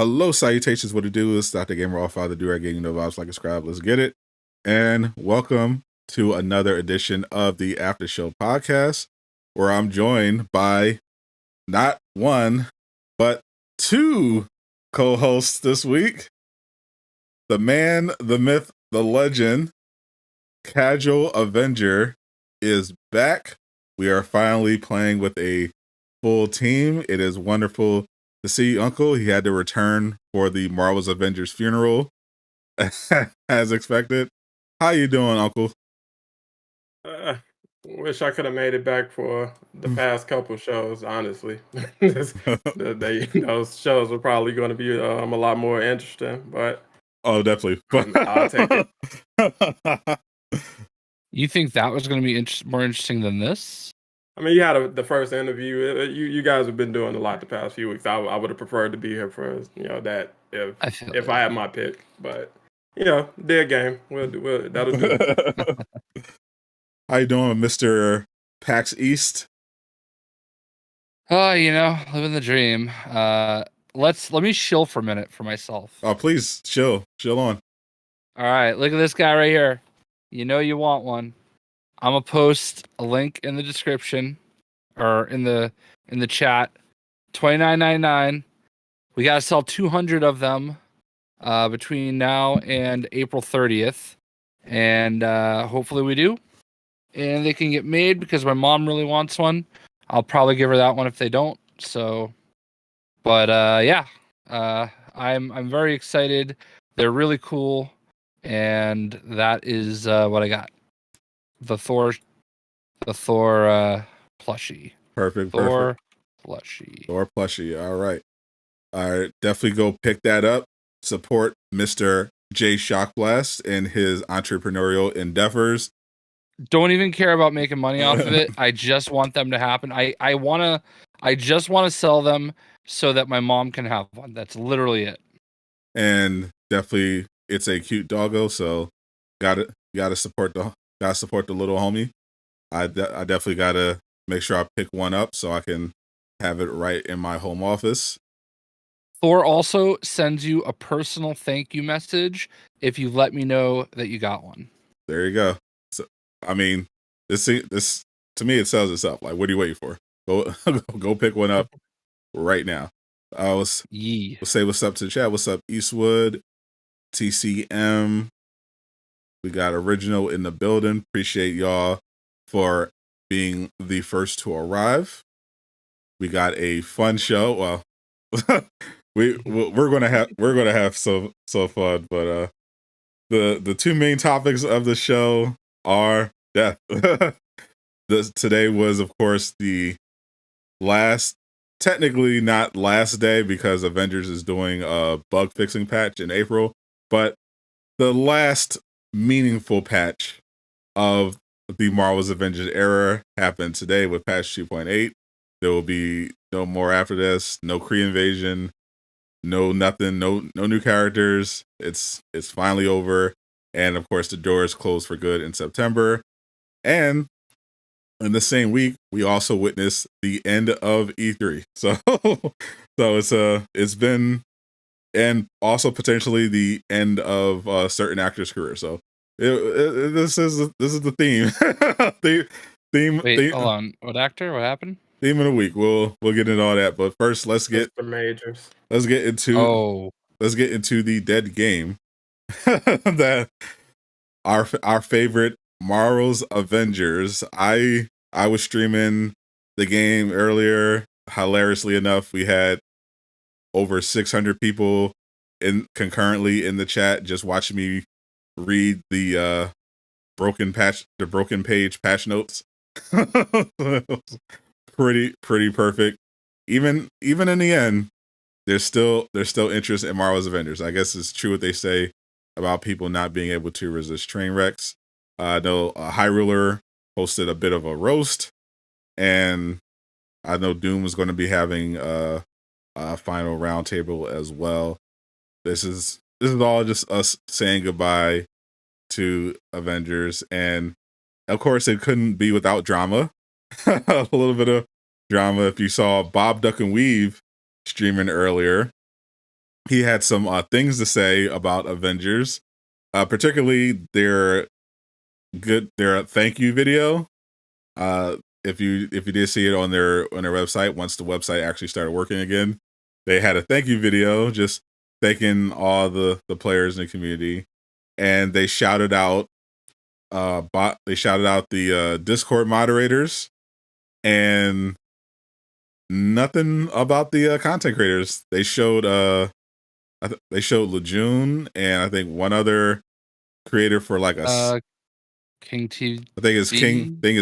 Hello, salutations. What it do is Dr. Gamer, all father, do getting no vibes like a scribe. Let's get it. And welcome to another edition of the Aftershow podcast, where I'm joined by not one, but two co-hosts this week. The man, the myth, the legend, Casual Avenger is back. We are finally playing with a full team. It is wonderful to see Uncle. He had to return for the Marvel's Avengers funeral, as expected. How you doing, Uncle? Wish I could have made it back for the past couple shows. Honestly, those shows were probably going to be a lot more interesting. But oh, definitely. I'll take it. You think that was going to be more interesting than this? I mean, you had the first interview. You guys have been doing a lot the past few weeks. I would have preferred to be here for that if I had my pick. But dead game. That'll do. How you doing, Mr. PAX East? Living the dream. Let me chill for a minute for myself. Oh, please chill on. All right, look at this guy right here. You know you want one. I'm gonna post a link in the description or in the chat. $29.99. We gotta sell 200 of them between now and April 30th, and hopefully we do. And they can get made because my mom really wants one. I'll probably give her that one if they don't. So, but I'm very excited. They're really cool, and that is what I got. The Thor plushie. Perfect. Thor plushie. Thor plushie. All right. Definitely go pick that up. Support Mr. J Shockblast and his entrepreneurial endeavors. Don't even care about making money off of it. I just want them to happen. I just want to sell them so that my mom can have one. That's literally it. And definitely, it's a cute doggo. So, gotta support the little homie. I definitely gotta make sure I pick one up so I can have it right in my home office. Thor also sends you a personal thank you message if you let me know that you got one. There you go. So, I mean, this to me it sells itself. Like, what are you waiting for? Go pick one up right now. We'll say what's up to the chat. What's up, Eastwood, TCM? We got Original in the building. Appreciate y'all for being the first to arrive. We got a fun show. Well, we're gonna have so fun. But the two main topics of the show are death. Today was, of course, the technically not last day because Avengers is doing a bug fixing patch in April, but the last meaningful patch of the Marvel's Avengers era happened today with patch 2.8. There will be no more after this. No Cree Invasion. No nothing. No new characters. It's finally over. And of course, the door is closed for good in September. And in the same week, we also witnessed the end of E3. So it's been, and also potentially the end of certain actors' careers. So this is the theme. Wait, hold on. What actor? What happened? Theme of the week. We'll get into all that, but first let's get the majors. Let's get into the dead game. That our favorite Marvel's Avengers. I was streaming the game earlier. Hilariously enough, we had over 600 people concurrently in the chat just watching me read the broken page patch notes. pretty perfect. Even in the end, there's still interest in Marvel's Avengers. I guess it's true what they say about people not being able to resist train wrecks. I know High Ruler hosted a bit of a roast, and I know Doom is going to be having a final roundtable as well. This is all just us saying goodbye to Avengers, and of course it couldn't be without drama. A little bit of drama. If you saw Bob Duck and Weave streaming earlier, he had some things to say about Avengers, particularly their thank you video. If you did see it on their website, once the website actually started working again, they had a thank you video just thanking all the players in the community, and they shouted out the Discord moderators, and nothing about the content creators. They showed they showed Lejeune and I think one other creator for like a King TV. I think it's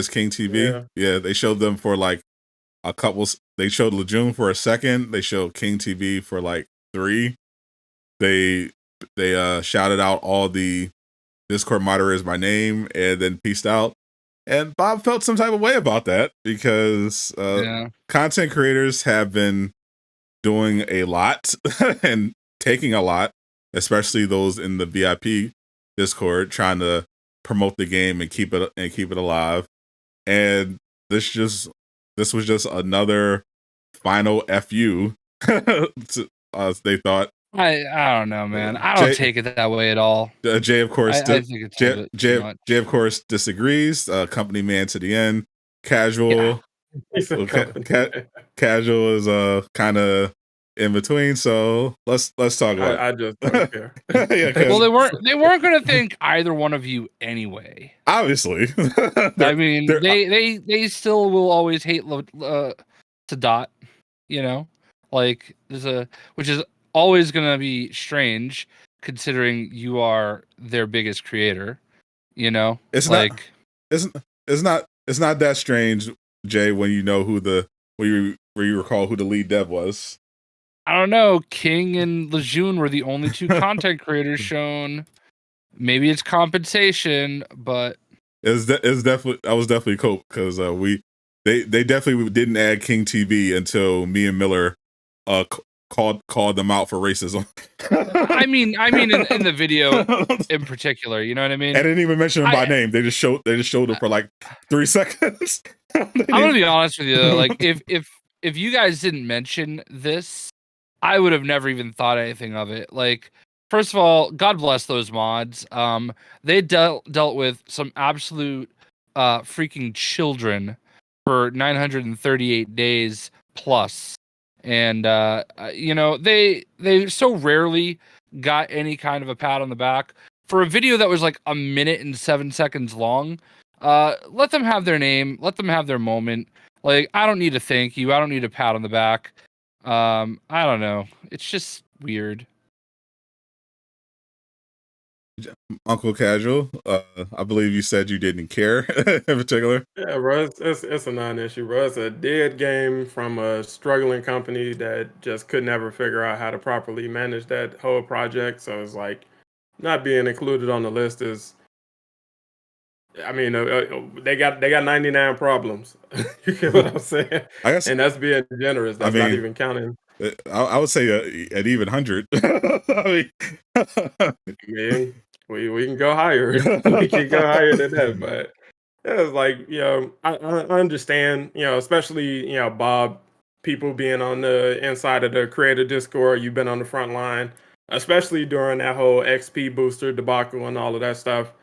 King TV. Yeah, they showed them for like a couple. They showed Lejeune for a second. They showed King TV for like 3. They shouted out all the Discord moderators by name and then peaced out. And Bob felt some type of way about that because content creators have been doing a lot and taking a lot, especially those in the VIP Discord, trying to promote the game and keep it alive. And this was just another final FU. They thought. I don't know, man. I don't take it that way at all. Jay, of course, I think it's Jay, of course, disagrees. Company man to the end. Casual, casual is kind of in between. So let's talk about. I just don't care. Well, they weren't going to thank either one of you anyway. Obviously, I mean, they still will always hate Sadat. You know, like which is always going to be strange considering you are their biggest creator, you know? It's not that strange, Jay, when you know where you recall who the lead dev was. I don't know. King and Lejeune were the only 2 content creators shown. Maybe it's compensation, but it was definitely cool because they definitely didn't add King TV until me and Miller called them out for racism. I mean, in the video in particular, you know what I mean? I didn't even mention them by name. They just showed them for like 3 seconds. I'm gonna be honest with you, though. Like, if you guys didn't mention this, I would have never even thought anything of it. Like, first of all, God bless those mods. They dealt with some absolute freaking children for 938 days plus. And you know, they so rarely got any kind of a pat on the back for a video that was like 1 minute and 7 seconds long. Let them have their name, let them have their moment. Like, I don't need a thank you, I don't need a pat on the back. I don't know, it's just weird. Uncle Casual, I believe you said you didn't care in particular. Yeah, bro, it's a non-issue, bro. It's a dead game from a struggling company that just could never figure out how to properly manage that whole project. So it's like not being included on the list is. I mean, they got 99 problems. You get what I'm saying? I guess, and that's being generous. That's not even counting. I would say an even 100. I mean, we can go higher. We can go higher than that. But it's like, you know, I understand, you know, especially, you know, Bob, people being on the inside of the creator Discord, you've been on the front line, especially during that whole XP booster debacle and all of that stuff.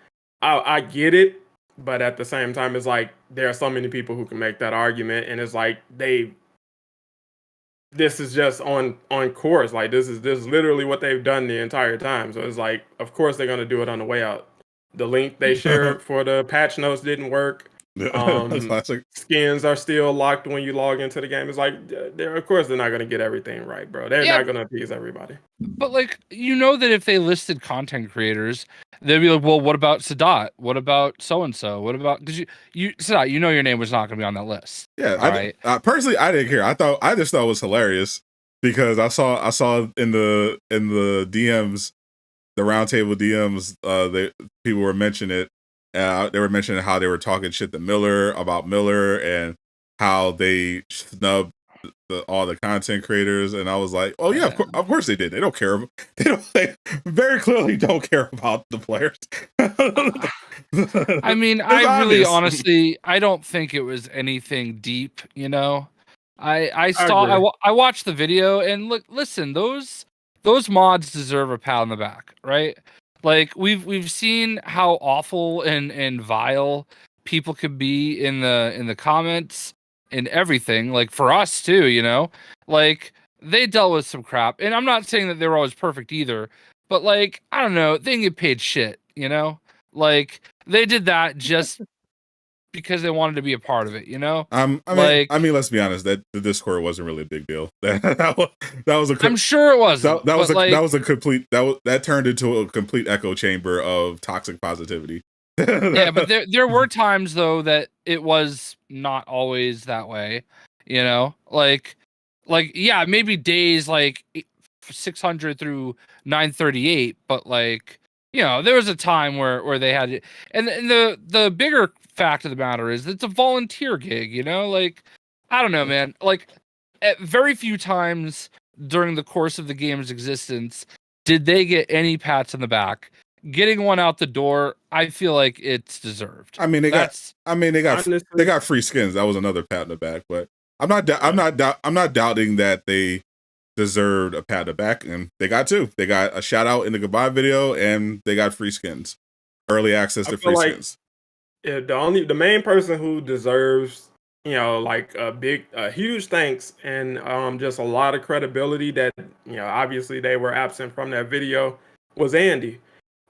I get it, but at the same time, it's like there are so many people who can make that argument, and it's like this is just on course. Like this is literally what they've done the entire time. So it's like, of course they're gonna do it on the way out. The link they shared for the patch notes didn't work. Skins are still locked when you log into the game. It's like, of course they're not gonna get everything right, bro. They're not gonna appease everybody. But like, you know that if they listed content creators, they'd be like, well, what about Sadat? What about so and so? What about, because you Sadat, you know your name was not gonna be on that list. Yeah, personally, I didn't care. I just thought it was hilarious because I saw in the DMs, the roundtable DMs, people were mentioning it. They were mentioning how they were talking shit to Miller about Miller and how they snubbed all the content creators, and I was like, "Oh yeah, of course they did. They don't care. They very clearly don't care about the players." I mean, I really, honestly, I don't think it was anything deep. You know, I watched the video and listen, those those mods deserve a pat on the back, right? Like we've seen how awful and vile people could be in the comments and everything. Like for us too, you know, like they dealt with some crap, and I'm not saying that they were always perfect either, but like I don't know, they didn't get paid shit, you know, like they did that just because they wanted to be a part of it, you know. I mean, let's be honest. That the Discord wasn't really a big deal. That was a. I'm sure it wasn't. That was a, like, that was a complete that turned into a complete echo chamber of toxic positivity. Yeah, but there were times though that it was not always that way, you know. Like yeah, maybe days like 600 through 938, but like you know, there was a time where they had it, and the bigger fact of the matter is it's a volunteer gig, you know. Like I don't know, man. Like at very few times during the course of the game's existence did they get any pats on the back. Getting one out the door, I feel like it's deserved. I mean, they got free skins. That was another pat in the back, but I'm not doubting that they deserved a pat in the back, and they got two. They got a shout out in the goodbye video, and they got free skins, early access to free skins. Yeah, the main person who deserves, you know, like a huge thanks and just a lot of credibility that, you know, obviously they were absent from that video was Andy.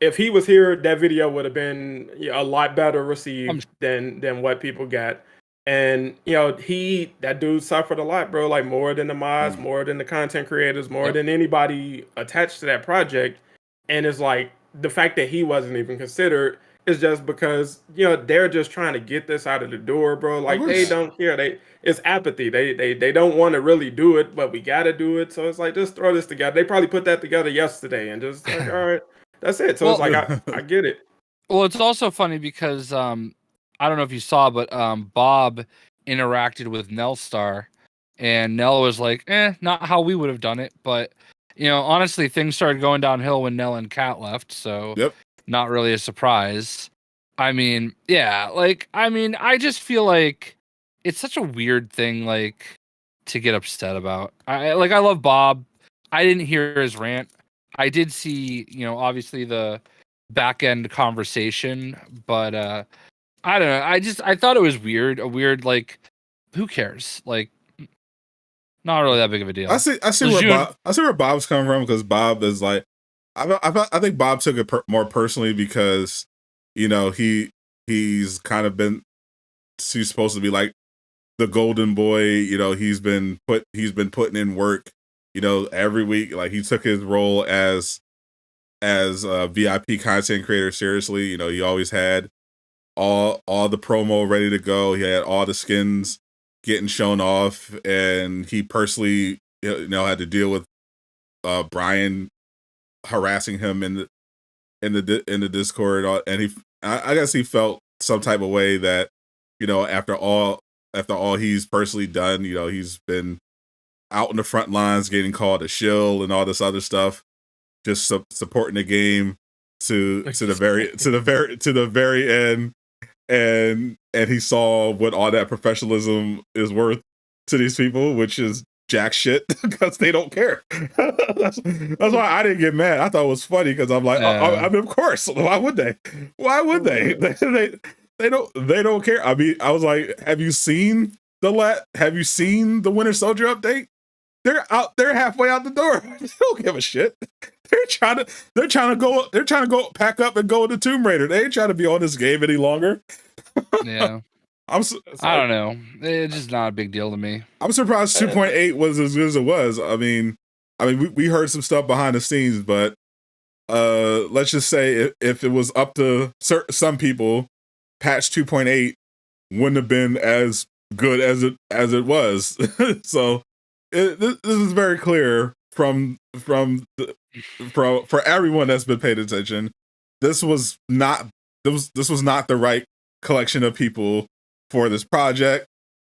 If he was here, that video would have been a lot better received than what people got. And you know, that dude suffered a lot, bro. Like more than the mods, more than the content creators, more than anybody attached to that project. And it's like the fact that he wasn't even considered is just because they're just trying to get this out of the door, bro. Like they don't care. It's apathy. They don't want to really do it, but we gotta do it. So it's like just throw this together. They probably put that together yesterday and just like, all right. That's it. So it's like I get it. Well, it's also funny because I don't know if you saw, but Bob interacted with Nellstar, and Nell was like, not how we would have done it. But honestly, things started going downhill when Nell and Kat left, so not really a surprise. I mean, yeah, I just feel like it's such a weird thing, like, to get upset about. I love Bob. I didn't hear his rant. I did see, obviously the back end conversation, but I don't know. I thought it was weird. A weird, like, who cares? Like, not really that big of a deal. I see where Bob's coming from, because Bob is like, I think Bob took it more personally because he's kind of he's supposed to be like the golden boy. He's been putting in work. Every week, like he took his role as a VIP content creator seriously. He always had all the promo ready to go. He had all the skins getting shown off, and he personally, had to deal with Brian harassing him in the Discord, and I guess he felt some type of way that after all he's personally done, he's been out in the front lines getting called a shill and all this other stuff, just supporting the game to the very end, and he saw what all that professionalism is worth to these people, which is jack shit, because they don't care. That's why I didn't get mad. I thought it was funny because I'm like, I mean, of course, why would they? They don't care. I mean, I was like, have you seen the Winter Soldier update? They're halfway out the door. They don't give a shit. They're trying to go pack up and go into Tomb Raider. They ain't trying to be on this game any longer. Yeah. I don't know. It's just not a big deal to me. I'm surprised 2.8 was as good as it was. I mean, we heard some stuff behind the scenes, but let's just say if it was up to some people, patch 2.8 wouldn't have been as good as it was. So this is very clear for everyone that's been paying attention. This was not the right collection of people for this project.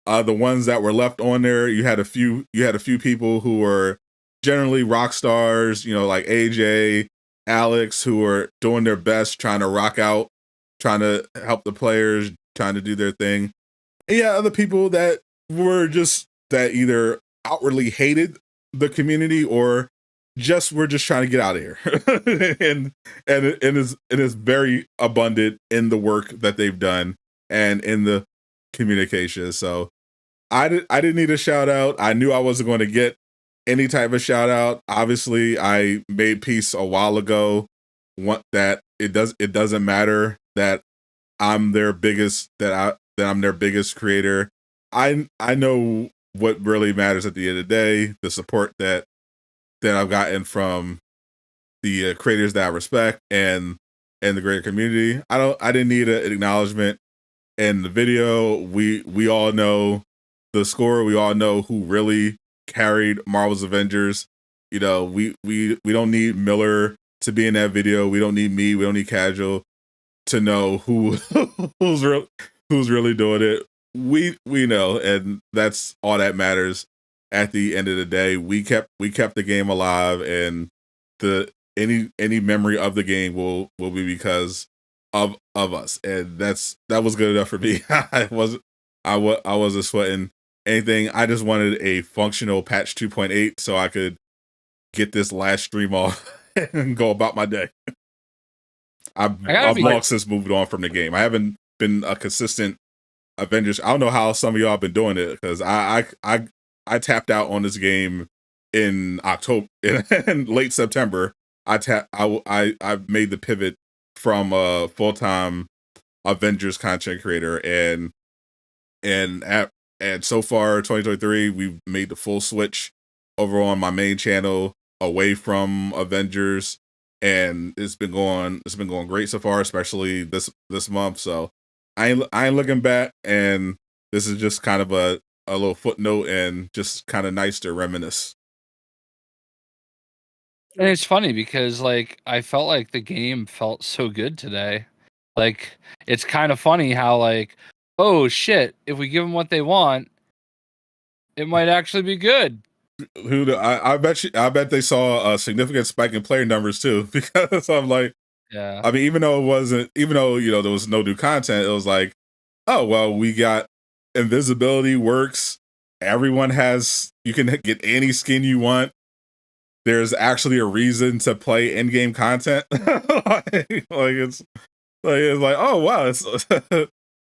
The ones that were left on there, you had a few people who were generally rock stars, like AJ, Alex, who were doing their best, trying to rock out, trying to help the players, trying to do their thing. And yeah, other people that were that either outwardly hated the community or we're just trying to get out of here, and it is very abundant in the work that they've done and in the communication. So I didn't need a shout out. I knew I wasn't going to get any type of shout out. Obviously, I made peace a while ago. That it doesn't matter that I'm their biggest I'm their biggest creator. I know what really matters at the end of the day. The support that I've gotten from the creators that I respect and the greater community. I didn't need an acknowledgement in the video. We all know the score. We all know who really carried Marvel's Avengers. You know, we don't need Miller to be in that video. We don't need me. We don't need Casual to know who's really doing it. We know, and that's all that matters. At the end of the day, we kept the game alive, and any memory of the game will be because of us, and that was good enough for me. I wasn't sweating anything. I just wanted a functional patch 2.8 so I could get this last stream off and go about my day. I've long since moved on from the game. I haven't been a consistent Avengers. I don't know how some of y'all been doing it, because I tapped out on this game in October, in late September. I made the pivot from a full-time Avengers content creator, and so far 2023 we've made the full switch over on my main channel away from Avengers, and it's been going great so far, especially this month. So I ain't looking back, and this is just kind of a little footnote and just kind of nice to reminisce. And it's funny because like I felt like the game felt so good today. Like it's kind of funny how like, oh shit, if we give them what they want, it might actually be good. I bet they saw a significant spike in player numbers too, because I'm like, yeah. I mean, even though there was no new content, it was like, oh well, we got invisibility works. Everyone you can get any skin you want. There's actually a reason to play in-game content. It's like, oh wow, it's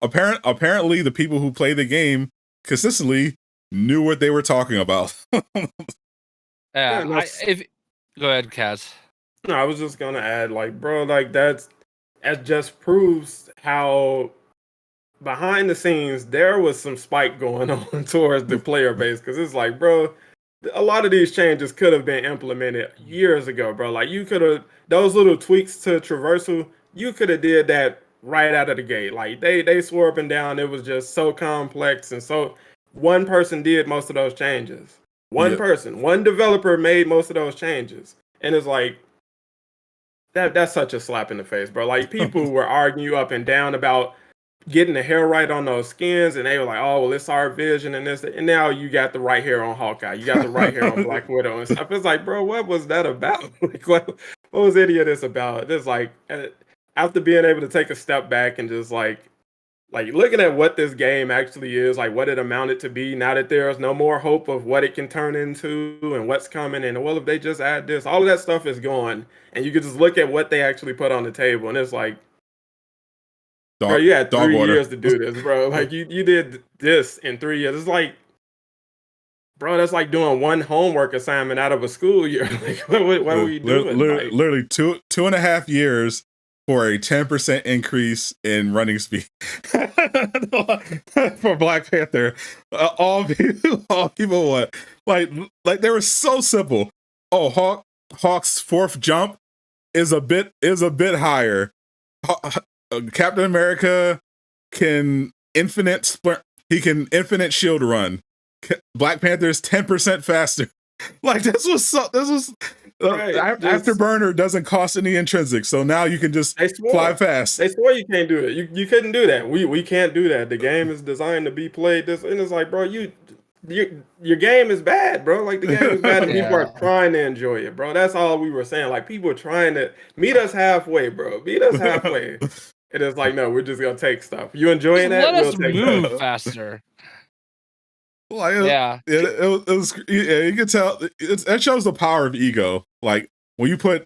apparently the people who play the game consistently knew what they were talking about. Go ahead, Kaz. No, I was just gonna add, like, bro, like that just proves how behind the scenes there was some spike going on towards the player base, because it's like, bro, a lot of these changes could have been implemented years ago, bro. Like you could have those little tweaks to traversal, you could have did that right out of the gate. Like they swore up and down, it was just so complex, and so one person did most of those changes. One developer made most of those changes, and it's like that's such a slap in the face, bro. Like people were arguing up and down about getting the hair right on those skins, and they were like, oh well, it's our vision and this, and now you got the right hair on Hawkeye, you got the right hair on Black Widow and stuff. It's like, bro, what was that about? Like what was any of this about? It's like, after being able to take a step back and just like looking at what this game actually is, like what it amounted to be, now that there's no more hope of what it can turn into and what's coming, and well, if they just add this, all of that stuff is gone, and you can just look at what they actually put on the table, and it's like, bro, you had 3 years to do this, bro. Like you did this in 3 years. It's like, bro, that's like doing one homework assignment out of a school year. Like, what were you doing? Literally 2.5 years for a 10% increase in running speed for Black Panther. All people want, like they were so simple. Oh, Hawk's fourth jump is a bit higher. Captain America can infinite sprint. He can infinite shield run. Black Panther is 10% faster. Like this was right, Afterburner doesn't cost any intrinsic, so now you can just fly fast. They swore you can't do it. You couldn't do that. We can't do that. The game is designed to be played this, and it's like, bro, your game is bad, bro. Like the game is bad, and people are trying to enjoy it, bro. That's all we were saying. Like people are trying to meet us halfway, bro. Meet us halfway. And it's like, no, we're just gonna take stuff. You enjoying that? Let us move faster. Like, yeah, it was. Yeah, you can tell. That shows the power of ego. Like when you put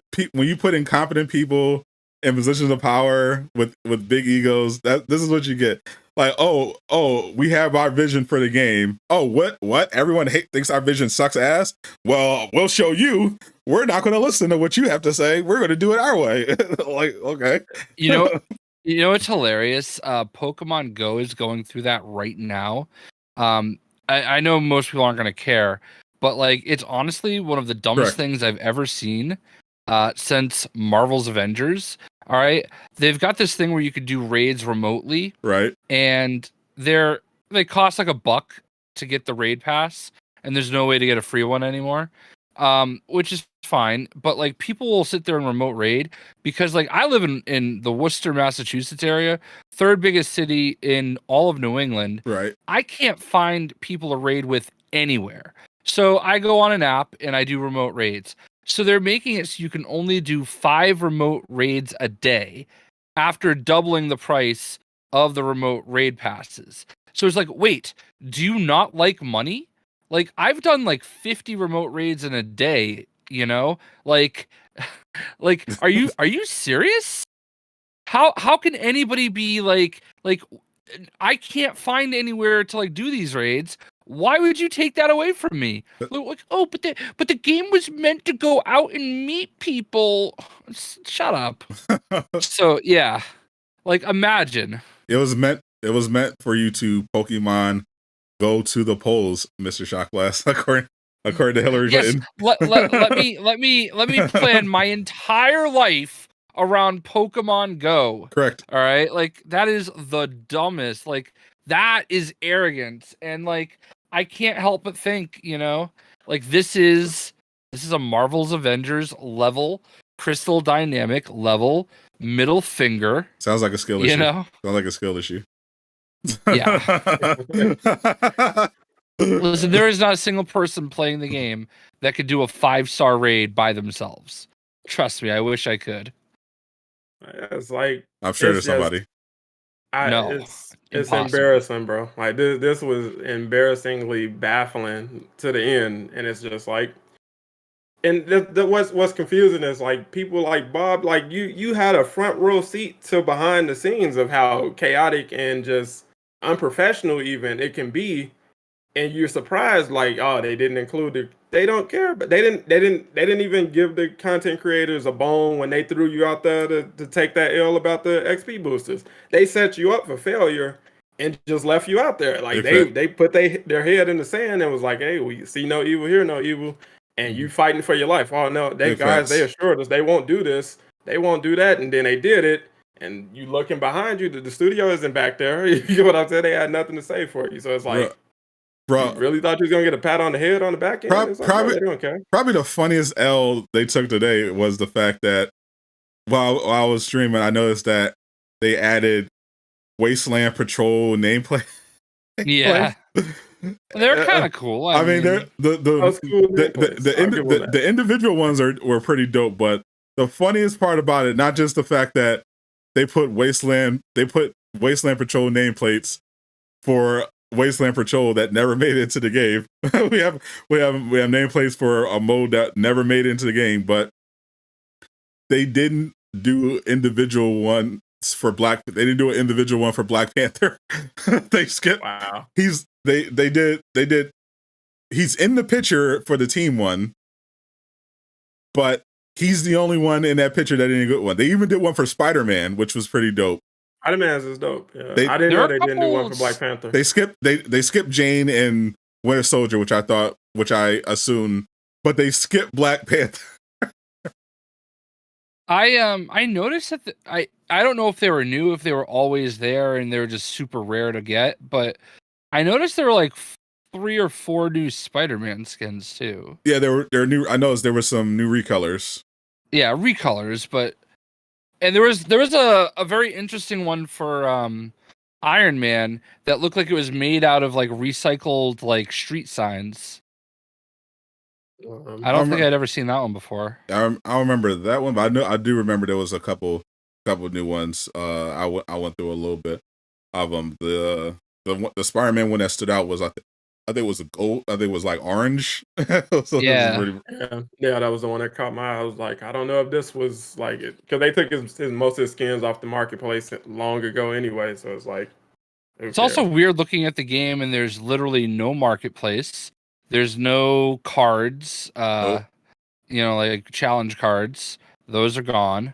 incompetent people in positions of power with big egos, this is what you get. Like, we have our vision for the game. Oh, what? Everyone thinks our vision sucks ass. Well, we'll show you. We're not going to listen to what you have to say. We're going to do it our way. Like, okay. You know what's hilarious? Pokemon Go is going through that right now. I know most people aren't going to care, but like it's honestly one of the dumbest things I've ever seen since Marvel's Avengers. All right, they've got this thing where you could do raids remotely, right? And they cost like $1 to get the raid pass, and there's no way to get a free one anymore. Which is fine, but like people will sit there and remote raid because like I live in the Worcester, Massachusetts area, third biggest city in all of New England. Right. I can't find people to raid with anywhere. So I go on an app and I do remote raids. So they're making it so you can only do 5 remote raids a day after doubling the price of the remote raid passes. So it's like, wait, do you not like money? Like I've done like 50 remote raids in a day, you know? Like are you serious? How can anybody be like I can't find anywhere to like do these raids. Why would you take that away from me? Like, oh, but the game was meant to go out and meet people. Shut up. So yeah. Like imagine. It was meant for you to Pokemon go to the polls, Mr. Shockblast, according to Hillary Clinton. let me plan my entire life around Pokemon Go. Correct. All right, like that is the dumbest. Like that is arrogant, and like I can't help but think, you know, like this is a Marvel's Avengers level, Crystal Dynamic level, middle finger. Sounds like a skill issue. You know, sounds like a skill issue. Yeah. Listen, there is not a single person playing the game that could do a 5-star raid by themselves. Trust me, I wish I could. It's like I'm sure there's somebody. It's embarrassing, bro. Like this was embarrassingly baffling to the end, and it's just like, and what's confusing is like people like Bob, like you had a front row seat to behind the scenes of how chaotic and just unprofessional even it can be, and you're surprised like, oh, they didn't include it. They don't care, but they didn't even give the content creators a bone when they threw you out there to take that L about the XP boosters. They set you up for failure and just left you out there. Like they put their head in the sand and was like, hey, we see no evil, hear no evil, and you fighting for your life. Oh no, they assured us they won't do this, they won't do that, and then they did it. And you looking behind you, the studio isn't back there. You know what I'm saying? They had nothing to say for you. So it's like, bro, you really thought you was gonna get a pat on the head on the back end? Probably the funniest L they took today was the fact that while I was streaming, I noticed that they added Wasteland Patrol nameplate. Yeah. They're kind of cool. I mean, they're the individual ones were pretty dope, but the funniest part about it, not just the fact that they put Wasteland Patrol nameplates for Wasteland Patrol that never made it into the game. we have nameplates for a mode that never made it into the game, but they didn't do individual ones for Black. They didn't do an individual one for Black Panther. They skipped. Wow. They did. He's in the picture for the team one, but he's the only one in that picture that didn't get one. They even did one for Spider-Man, which was pretty dope. Spider-Man's is dope. Yeah. I didn't know they didn't do one for Black Panther. They skipped Jane and Winter Soldier, which I assumed, but they skipped Black Panther. I noticed that I don't know if they were new, if they were always there and they were just super rare to get, but I noticed there were like 3 or 4 new Spider-Man skins too. Yeah, they're new. I noticed there were some new recolors. Yeah, recolors, but and there was a very interesting one for Iron Man that looked like it was made out of like recycled like street signs. I don't think I'd ever seen that one before. I remember that one, but I do remember there was a couple new ones. I went through a little bit of them. The Spider-Man one that stood out was I think it was a gold. I think it was like orange. So Yeah. Yeah, that was the one that caught my eye. I was like, I don't know if this was like it, because they took most of his skins off the marketplace long ago anyway. So it's like, it's also weird looking at the game and there's literally no marketplace. There's no cards. Nope. You know, like challenge cards. Those are gone.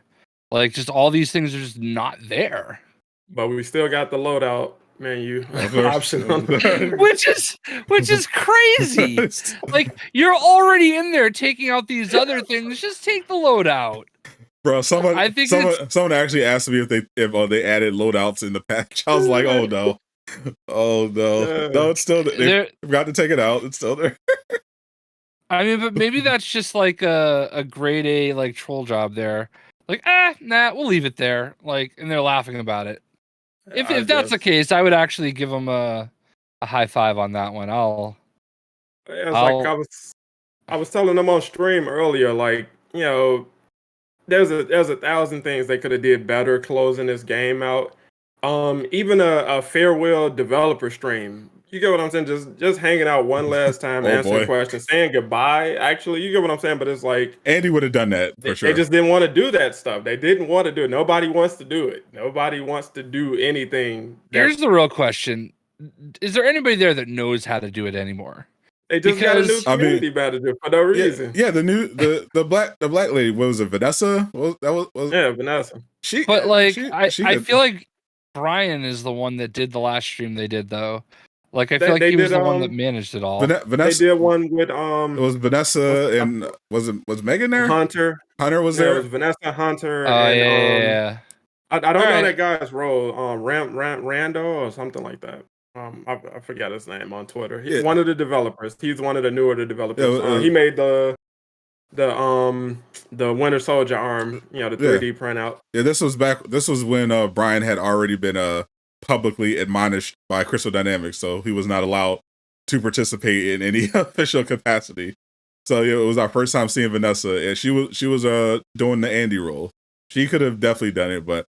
Like just all these things are just not there. But we still got the loadout menu option on which is crazy. Like you're already in there taking out these other things. Just take the loadout. Bro, someone actually asked me if they added loadouts in the patch. I was like, oh no. No, it's still there. They forgot to take it out. It's still there. I mean, but maybe that's just like a grade A like troll job there. Like, nah, we'll leave it there. Like, and they're laughing about it. If that's the case, I would actually give them a high five on that one. I was telling them on stream earlier, like, you know, there's a thousand things they could have did better closing this game out. Even a farewell developer stream. You get what I'm saying? Just hanging out one last time, answering questions, saying goodbye. Actually, you get what I'm saying? But it's like Andy would have done that for sure. They just didn't want to do that stuff. They didn't want to do it. Nobody wants to do it. Nobody wants to do anything. Here's the real question: is there anybody there that knows how to do it anymore? They just got a new community manager for no reason. Yeah, the black lady. What was it? Vanessa? Yeah, Vanessa. I feel like Brian is the one that did the last stream they did though. Like I feel like he was the one that managed it all. Vanessa, they did one with It was Vanessa and was Megan there? Hunter was there. It was Vanessa, Hunter. Yeah. I don't know that guy's role. Rando or something like that. I forget his name on Twitter. He's one of the developers. He's one of the newer developers. He made the Winter Soldier arm. You know, the 3D printout. Yeah, this was when Brian had already been publicly admonished by Crystal Dynamics, so he was not allowed to participate in any official capacity. So yeah, it was our first time seeing Vanessa, and she was doing the Andy role. She could have definitely done it, but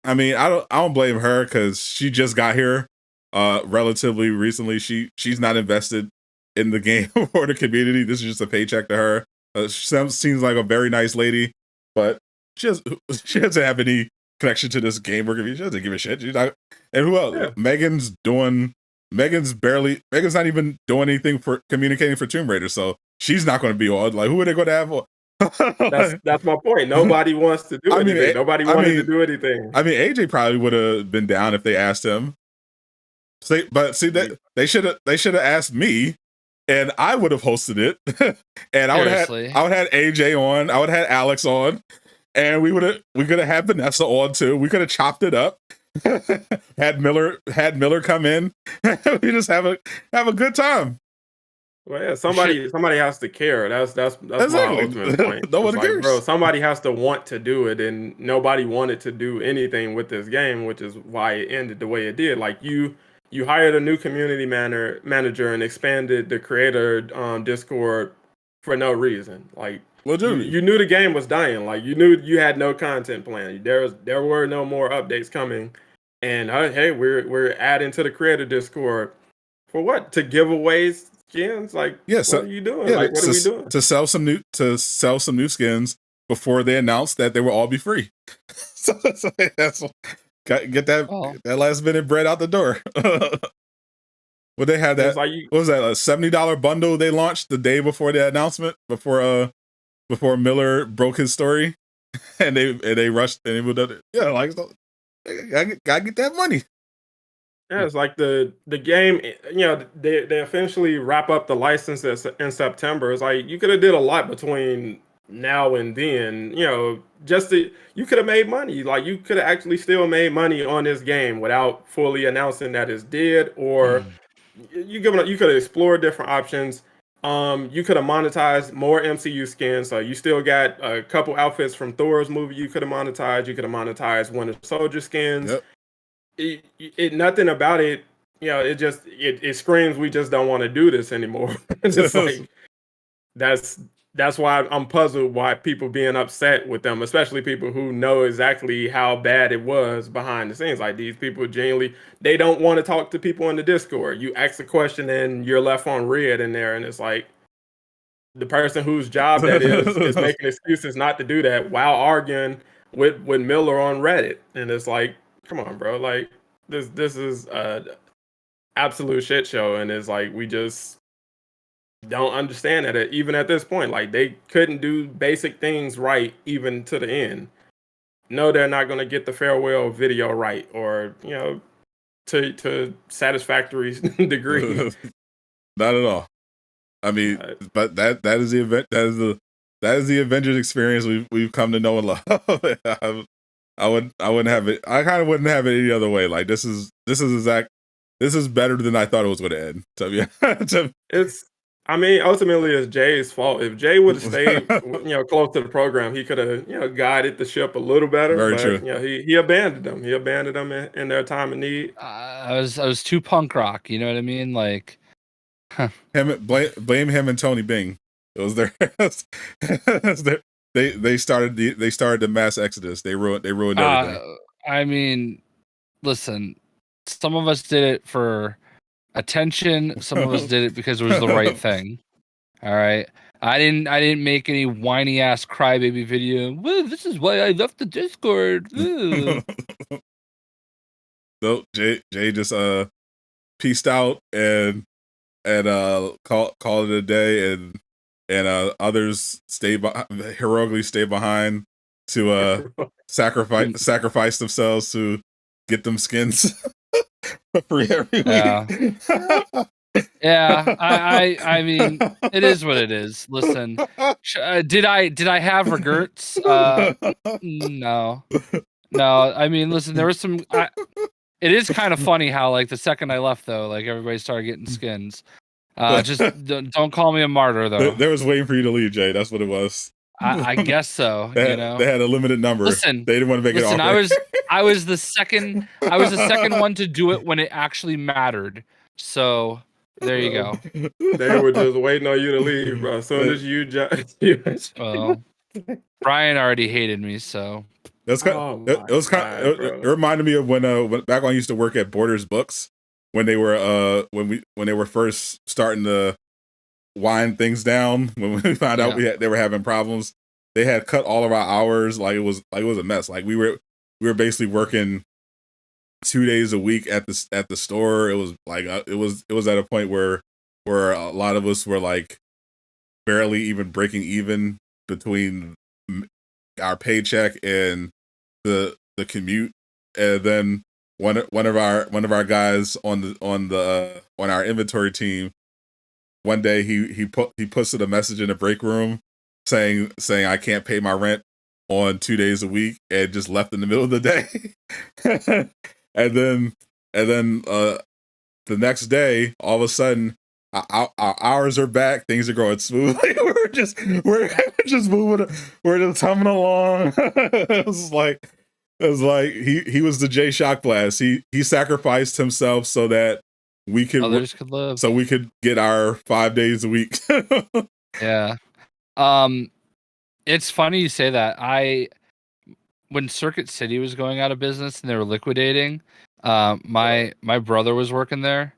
I mean, I don't blame her because she just got here relatively recently. She's not invested in the game or the community. This is just a paycheck to her. She seems like a very nice lady, but she doesn't have any connection to this game or community. She doesn't give a shit. She's not, and who else? Yeah. Megan's not even doing anything for communicating for Tomb Raider, so she's not going to be on. Like, who are they going to have on? That's my point. Nobody wants to do anything. Nobody wanted to do anything. I mean, AJ probably would have been down if they asked him. They should have asked me, and I would have hosted it. And I would have had AJ on. I would have had Alex on, and we could have had Vanessa on too. We could have chopped it up. had Miller come in. We just have a good time. Well, yeah, somebody has to care. That's exactly my ultimate point. Nobody cares, bro. Somebody has to want to do it, and nobody wanted to do anything with this game, which is why it ended the way it did. Like you hired a new community manager and expanded the creator Discord for no reason. Like, you knew the game was dying. Like, you knew you had no content plan. There were no more updates coming, and hey, we're adding to the creator Discord for what? To give away skins? Like, what are you doing? Yeah, like, what are we doing? To sell some new skins before they announced that they will all be free. so that's get that last minute bread out the door. Well, they had that. What was that? A $70 bundle they launched the day before the announcement, before Miller broke his story, and they rushed and they would have it. Yeah, like, I gotta get that money. Yeah, it's like the game. You know, they officially wrap up the license in September. It's like you could have did a lot between now and then. You know, you could have made money. Like, you could have actually still made money on this game without fully announcing that it's dead, or you could have explored different options. You could have monetized more MCU skins. So you still got a couple outfits from Thor's movie you could have monetized. You could have monetized Winter Soldier skins. Yep. Nothing about it. You know, it screams we just don't want to do this anymore. It's just like, that's that's why I'm puzzled why people being upset with them, especially people who know exactly how bad it was behind the scenes. Like these people genuinely, they don't want to talk to people in the Discord. You ask a question and you're left on red in there, and it's like the person whose job that is making excuses not to do that while arguing with Miller on Reddit, and it's like, come on, bro, like this is a absolute shit show, and it's like we just don't understand that even at this point, like they couldn't do basic things right even to the end. No, they're not going to get the farewell video right, or to satisfactory degree. Not at all. I mean, but that is the event. That is the Avengers experience we've come to know and love. I wouldn't have it. I kind of wouldn't have it any other way. Like this is better than I thought it was going to end. It's. I mean, ultimately, it's Jay's fault. If Jay would have stayed, close to the program, he could have, guided the ship a little better. Very but, true. He abandoned them. He abandoned them in their time of need. I was too punk rock. You know what I mean? Like, blame him and Tony Bing. It was their. They started the mass exodus. They ruined everything. I mean, listen. Some of us did it for attention. Some of us did it because it was the right thing. All right. I didn't make any whiny ass crybaby video. Well, this is why I left the Discord. So Jay just peaced out and call it a day, and others heroically stay behind to sacrifice themselves to get them skins free every week. Yeah, I mean, it is what it is. Listen, did I have regrets? No. I mean, listen, there was some. It is kind of funny how, like, the second I left, though, like everybody started getting skins. Just don't call me a martyr, though. They was waiting for you to leave, Jay. That's what it was. I guess so. They had a limited number. Listen, they didn't want to make it awkward. I was the second one to do it when it actually mattered. So there you go. They were just waiting on you to leave, bro. As soon as you well, Brian already hated me, so that's kind. It reminded me of when back when I used to work at Borders Books when they were when they were first starting to wind things down. When we found out they were having problems, they had cut all of our hours. Like it was a mess. Like we were basically working 2 days a week at the store. It was like it was at a point where a lot of us were like barely even breaking even between our paycheck and the commute. And then one of our guys on our inventory team, one day he posted a message in the break room saying I can't pay my rent on 2 days a week, and just left in the middle of the day. and then the next day, all of a sudden, our hours are back. Things are going smoothly. we're just moving. We're just humming along. It was like he was the J Shock Blast. He sacrificed himself so that others could live. So we could get our 5 days a week. Yeah. It's funny you say that. When Circuit City was going out of business and they were liquidating, my brother was working there,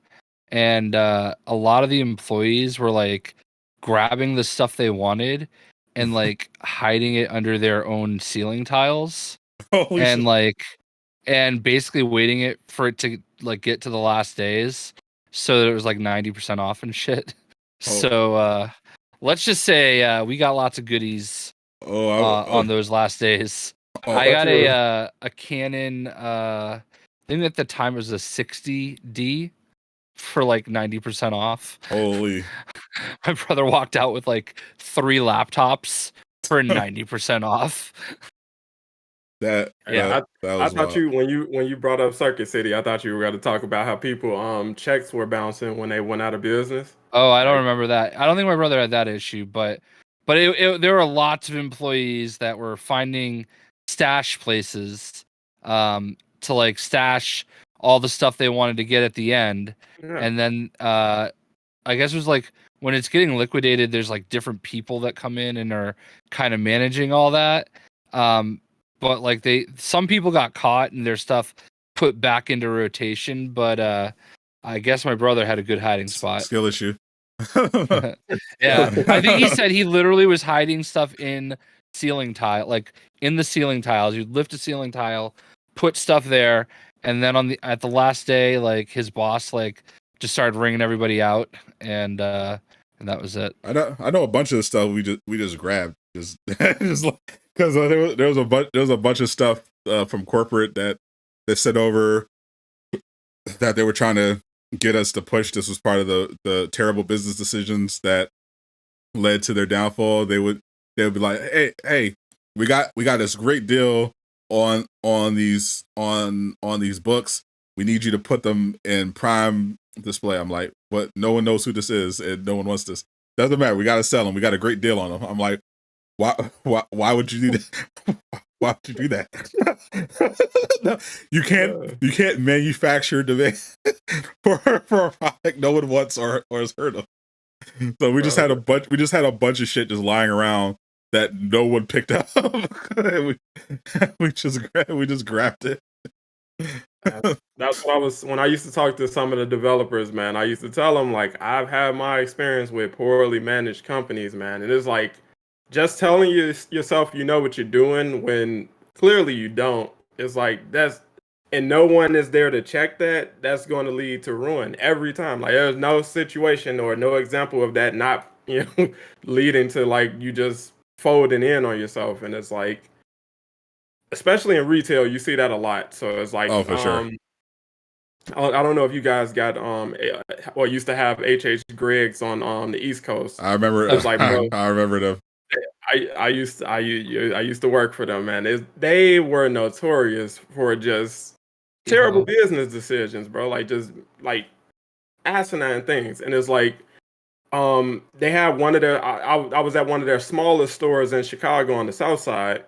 and a lot of the employees were like grabbing the stuff they wanted and like hiding it under their own ceiling tiles. And basically waiting it for it to like get to the last days so that it was like 90% off and shit. So let's just say we got lots of goodies on those last days. I got a Canon I think at the time it was a 60D for like 90% off. Holy. My brother walked out with like 3 laptops for 90% off. I thought you when you brought up Circuit City, I thought you were going to talk about how people checks were bouncing when they went out of business. Oh, I don't remember that. I don't think my brother had that issue, but there were lots of employees that were finding stash places to like stash all the stuff they wanted to get at the end, and then I guess it was like when it's getting liquidated, there's like different people that come in and are kind of managing all that. But like some people got caught and their stuff put back into rotation. But I guess my brother had a good hiding spot. Skill issue. Yeah, I think he said he literally was hiding stuff in ceiling tile, like in the ceiling tiles. You'd lift a ceiling tile, put stuff there, and then at the last day, like his boss like just started ringing everybody out, and that was it. I know a bunch of the stuff we just grabbed just because there was a bunch of stuff from corporate that they sent over that they were trying to get us to push. This was part of the terrible business decisions that led to their downfall. They would be like, hey, we got this great deal on these books. We need you to put them in prime display. I'm like, what? No one knows who this is, and no one wants this. Doesn't matter. We got to sell them. We got a great deal on them. I'm like, why would you do that? Why would you do that? No, you can't manufacture demand for a product no one wants or has heard of. So we just had a bunch of shit just lying around that no one picked up. we just grabbed it. That's what I was when I used to talk to some of the developers, man. I used to tell them like I've had my experience with poorly managed companies, man, and it's like just telling yourself you know what you're doing when clearly you don't. It's like and no one is there to check that. That's going to lead to ruin every time. Like there's no situation or no example of that not leading to like you just folding in on yourself, and it's like. Especially in retail, you see that a lot. So it's like, for sure. I don't know if you guys got or used to have H.H. Greg's on the East Coast. I remember. I was like, bro, I remember them. I used to work for them, man. They were notorious for just terrible business decisions, bro. Like just like asinine things, and it's like. They had one of their. I was at one of their smallest stores in Chicago on the South Side.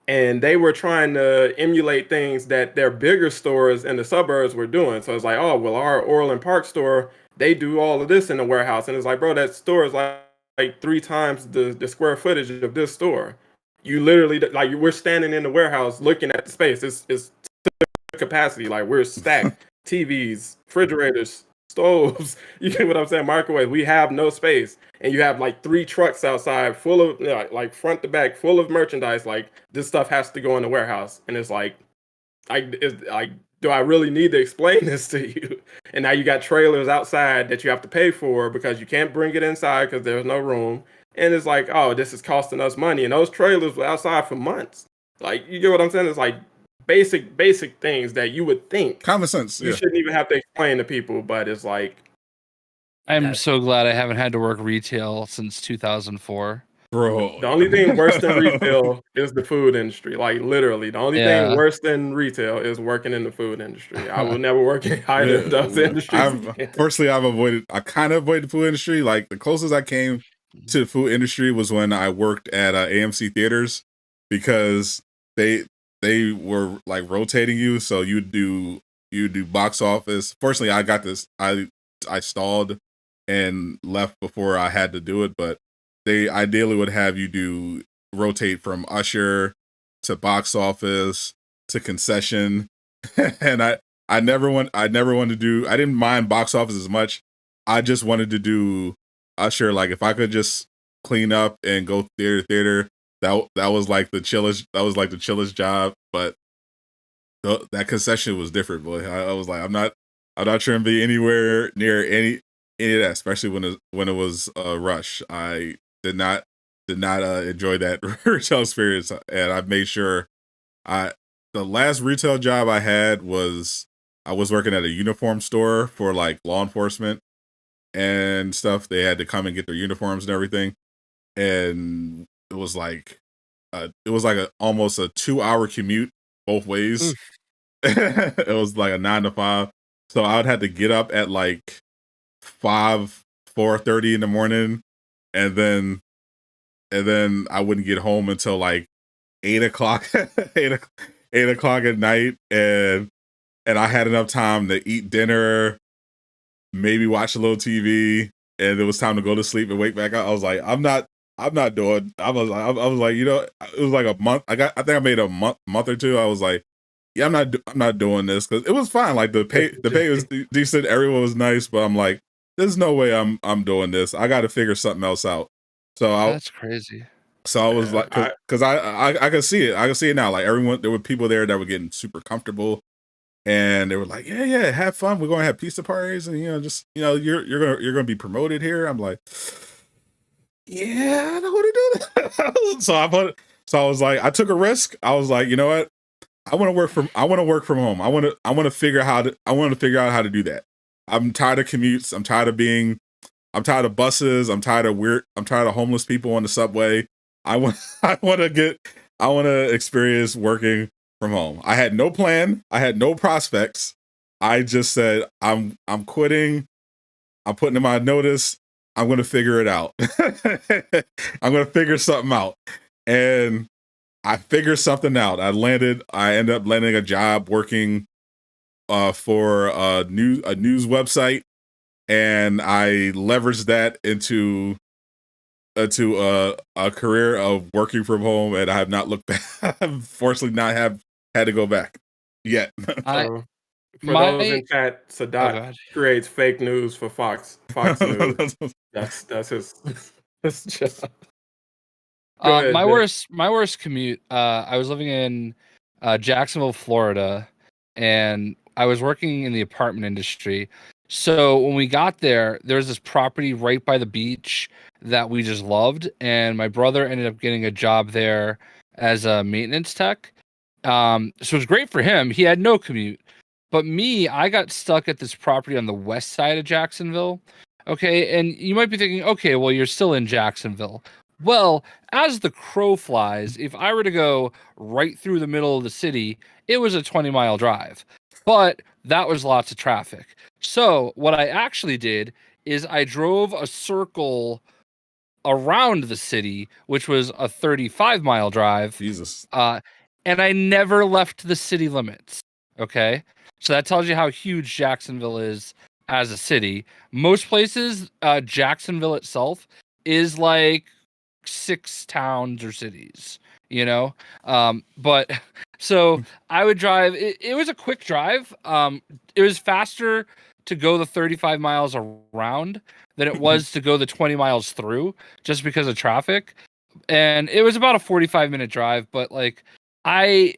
And they were trying to emulate things that their bigger stores in the suburbs were doing. So it's like, oh, well, our Orland Park store, they do all of this in the warehouse. And it's like, bro, that store is like 3 times the square footage of this store. You literally, like, we're standing in the warehouse looking at the space. It's capacity. Like, we're stacked. TVs, refrigerators, stoves, you get what I'm saying? Microwave. We have no space. And you have like 3 trucks outside full of like front to back full of merchandise. Like this stuff has to go in the warehouse. And it's like, do I really need to explain this to you? And now you got trailers outside that you have to pay for because you can't bring it inside because there's no room. And it's like, oh, this is costing us money. And those trailers were outside for months. Like, you get what I'm saying? It's like basic things that you would think common sense. You shouldn't even have to explain to people, but it's like. I'm so glad I haven't had to work retail since 2004. Bro, the only thing worse than retail is the food industry. Like literally, the only thing worse than retail is working in the food industry. I will never work in either of those industries. Personally, I kind of avoided the food industry. Like the closest I came to the food industry was when I worked at AMC theaters because they were like rotating you, so you do box office. Fortunately, I got this. I stalled and left before I had to do it, but they ideally would have you rotate from usher to box office to concession. And I never wanted to do. I didn't mind box office as much. I just wanted to do usher. Like if I could just clean up and go theater. That was like the chillest. That was like the chillest job. But that concession was different, boy. I was like, I'm not trying to be anywhere near any of that, especially when it was rush. I did not enjoy that retail experience, and I made sure the last retail job I had was I was working at a uniform store for like law enforcement and stuff. They had to come and get their uniforms and everything, and it was like almost a 2-hour commute both ways. It was like a 9 to 5, so I would have to get up at like 4:30 in the morning, and then I wouldn't get home until like 8:00 8:00 at night, and I had enough time to eat dinner, maybe watch a little TV, and it was time to go to sleep and wake back up, I was like, I'm not doing. I was like, you know, it was like a month. I think I made a month or two. I was like, yeah, I'm not doing this because it was fine. Like the pay was decent. Everyone was nice, but I'm like, there's no way I'm doing this. I got to figure something else out. So that's crazy. So I was like, because I could see it. I could see it now. Like there were people there that were getting super comfortable, and they were like, yeah, have fun. We're going to have pizza parties, and you're gonna be promoted here. I'm like, yeah, I don't want to do that. So I was like, I took a risk. I was like, you know what? I want to work from home. I want to figure out how to do that. I'm tired of commutes. I'm tired of buses. I'm tired of homeless people on the subway. I want to experience working from home. I had no plan. I had no prospects. I just said, I'm quitting. I'm putting in my notice. I'm going to figure it out. I'm going to figure something out. And I figured something out. I ended up landing a job working for a news website, and I leveraged that into a career of working from home, and I have not looked back. Fortunately, not have had to go back yet. For those in chat, Sadat creates fake news for Fox News. That's his job. My worst commute. I was living in Jacksonville, Florida, and I was working in the apartment industry. So when we got there was this property right by the beach that we just loved, and my brother ended up getting a job there as a maintenance tech. So it was great for him. He had no commute. But me, I got stuck at this property on the west side of Jacksonville. Okay, and you might be thinking, okay, well, you're still in Jacksonville. Well, as the crow flies, if I were to go right through the middle of the city, it was a 20-mile drive. But that was lots of traffic. So what I actually did is I drove a circle around the city, which was a 35-mile drive. Jesus. And I never left the city limits. Okay. So that tells you how huge Jacksonville is as a city. Most places, Jacksonville itself is like 6 towns or cities, you know? But so I would drive, it was a quick drive. It was faster to go the 35 miles around than it was to go the 20 miles through just because of traffic. And it was about a 45-minute drive, but like I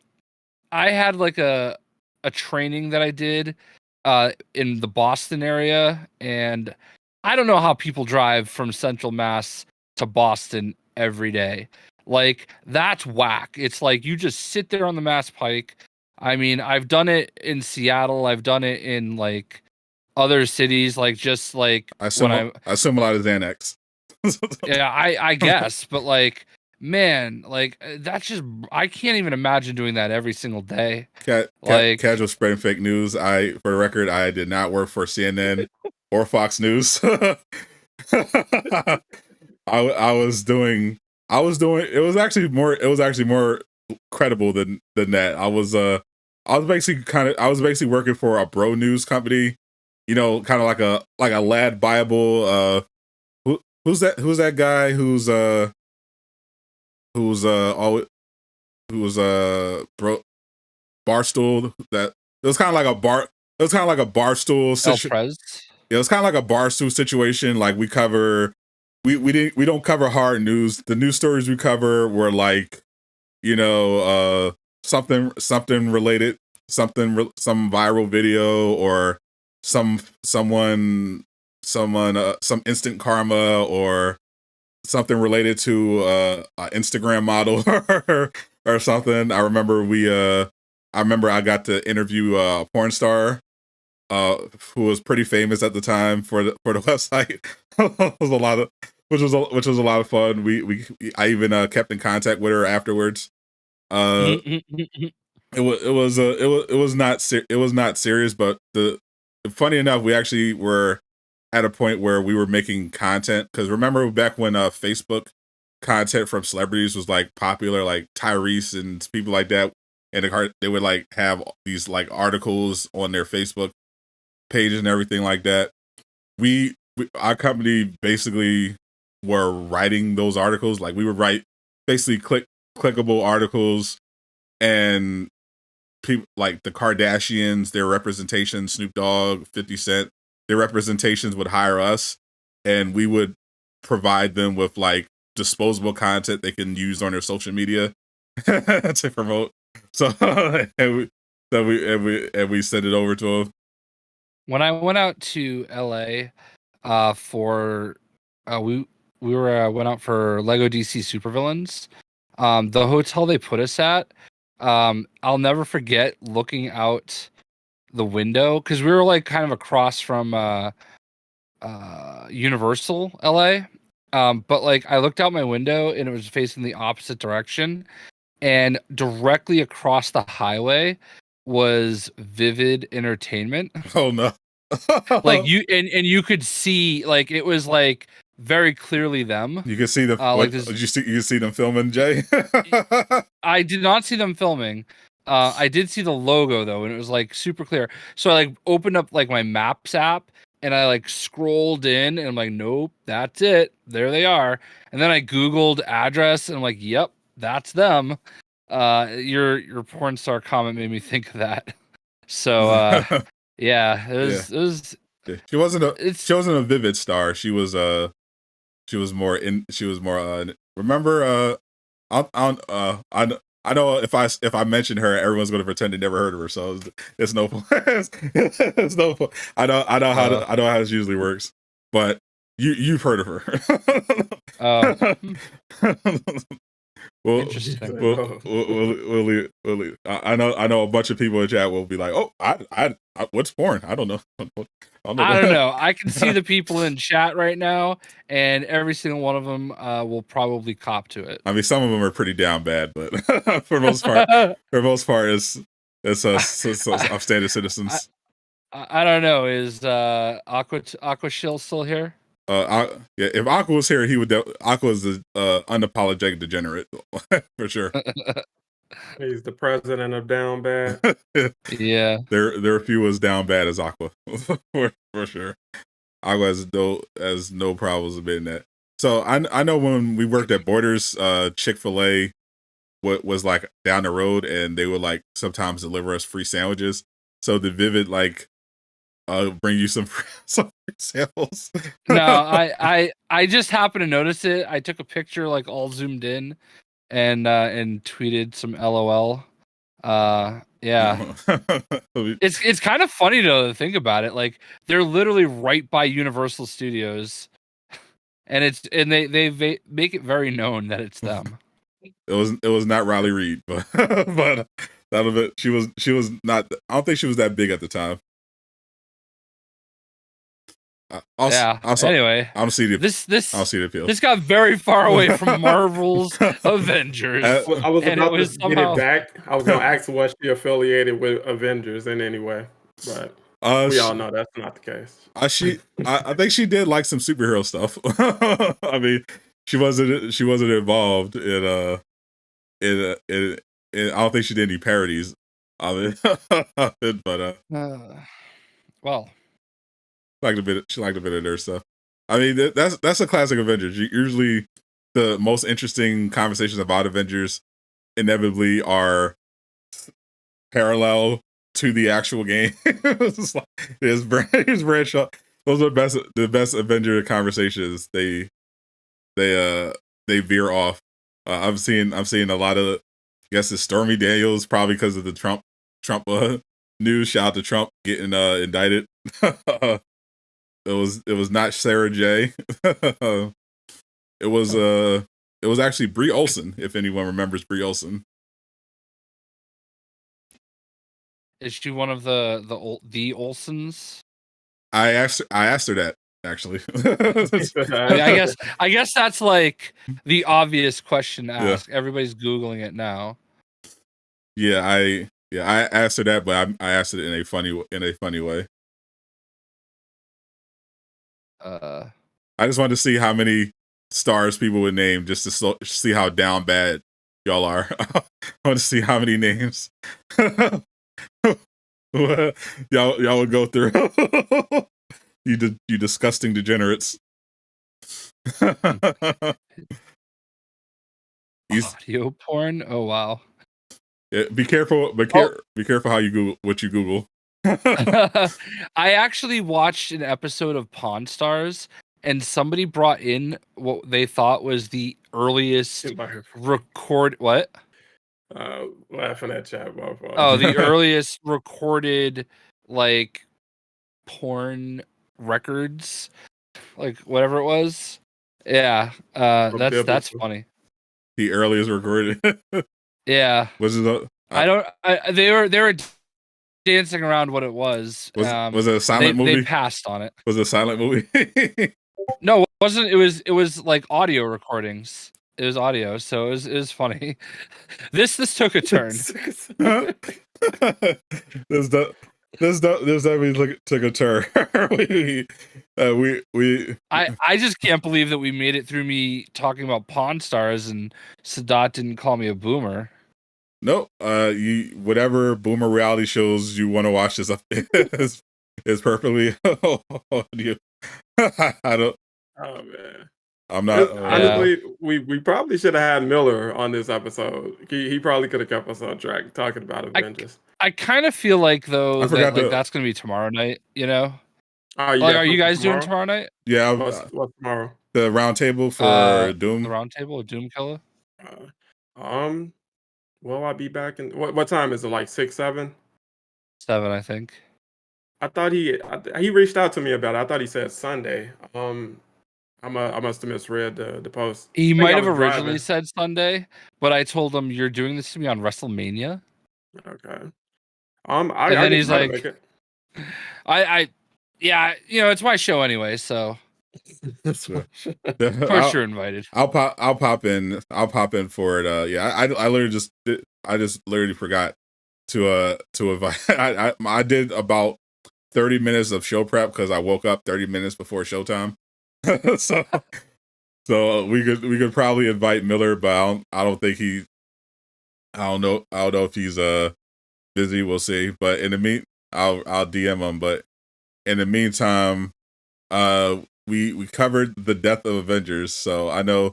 had like a training that I did in the Boston area, and I don't know how people drive from Central Mass to Boston every day. Like, that's whack. It's like you just sit there on the Mass Pike. I mean, I've done it in Seattle. I've done it in like other cities, like just like I assume a lot of Xanax. Yeah, I guess, but like, man, like that's just, I can't even imagine doing that every single day. Casual spreading fake news. For the record, I did not work for CNN or Fox News. I was doing. It was actually more credible than that. I was basically working for a bro news company. You know, kind of like a lad Bible. Who's that guy who's bro Barstool? That it was kind of like a Barstool situation. It was kind of like a Barstool situation. Like we don't cover hard news. The news stories we cover were like, you know, something related, some viral video or some instant karma or something related to an Instagram model or something. I remember I got to interview a porn star who was pretty famous at the time for the website. Which was a lot of fun. I even kept in contact with her afterwards. It was not serious, but funny enough, we actually were at a point where we were making content, because remember back when Facebook content from celebrities was like popular, like Tyrese and people like that, and they would like have these like articles on their Facebook page and everything like that. We our company basically were writing those articles. Like we would write basically clickable articles, and people like the Kardashians, their representation, Snoop Dogg, 50 Cent, their representations would hire us, and we would provide them with like disposable content they can use on their social media to promote. So and we send it over to them. When I went out to LA for we went out for Lego DC Supervillains. The hotel they put us at, I'll never forget looking out the window because we were like kind of across from Universal LA. But like I looked out my window and it was facing the opposite direction, and directly across the highway was Vivid Entertainment. Oh no. Like you could see like it was like very clearly them. You can see the you see them filming, Jay. I did not see them filming. I did see the logo though, and it was like super clear. So I like opened up like my Maps app and I like scrolled in and I'm like, nope, that's it. There they are. And then I Googled address and I'm like, yep, that's them. Your porn star comment made me think of that. So yeah, it was. She wasn't a Vivid star. She was more. Remember, I know if I mention her, everyone's going to pretend they never heard of her. So it's no point. It's no point. I know how this usually works, but you've heard of her. Well, interesting. We'll leave. I know a bunch of people in chat will be like, "Oh, I what's porn? I don't know." I don't know. I can see the people in chat right now, and every single one of them will probably cop to it. I mean, some of them are pretty down bad, but for most part, it's upstanding citizens. I don't know. Is Aqua Shill still here? Yeah, if Aqua was here, he would. Aqua is the unapologetic degenerate for sure. He's the president of down bad. Yeah, there are few as down bad as Aqua for sure. Aqua has no problems admitting that. So I know when we worked at Borders, Chick-fil-A was like down the road, and they would like sometimes deliver us free sandwiches. So did Vivid like bring you some free samples? No, I just happened to notice it. I took a picture like all zoomed in and tweeted some LOL. Yeah. It's kind of funny though to think about it. Like they're literally right by Universal Studios, and they make it very known that it's them. It was not Riley Reid, but that of it, she was not. I don't think she was that big at the time. Anyway, I don't see the appeal. This got very far away from Marvel's Avengers. I was about to get it back. I was going to ask was she affiliated with Avengers in any way, but we all know that's not the case. I think she did like some superhero stuff. I mean, she wasn't involved in I don't think she did any parodies of it, but well. She liked a bit of their stuff. I mean, that's a classic Avengers. Usually, the most interesting conversations about Avengers inevitably are parallel to the actual game. It's branch up. Those are the best Avenger conversations. They veer off. I'm seeing a lot of. I guess it's Stormy Daniels, probably because of the Trump news. Shout out to Trump getting indicted. It was not Sarah J. It was actually Brie Olson, if anyone remembers Brie Olson. Is she one of the Olsons? I asked her that actually. I guess that's like the obvious question to ask. Yeah. Everybody's Googling it now. Yeah, I asked her that, but I asked it in a funny way. I just wanted to see how many stars people would name just to see how down bad y'all are. I want to see how many names y'all would go through. You disgusting degenerates. Audio porn? Oh wow. Yeah, be careful, but be careful how you Google what you Google. I actually watched an episode of Pawn Stars, and somebody brought in what they thought was the earliest record. What? Laughing at chat, Oh, the earliest recorded like porn records, like whatever it was. Yeah, that's funny. The earliest recorded. Yeah. Was it? They were dancing around what it was. Was it a silent movie? They passed on it. Was it a silent movie? No, it wasn't. It was like audio recordings. It was audio, so it was funny. This took a turn. This definitely took a turn. I just can't believe that we made it through me talking about Pawn Stars and Sadat didn't call me a boomer. Nope. You whatever boomer reality shows you want to watch is perfectly on you. I don't. Oh man. I'm not. Honestly, we probably should have had Miller on this episode. He probably could have kept us on track talking about Avengers. I kind of feel like though that that's gonna be tomorrow night. You know. Are you guys doing tomorrow night? Yeah. What's tomorrow? The round table for Doom. The round table of Doom Killer. Will I be back in what time is it? Like 6, 7? 7, I think. I thought he reached out to me about it. I thought he said Sunday. I must have misread the post. He might have originally said Sunday, but I told him you're doing this to me on WrestleMania. Okay. And then he's like, yeah, it's my show anyway, so. Of course you're invited. I'll pop in for it. Yeah, I literally forgot to invite. I did about 30 minutes of show prep because I woke up 30 minutes before showtime. so we could probably invite Miller, but I don't know if he's busy. We'll see. But in the I'll DM him. But in the meantime, we covered the death of Avengers, so I know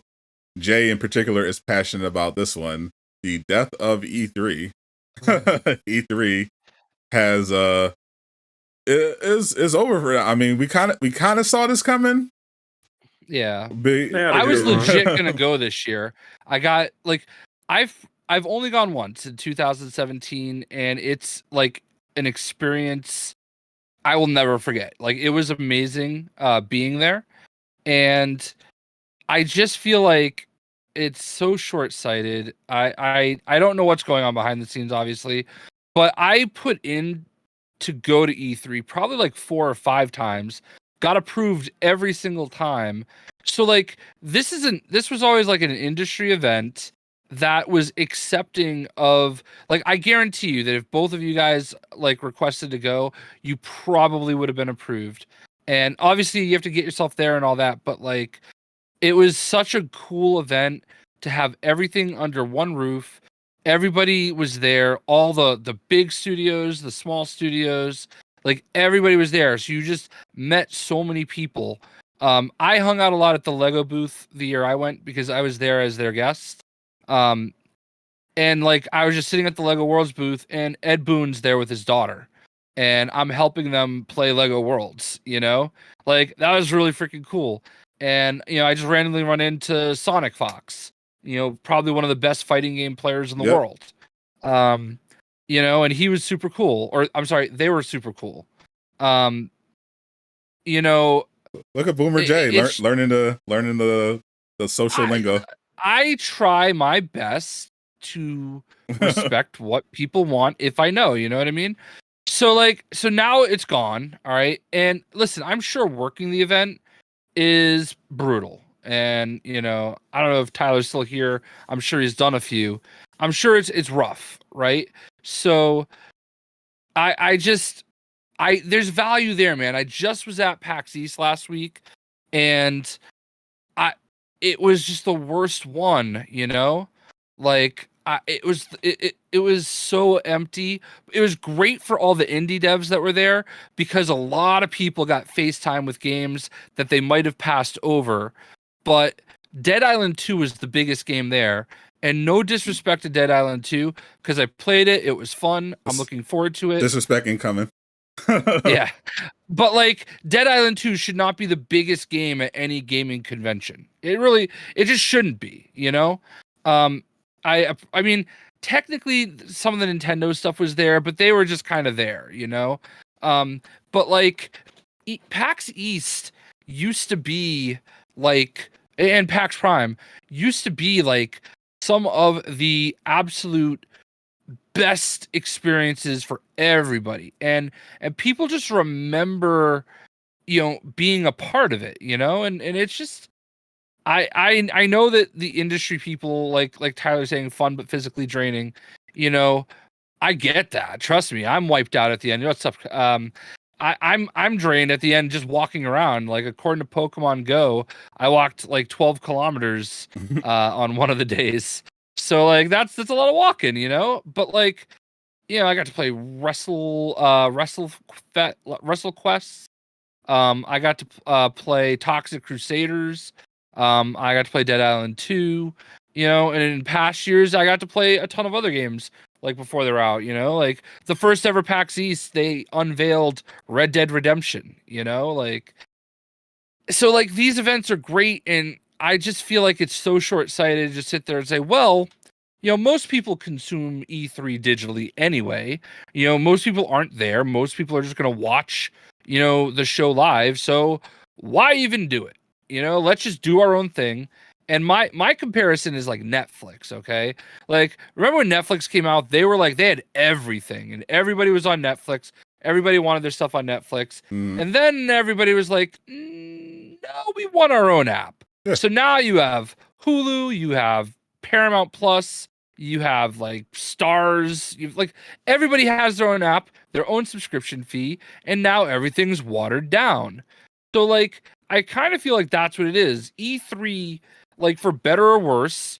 Jay in particular is passionate about this one. The death of E3. E3 has is over for. I mean, we kind of saw this coming. Yeah, I was legit gonna go this year. I got I've only gone once in 2017, and it's like an experience I will never forget. Like, it was amazing being there, and I just feel like it's so short-sighted. I don't know what's going on behind the scenes, obviously, but I put in to go to E3 probably like 4 or 5 times. Got approved every single time. So like this was always like an industry event that was accepting of, like, I guarantee you that if both of you guys like requested to go, you probably would have been approved. And obviously you have to get yourself there and all that, but like it was such a cool event to have everything under one roof. Everybody was there, all the big studios, the small studios, like everybody was there. So you just met so many people. I hung out a lot at the Lego booth the year I went because I was there as their guest. And like I was just sitting at the Lego Worlds booth, and Ed Boon's there with his daughter, and I'm helping them play Lego Worlds, like that was really freaking cool. And I just randomly run into Sonic Fox, probably one of the best fighting game players in the world. And he was super cool, or I'm sorry, they were super cool. Look at Boomer J learning the social lingo. I try my best to respect what people want if I know, you know what I mean? So now it's gone, all right? And listen, I'm sure working the event is brutal. And, I don't know if Tyler's still here. I'm sure he's done a few. I'm sure it's rough, right? So there's value there, man. I just was at PAX East last week, and it was just the worst one, like it was so empty. It was great for all the indie devs that were there because a lot of people got FaceTime with games that they might have passed over. But Dead Island 2 was the biggest game there. And no disrespect to Dead Island 2, because I played it. It was fun. I'm looking forward to it. Disrespect incoming. Yeah. But like Dead Island 2 should not be the biggest game at any gaming convention. It just shouldn't be, you know? I mean, technically some of the Nintendo stuff was there, but they were just kind of there, you know? But like PAX East used to be like, and PAX Prime used to be like some of the absolute best experiences for everybody, and people just remember, you know, being a part of it, you know, and it's just I know that the industry people like Tyler saying fun but physically draining, you know, I get that. Trust me, I'm wiped out at the end. You know what's up? I'm drained at the end just walking around. Like according to Pokemon Go, I walked like 12 kilometers on one of the days. So like that's a lot of walking, you know. But like, you know, I got to play Wrestle Quests. I got to play Toxic Crusaders. I got to play Dead Island 2. You know, and in past years, I got to play a ton of other games like before they're out, you know, like the first ever PAX East, they unveiled Red Dead Redemption, you know, like, so like these events are great. And I just feel like it's so short-sighted to just sit there and say, well, you know, most people consume E3 digitally anyway. You know, most people aren't there. Most people are just going to watch, you know, the show live. So why even do it? You know, let's just do our own thing. And my comparison is like Netflix, okay? Like, remember when Netflix came out, they were like, they had everything and everybody was on Netflix. Everybody wanted their stuff on Netflix. And then everybody was like, no, we want our own app. Yeah. So now you have Hulu, you have Paramount Plus, you have like Stars, you've like everybody has their own app, their own subscription fee, and now everything's watered down. So like, I kind of feel like that's what it is. E3, like for better or worse,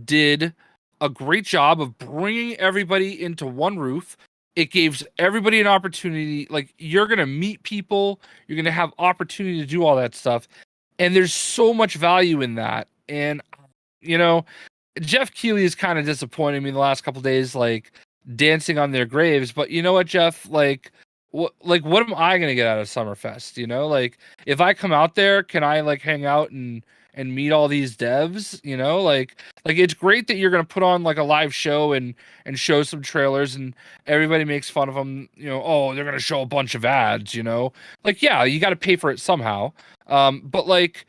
did a great job of bringing everybody into one roof. It gives everybody an opportunity. Like you're going to meet people, you're going to have opportunity to do all that stuff. And there's so much value in that. And, you know, Jeff Keighley is kind of disappointing me the last couple of days, like dancing on their graves. But you know what, Jeff, what am I gonna get out of Summerfest? You know, like if I come out there, can I like hang out and meet all these devs? You know, like it's great that you're gonna put on like a live show and show some trailers and everybody makes fun of them. You know, oh, they're gonna show a bunch of ads. You know, like yeah, you got to pay for it somehow. But like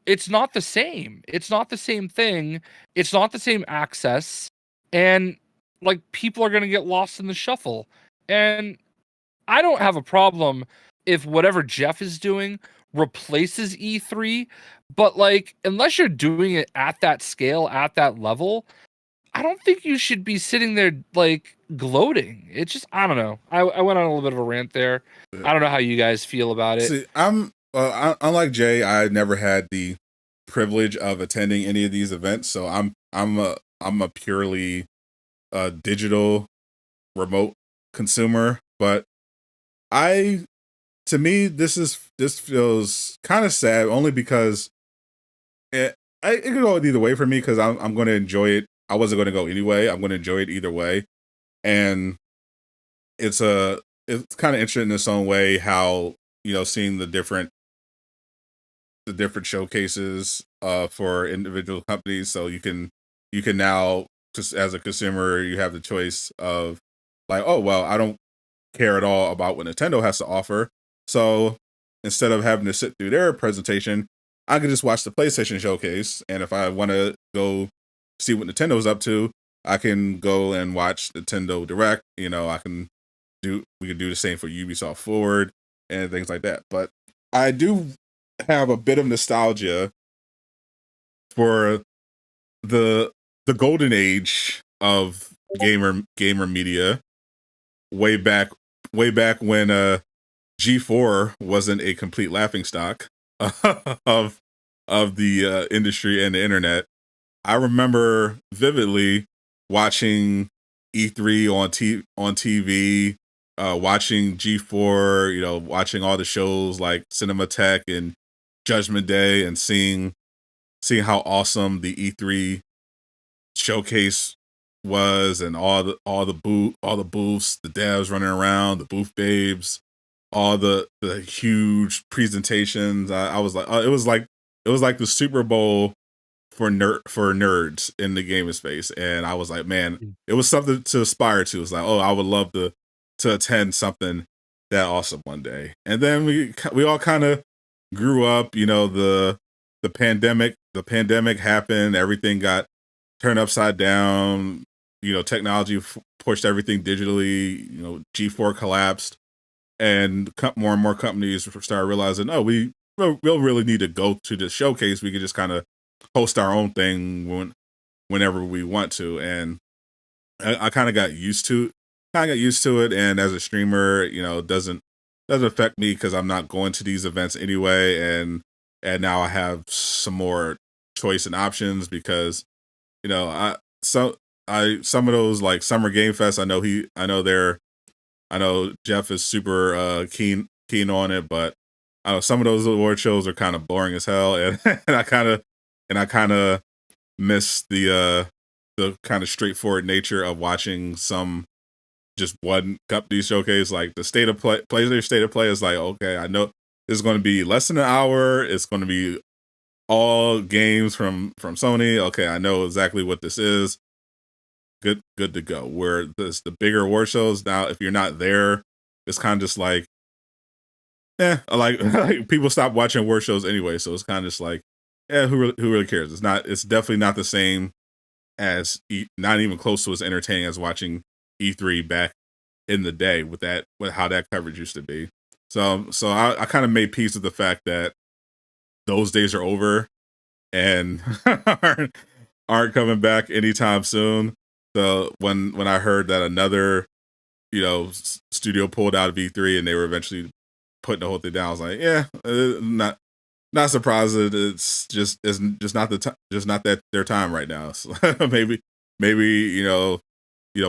it's not the same. It's not the same thing. It's not the same access, and like people are gonna get lost in the shuffle. And I don't have a problem if whatever Jeff is doing replaces E3, but like unless you're doing it at that scale, at that level, I don't think you should be sitting there like gloating. It's just I don't know. I went on a little bit of a rant there. I don't know how you guys feel about it. See, unlike Jay, I never had the privilege of attending any of these events, so I'm a purely digital remote consumer, but to me, this feels kind of sad only because it could go either way for me because I'm going to enjoy it. I wasn't going to go anyway. I'm going to enjoy it either way, and it's kind of interesting in its own way how, you know, seeing the different showcases for individual companies. So you can now, just as a consumer, you have the choice of like, oh well, I don't care at all about what Nintendo has to offer. So instead of having to sit through their presentation, I can just watch the PlayStation showcase. And if I want to go see what Nintendo's up to, I can go and watch Nintendo Direct. You know, we can do the same for Ubisoft Forward and things like that. But I do have a bit of nostalgia for the golden age of gamer media way back when G4 wasn't a complete laughingstock of the industry and the internet. I remember vividly watching E3 on TV, watching G4, you know, watching all the shows like Cinematech and Judgment Day, and seeing how awesome the E3 showcase was, and all the booths, the devs running around, the booth babes, all the huge presentations. I was like, it was like the Super Bowl for nerds in the gaming space, and I was like, man, it was something to aspire to. It's like, oh, I would love to attend something that awesome one day. And then we all kind of grew up. You know, the pandemic happened, everything got turned upside down. You know, technology pushed everything digitally. You know, G4 collapsed, and more and more companies started realizing, oh, we'll really need to go to the showcase. We could just kind of host our own thing whenever we want to. And I kind of got used to it. And as a streamer, you know, it doesn't affect me because I'm not going to these events anyway. And now I have some more choice and options because, you know, some of those like Summer Game Fest, I know Jeff is super keen on it, but I know some of those award shows are kind of boring as hell, and I kind of miss the kind of straightforward nature of watching some just one company showcase. Like the state of play is like, okay, I know this is going to be less than an hour. It's going to be all games from Sony. Okay, I know exactly what this is. Good to go. Where the bigger award shows now, if you're not there, it's kind of just like, like people stop watching award shows anyway. So it's kind of just like, who really cares? It's definitely not the same as not even close to as entertaining as watching E3 back in the day with how that coverage used to be. So I kind of made peace with the fact that those days are over and aren't coming back anytime soon. So when I heard that another, you know, studio pulled out of E3 and they were eventually putting the whole thing down, I was like, not surprised. It's just not that their time right now. So maybe you know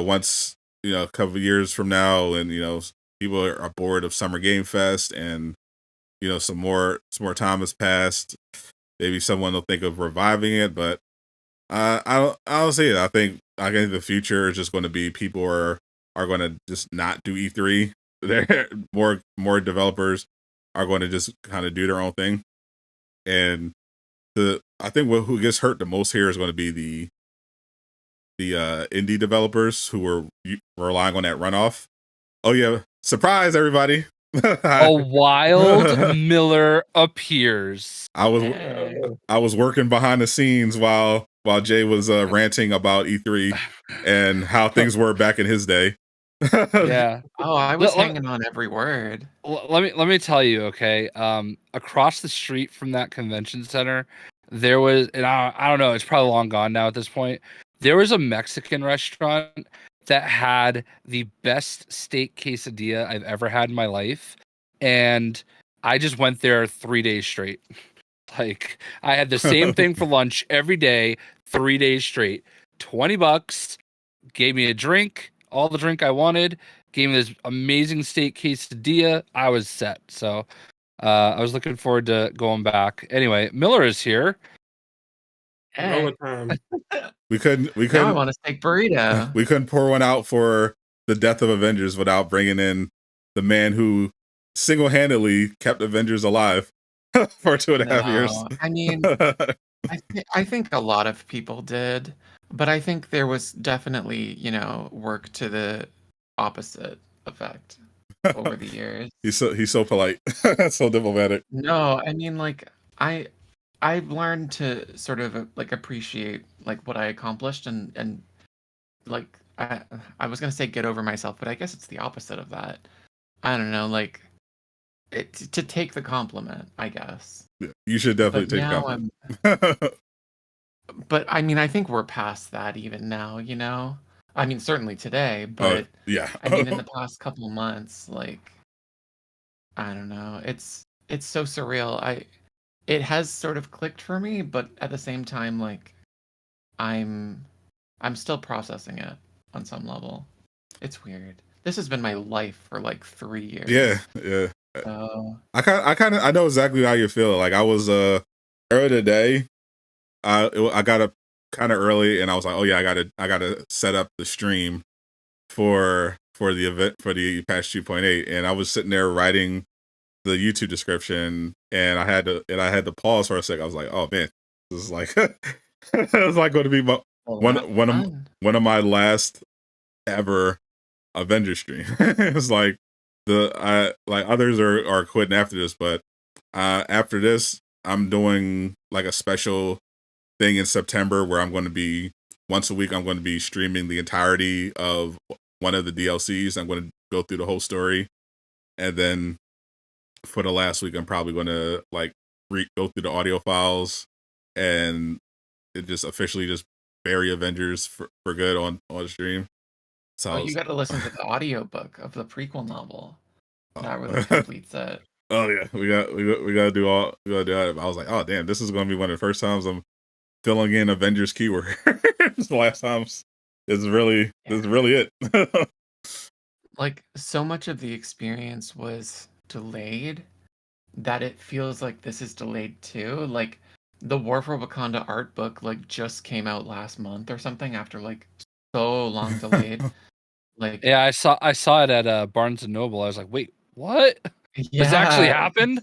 once, you know, a couple of years from now, and you know people are bored of Summer Game Fest, and you know some more time has passed, maybe someone will think of reviving it. But I don't see it. I think the future is just going to be people are going to just not do E3. There more developers are going to just kind of do their own thing, and I think who gets hurt the most here is going to be the indie developers who were relying on that runoff. Oh yeah, surprise everybody! A wild Miller appears. I was working behind the scenes while Jay was ranting about E3 and how things were back in his day. Yeah. Oh, I was hanging on every word. Let me tell you, okay. Across the street from that convention center, there was, and I don't know, it's probably long gone now at this point. There was a Mexican restaurant that had the best steak quesadilla I've ever had in my life, and I just went there 3 days straight. Like, I had the same thing for lunch every day, 3 days straight. $20, gave me a drink, all the drink I wanted, gave me this amazing steak quesadilla. I was set. So I was looking forward to going back. Anyway, Miller is here. Hey. We couldn't. Now I want a steak burrito. We couldn't pour one out for the death of Avengers without bringing in the man who single-handedly kept Avengers alive for 2.5 years. I mean, I think a lot of people did, but I think there was definitely, you know, work to the opposite effect over the years. He's so polite, so diplomatic. No, I mean, like I've learned to sort of like appreciate like what I accomplished, and like I was gonna say get over myself, but I guess it's the opposite of that. I don't know, like to take the compliment, I guess. Yeah, you should definitely take the compliment. But I mean, I think we're past that even now, you know? I mean, certainly today, but yeah. I mean, in the past couple of months, like, I don't know. It's so surreal. It has sort of clicked for me, but at the same time, like, I'm I'm still processing it on some level. It's weird. This has been my life for like 3 years. Yeah. I know exactly how you feel. Like I was earlier today, I got up kind of early, and I was like, oh yeah, I gotta set up the stream for the event for the patch 2.8, and I was sitting there writing the YouTube description, and I had to pause for a sec. I was like, oh man, this is like it's like going to be one of my last ever Avengers stream. It's like like others are quitting after this, but after this, I'm doing like a special thing in September where I'm going to be once a week. I'm going to be streaming the entirety of one of the DLCs. I'm going to go through the whole story, and then for the last week, I'm probably going to like go through the audio files and it just officially just bury Avengers for good on the stream. So you got to listen to the audiobook of the prequel novel. That really completes it. Oh yeah, we got to do that. I was like, oh damn, this is going to be one of the first times I'm filling in Avengers keyword. The last time is really it. Like so much of the experience was delayed that it feels like this is delayed too. Like the War for Wakanda art book like just came out last month or something after like so long delayed. Like yeah, I saw it at Barnes and Noble. I was like, wait, what? Yeah, this actually happened?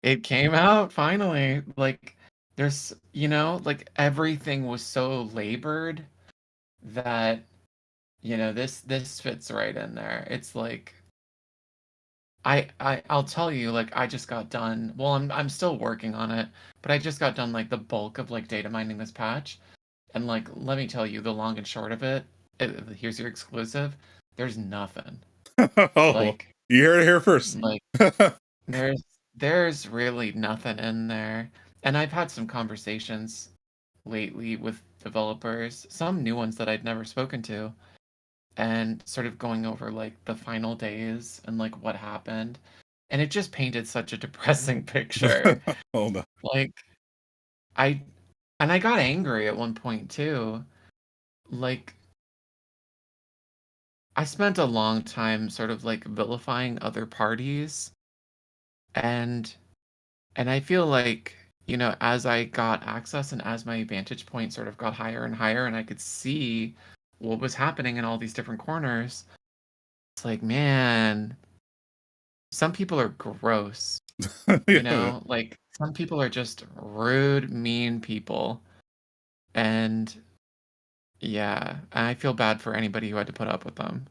It came out finally. Like there's like everything was so labored that this fits right in there. It's like I'll tell you, like I just got done. Well, I'm still working on it, but I just got done like the bulk of like data mining this patch. And like let me tell you, the long and short of it, here's your exclusive. There's nothing. Like you heard it here first. Like there's really nothing in there. And I've had some conversations lately with developers, some new ones that I'd never spoken to, and sort of going over like the final days and like what happened. And it just painted such a depressing picture. Oh no. Like I got angry at one point too. Like I spent a long time sort of like vilifying other parties, and I feel like, as I got access and as my vantage point sort of got higher and higher and I could see what was happening in all these different corners, it's like, man, some people are gross. Like some people are just rude, mean people. And yeah, I feel bad for anybody who had to put up with them.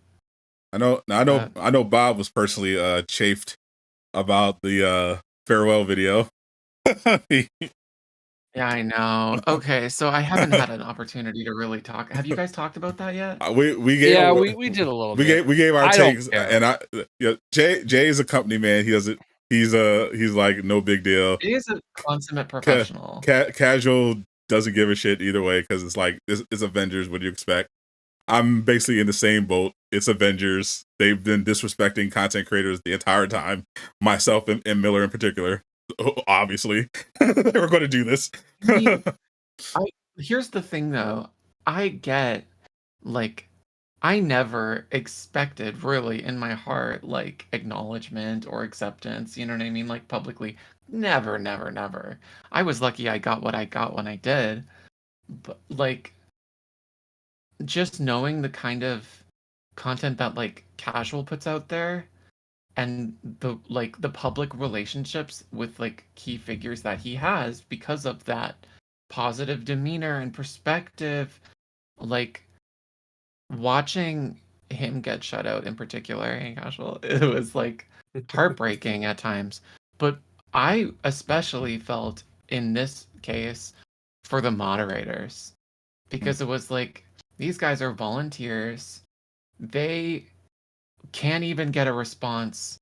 I know Bob was personally chafed about the farewell video. Yeah, I know. Okay, so I haven't had an opportunity to really talk. Have you guys talked about that yet? We did a little bit. We gave our takes, and Jay is a company man. He doesn't. He's like no big deal. He is a consummate professional. Casual doesn't give a shit either way because it's like it's Avengers. What do you expect? I'm basically in the same boat. It's Avengers. They've been disrespecting content creators the entire time. Myself and Miller in particular. Obviously, they were going to do this. Here's the thing, though. I get, like, I never expected, really, in my heart, like, acknowledgement or acceptance. You know what I mean? Like, publicly. Never, never, never. I was lucky I got what I got when I did. But, like, just knowing the kind of content that, like, Casual puts out there, and the public relationships with like key figures that he has because of that positive demeanor and perspective, like watching him get shut out in particular in Casual, it was like heartbreaking at times. But I especially felt in this case for the moderators, because it was like these guys are volunteers. They can't even get a response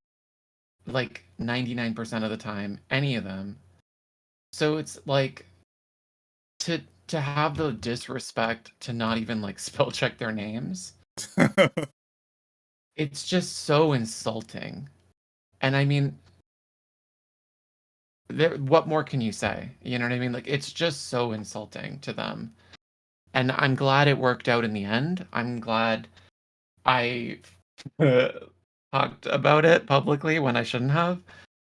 like 99% of the time, any of them. So it's like to have the disrespect to not even like spell check their names. It's just so insulting. And I mean, what more can you say? You know what I mean? Like it's just so insulting to them. And I'm glad it worked out in the end. I'm glad I talked about it publicly when I shouldn't have,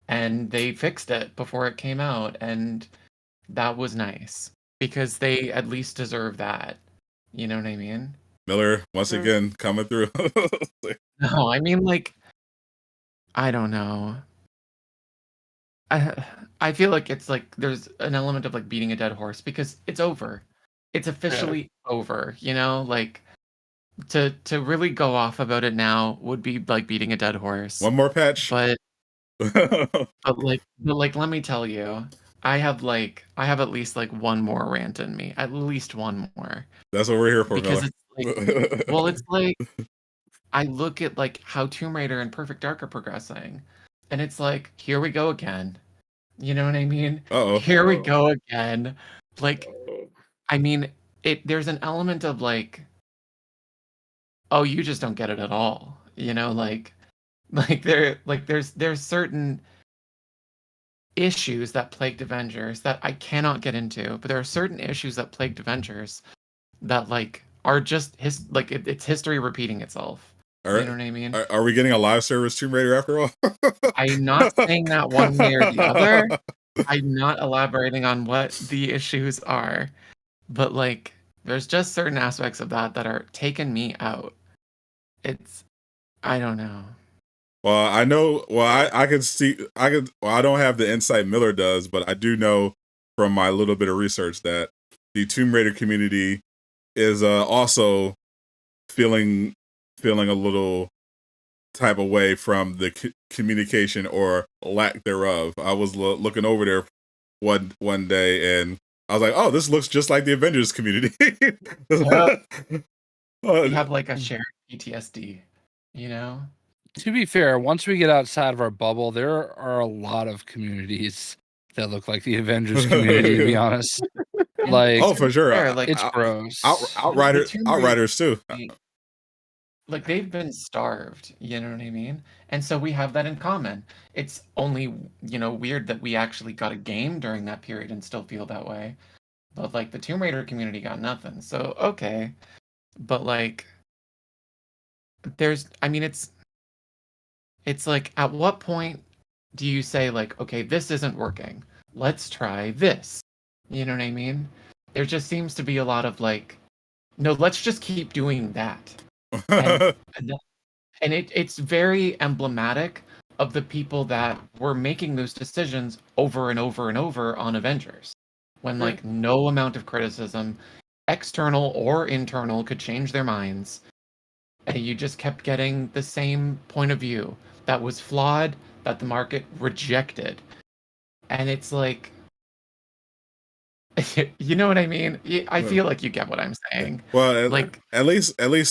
and they fixed it before it came out, and that was nice because they at least deserve that. You know what I mean? Miller once again coming through. No, I mean, like, I don't know. I feel like it's like there's an element of like beating a dead horse because it's over. It's officially over, you know? Like to really go off about it now would be like beating a dead horse. One more patch. But like let me tell you, I have at least like one more rant in me. At least one more. That's what we're here for, because Miller. it's like well, it's like I look at like how Tomb Raider and Perfect Dark are progressing, and it's like, here we go again. You know what I mean? Uh-oh. Here we go again. Like, I mean, there's an element of like, oh, you just don't get it at all. You know, there's certain issues that plagued Avengers that I cannot get into, but there are certain issues that plagued Avengers that like are just it's history repeating itself. You know what I mean? Are we getting a live service Tomb Raider after all? I'm not saying that one way or the other. I'm not elaborating on what the issues are, but like there's just certain aspects of that are taking me out. I don't know. Well, I know. Well, I can see. Well, I don't have the insight Miller does, but I do know from my little bit of research that the Tomb Raider community is also feeling a little type of way from the communication or lack thereof. I was looking over there one day, and I was like, "Oh, this looks just like the Avengers community." We have like a shared PTSD, you know. To be fair, once we get outside of our bubble, there are a lot of communities that look like the Avengers community. To be honest, like, oh, for sure, fair, like it's gross. Outriders too. Like they've been starved, you know what I mean? And so we have that in common. It's only, weird that we actually got a game during that period and still feel that way. But like the Tomb Raider community got nothing. So okay. But like it's like, at what point do you say like, okay, this isn't working. Let's try this. You know what I mean? There just seems to be a lot of like, no, let's just keep doing that. And it's very emblematic of the people that were making those decisions over and over and over on Avengers. When like no amount of criticism, external or internal, could change their minds. And you just kept getting the same point of view that was flawed, that the market rejected. And it's like, you know what I mean? I feel like you get what I'm saying. Well, like at least they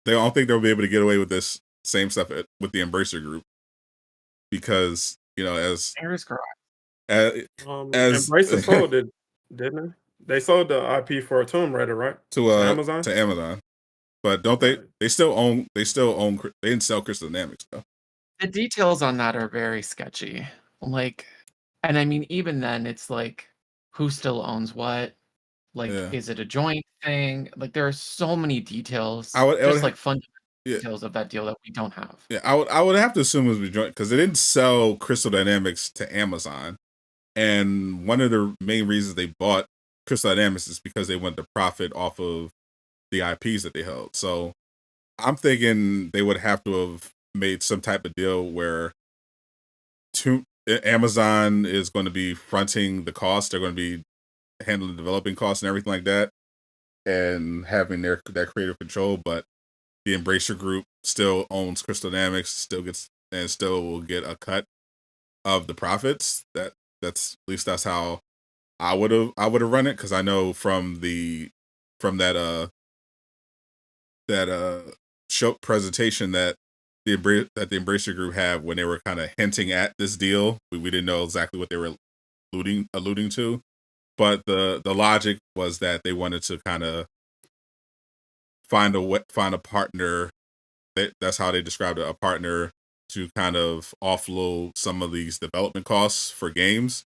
don't think they'll be able to get away with this same stuff with the Embracer Group, because as Embracer sold it, didn't they? They sold the IP for Tomb Raider, right? To Amazon. To Amazon, but don't they? They still own. They didn't sell Crystal Dynamics though. The details on that are very sketchy. Like, and I mean, even then, it's like, who still owns what? Like, is it a joint thing? Like, there are so many details, like fundamental details of that deal that we don't have. Yeah, I would have to assume it was joint because they didn't sell Crystal Dynamics to Amazon, and one of the main reasons they bought Crystal Dynamics is because they wanted to profit off of the IPs that they held. So I'm thinking they would have to have made some type of deal where Amazon is going to be fronting the cost. They're going to be handling developing costs and everything like that, and having that creative control. But the Embracer Group still owns Crystal Dynamics, still will get a cut of the profits. That's at least that's how I would have run it, because I know from that show presentation that the Embracer Group had when they were kind of hinting at this deal. We didn't know exactly what they were alluding to, but the logic was that they wanted to kind of find a partner. That's how they described it, a partner to kind of offload some of these development costs for games,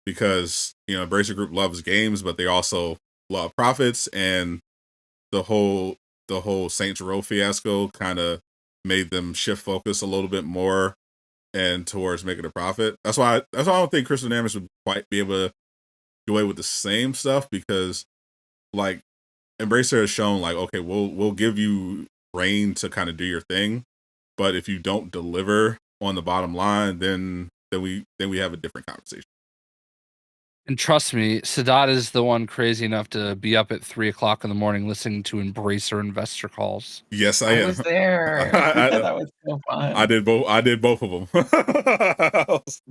because Embracer Group loves games, but they also profits, and the whole Saints Row fiasco kind of made them shift focus a little bit more and towards making a profit. That's why I don't think Crystal Dynamics would quite be able to do away with the same stuff, because like Embracer has shown like, okay, we'll give you reign to kind of do your thing, but if you don't deliver on the bottom line, then we have a different conversation. And trust me, Sadat is the one crazy enough to be up at 3:00 in the morning listening to Embracer investor calls. Yes, I am. was there. That was so fun. I did both of them.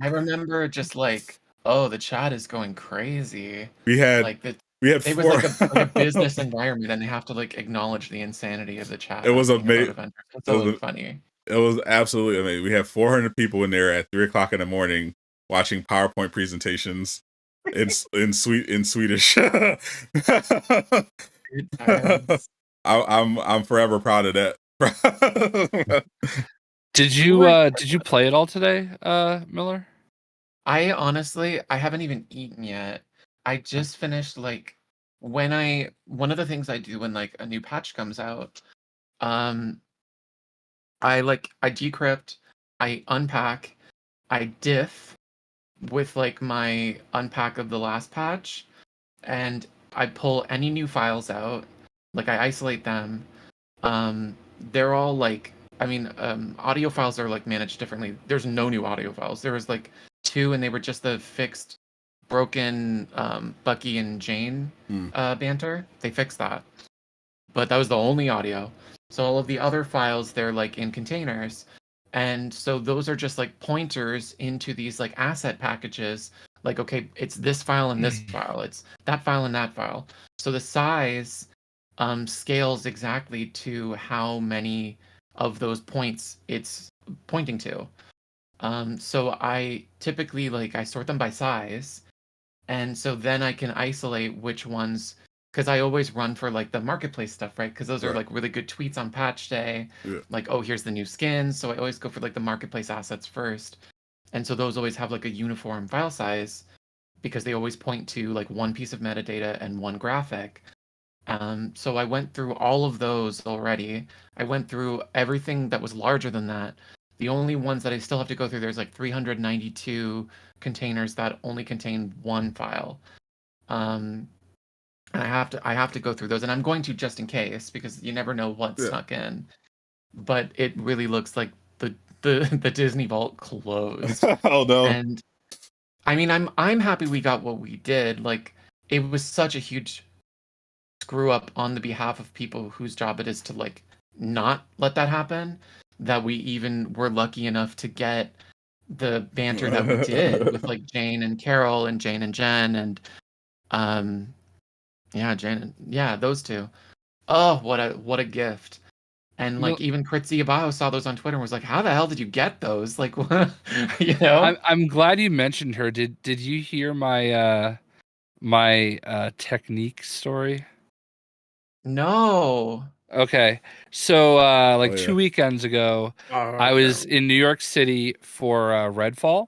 I remember just like, oh, the chat is going crazy. We had it was like a business environment, and they have to like acknowledge the insanity of the chat. It was amazing. It's so funny. It was absolutely amazing. We had 400 people in there at 3:00 in the morning watching PowerPoint presentations in Swedish. I'm forever proud of that. Did you play it all today, Miller? I honestly haven't even eaten yet. I just finished like one of the things I do when like a new patch comes out, I decrypt, I unpack, I diff with like my unpack of the last patch, and I pull any new files out, like I isolate them. They're all like, audio files are like managed differently. There's no new audio files. There was like 2, and they were just the fixed broken Bucky and Jane banter. They fixed that, but that was the only audio. So all of the other files, they're like in containers, and so those are just like pointers into these like asset packages. Like, okay, it's this file and this file, it's that file and that file. So the size scales exactly to how many of those points it's pointing to. So I typically I sort them by size, and so then I can isolate which ones, because I always run for like the marketplace stuff, right? Because those are like really good tweets on patch day. Yeah. Like, oh, here's the new skins. So I always go for like the marketplace assets first. And so those always have like a uniform file size, because they always point to like one piece of metadata and one graphic. So I went through all of those already. I went through everything that was larger than that. The only ones that I still have to go through, there's like 392 containers that only contain one file. And I have to go through those, and I'm going to just in case, because you never know what's snuck in. But it really looks like the Disney Vault closed. Oh no. And I mean, I'm happy we got what we did. Like, it was such a huge screw up on the behalf of people whose job it is to like not let that happen, that we even were lucky enough to get the banter that we did with like Jane and Carol and Jane and Jen and those two. Oh, what a gift. And like even Kritzy Abajo saw those on Twitter and was like, how the hell did you get those? Like, you know? I'm glad you mentioned her. Did you hear my technique story? No. Okay. So 2 weekends ago, I was in New York City for Redfall,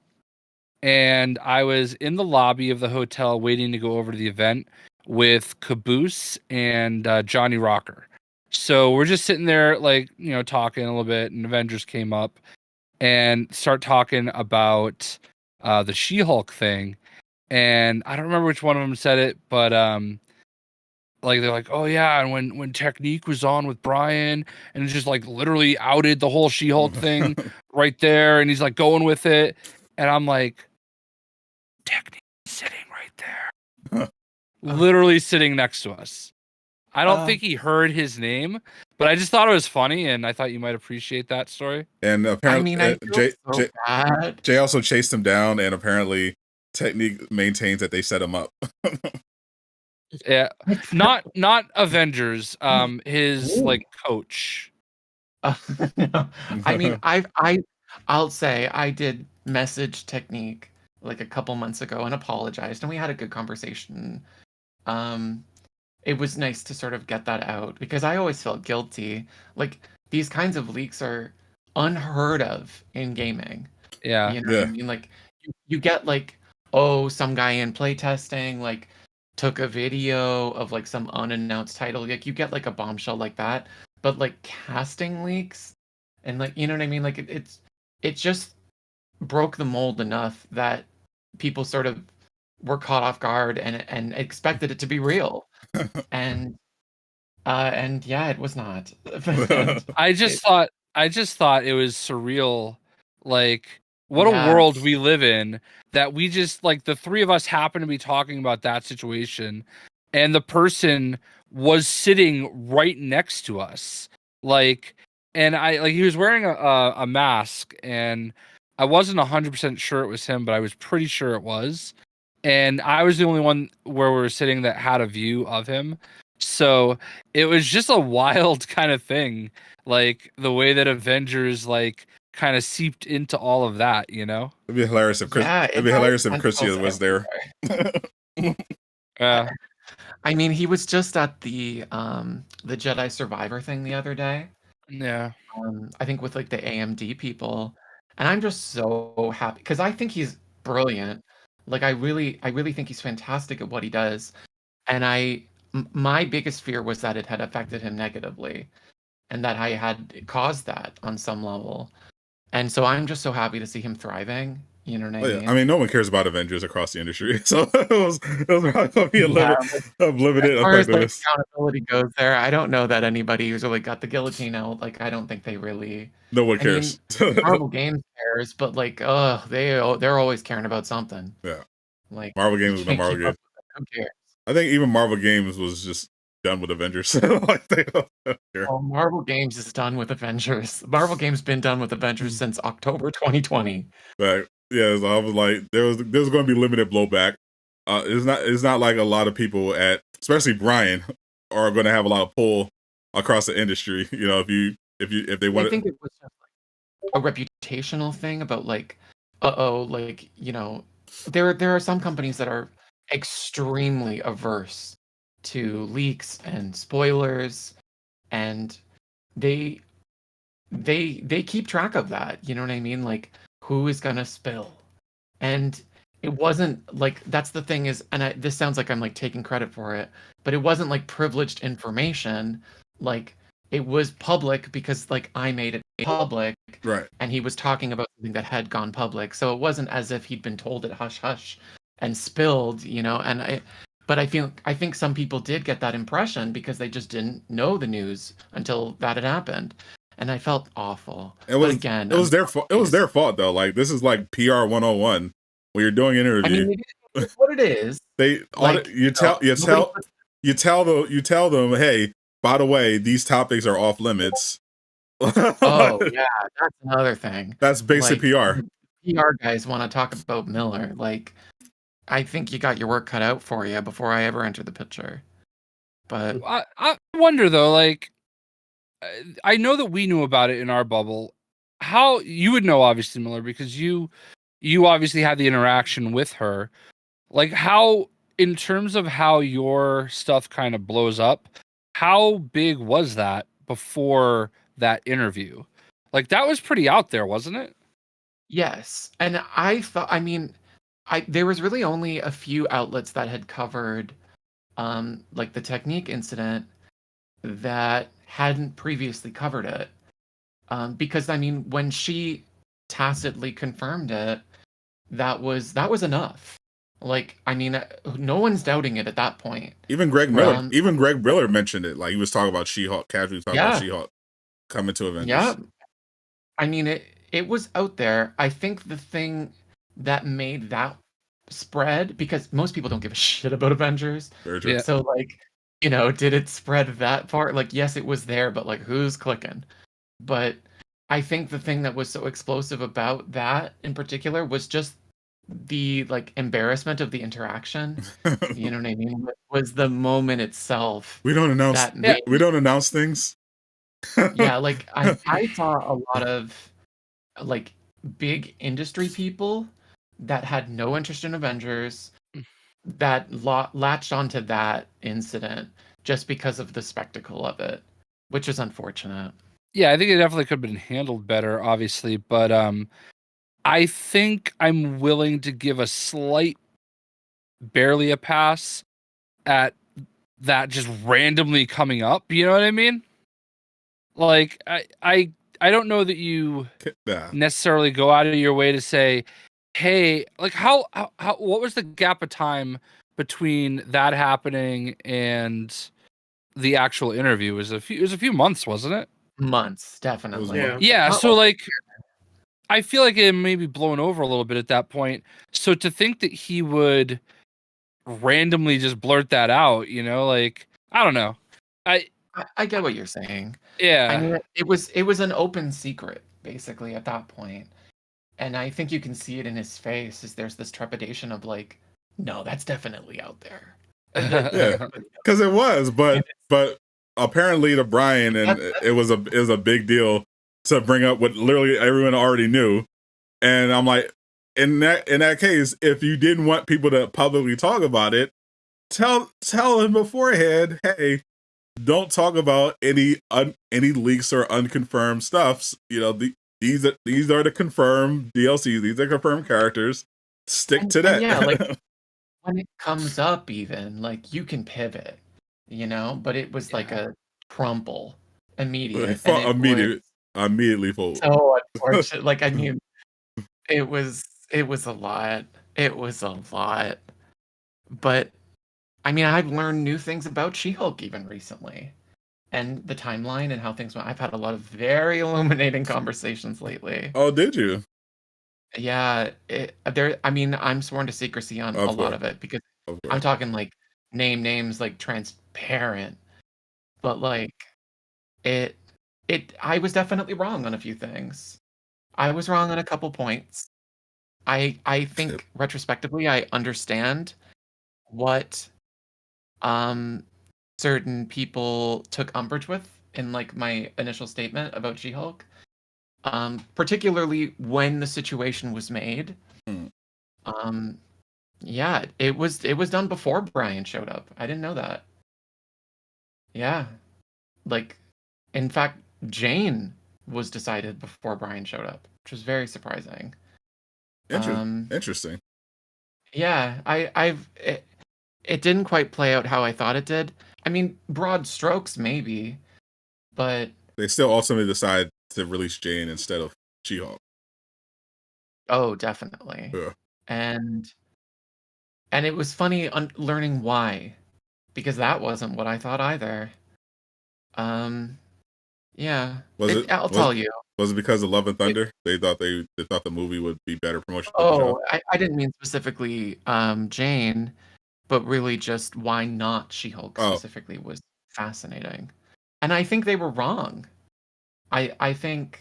and I was in the lobby of the hotel waiting to go over to the event with Caboose and Johnny Rocker. So we're just sitting there, talking a little bit, and Avengers came up and start talking about the She-Hulk thing. And I don't remember which one of them said it, but they're like, oh yeah, and when Technique was on with Brian, and just like literally outed the whole She-Hulk thing right there, and he's like going with it, and I'm like, Technique sitting right there, literally sitting next to us. I don't think he heard his name, but I just thought it was funny, and I thought you might appreciate that story. And apparently, Jay also chased him down, and apparently, Technique maintains that they set him up. Yeah, not Avengers. His coach. No. I mean, I'll say I did message Technique like a couple months ago and apologized, and we had a good conversation. It was nice to sort of get that out, because I always felt guilty. Like, these kinds of leaks are unheard of in gaming. Yeah. You know what I mean? Like, you get like, oh, some guy in playtesting like took a video of like some unannounced title. Like you get like a bombshell like that, but like casting leaks and like you know what I mean. Like it just broke the mold enough that people sort of were caught off guard and expected it to be real, and yeah, it was not. And I just thought it was surreal. Like, what a yes. world we live in that we just like the three of us happen to be talking about that situation, and the person was sitting right next to us. Like, and he was wearing a mask, and I wasn't 100% sure it was him, but I was pretty sure it was. And I was the only one where we were sitting that had a view of him. So it was just a wild kind of thing, like the way that Avengers like kind of seeped into all of that, you know? It'd be hilarious if Christia was there. Yeah. I mean, he was just at the Jedi Survivor thing the other day. Yeah. I think with like the AMD people, and I'm just so happy because I think he's brilliant. Like I really think he's fantastic at what he does. And my biggest fear was that it had affected him negatively and that I had caused that on some level. And so I'm just so happy to see him thriving. You know what I mean? I mean, no one cares about Avengers across the industry, so it was probably going to be a limited as far as like, effectiveness. accountability goes there, I don't know that anybody who's really got the guillotine out. Like, I don't think they really. No one cares. I mean, Marvel Games cares, but like, they're always caring about something. Yeah. Like Marvel Games is no Marvel Games. Who cares? I think even Marvel Games was just done with Avengers. Like they don't care. Oh, Marvel Games is done with Avengers. Marvel Games been done with Avengers since October 2020. But yeah, so I was like, there was going to be limited blowback. It's not like a lot of people especially Brian, are going to have a lot of pull across the industry. You know, if they want. I think it was just like a reputational thing about like, like you know, there are some companies that are extremely averse to leaks and spoilers, and they keep track of that. You know what I mean? Like who is gonna spill, and it wasn't like that's the thing is, and this sounds like I'm like taking credit for it, but it wasn't like privileged information. Like it was public because like I made it public, right? And he was talking about something that had gone public, so it wasn't as if he'd been told it hush hush and spilled, you know. But I think some people did get that impression because they just didn't know the news until that had happened, and I felt awful. It was their fault. It was their fault though. Like this is like PR 101 when you're doing an interview. I mean, it's what it is. You tell them, hey, by the way, these topics are off limits. Oh yeah, that's another thing. That's basic PR. PR guys want to talk about Miller. Like, I think you got your work cut out for you before I ever entered the picture. But I wonder though, like, I know that we knew about it in our bubble. How you would know, obviously, Miller, because you obviously had the interaction with her. Like, how, in terms of how your stuff kind of blows up, how big was that before that interview? Like, that was pretty out there, wasn't it? Yes, and I thought, I mean, there was really only a few outlets that had covered, like the Technique incident that hadn't previously covered it, because I mean, when she tacitly confirmed it, that was enough. Like, I mean, no one's doubting it at that point. Even Greg Miller mentioned it. Like he was talking about She-Hulk, casually talking about She-Hulk coming to Avengers. Yeah, I mean, it was out there. I think the thing that made that spread, because most people don't give a shit about Avengers. Yeah. So like, you know, did it spread that far? Like, yes, it was there, but like, who's clicking? But I think the thing that was so explosive about that in particular was just the like embarrassment of the interaction. You know what I mean? It was the moment itself. We don't announce things. Yeah, like I saw a lot of like big industry people that had no interest in Avengers that latched onto that incident just because of the spectacle of it, which is unfortunate. Yeah, I think it definitely could have been handled better, obviously, but I think I'm willing to give a slight, barely a pass at that just randomly coming up. You know what I mean? Like I don't know that you necessarily go out of your way to say, hey, like how what was the gap of time between that happening and the actual interview? It was a few months, wasn't it? Months, definitely. Yeah, so like I feel like it may be blown over a little bit at that point. So to think that he would randomly just blurt that out, you know, like I don't know. I get what you're saying. Yeah. I mean, it was an open secret basically at that point. And I think you can see it in his face as there's this trepidation of like, no, that's definitely out there. Yeah, because it was, but apparently to Brian, and it was a big deal to bring up what literally everyone already knew. And I'm like, in that case, if you didn't want people to publicly talk about it, tell him beforehand, hey, don't talk about any leaks or unconfirmed stuffs. You know, these are the confirmed DLCs. These are confirmed characters. Stick to that. Yeah, like when it comes up, even like you can pivot, you know. But it was like a crumple immediate. Immediately fold. So unfortunate. Like I mean, it was a lot. It was a lot. But I mean, I've learned new things about She-Hulk even recently, and the timeline and how things went. I've had a lot of very illuminating conversations lately. Oh, did you? Yeah, I mean, I'm sworn to secrecy on a lot of it because I'm talking like names like transparent, but like I was definitely wrong on a few things. I was wrong on a couple points. I think retrospectively I understand what certain people took umbrage with in like my initial statement about She-Hulk. Particularly when the situation was made. Yeah, it was done before Brian showed up. I didn't know that. Yeah. Like, in fact, Jane was decided before Brian showed up, which was very surprising. Interesting. Yeah, it didn't quite play out how I thought it did. I mean, broad strokes maybe, but they still ultimately decide to release Jane instead of She-Hulk. Oh, definitely. Yeah. And it was funny learning why, because that wasn't what I thought either. Yeah. I'll tell you. Was it because of Love and Thunder? They thought the movie would be better promotion. Oh, I didn't mean specifically Jane, but really just why not She-Hulk specifically was fascinating. And I think they were wrong. I think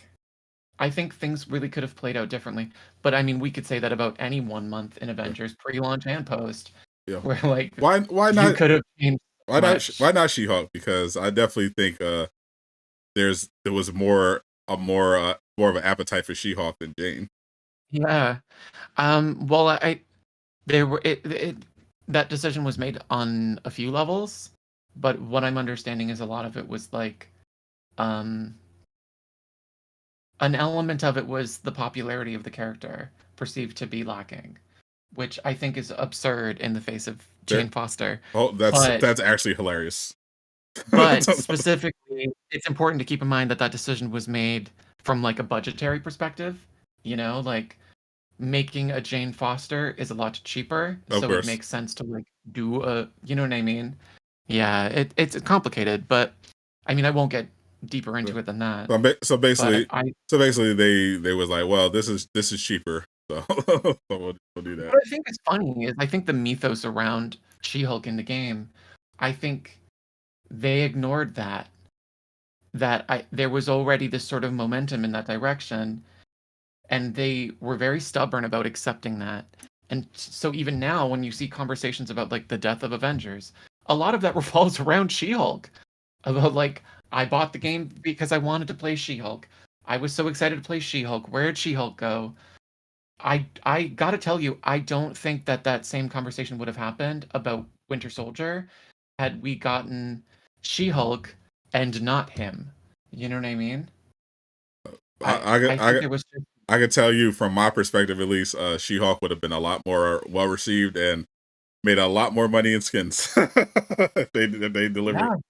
things really could have played out differently. But I mean, we could say that about any 1 month in Avengers, pre-launch and post. Yeah. Where like why not? You could have changed. Why not She-Hulk? Because I definitely think there was more of an appetite for She-Hulk than Jane. Yeah. Well, that decision was made on a few levels, but what I'm understanding is a lot of it was like an element of it was the popularity of the character perceived to be lacking, which I think is absurd in the face of Jane Foster. Oh, that's actually hilarious. But specifically, it's important to keep in mind that decision was made from like a budgetary perspective. You know, like making a Jane Foster is a lot cheaper, so it makes sense to like do you know what I mean? Yeah, it's complicated, but I mean, I won't get deeper into it than that. So basically, they was like, well, this is cheaper, so we'll do that. What I think is funny is I think the mythos around She-Hulk in the game, I think they ignored that there was already this sort of momentum in that direction, and they were very stubborn about accepting that. And so even now, when you see conversations about like the death of Avengers, a lot of that revolves around She-Hulk. About like, I bought the game because I wanted to play She-Hulk. I was so excited to play She-Hulk. Where did She-Hulk go? I gotta tell you, I don't think that same conversation would have happened about Winter Soldier had we gotten She-Hulk and not him. You know what I mean? I could tell you from my perspective, at least, She-Hulk would have been a lot more well received, and made a lot more money in skins. They delivered.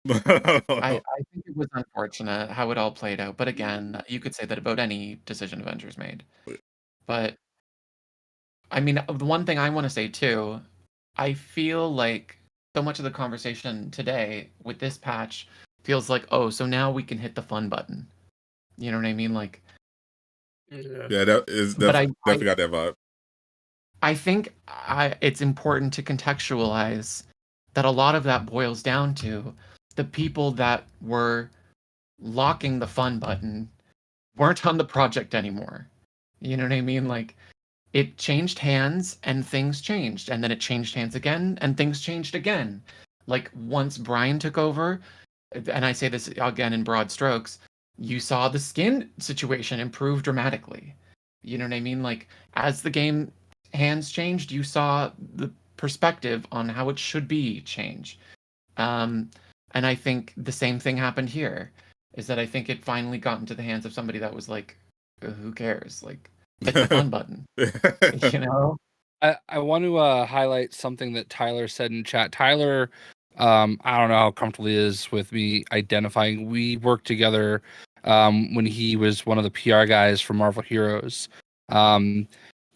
I think it was unfortunate how it all played out. But again, you could say that about any decision Avengers made. But I mean, the one thing I want to say too, I feel like so much of the conversation today with this patch feels like, oh, so now we can hit the fun button. You know what I mean? Like, yeah, that is definitely got that vibe. I think it's important to contextualize that a lot of that boils down to the people that were locking the fun button weren't on the project anymore. You know what I mean? Like, it changed hands and things changed, and then it changed hands again and things changed again. Like, once Brian took over, and I say this again in broad strokes, you saw the skin situation improve dramatically. You know what I mean? Like, as the game hands changed, you saw the perspective on how it should be change. And I think the same thing happened here, is that I think it finally got into the hands of somebody that was like, who cares? Like, hit the fun button. You know? I want to highlight something that Tyler said in chat. Tyler, I don't know how comfortable he is with me identifying. We worked together when he was one of the PR guys for Marvel Heroes.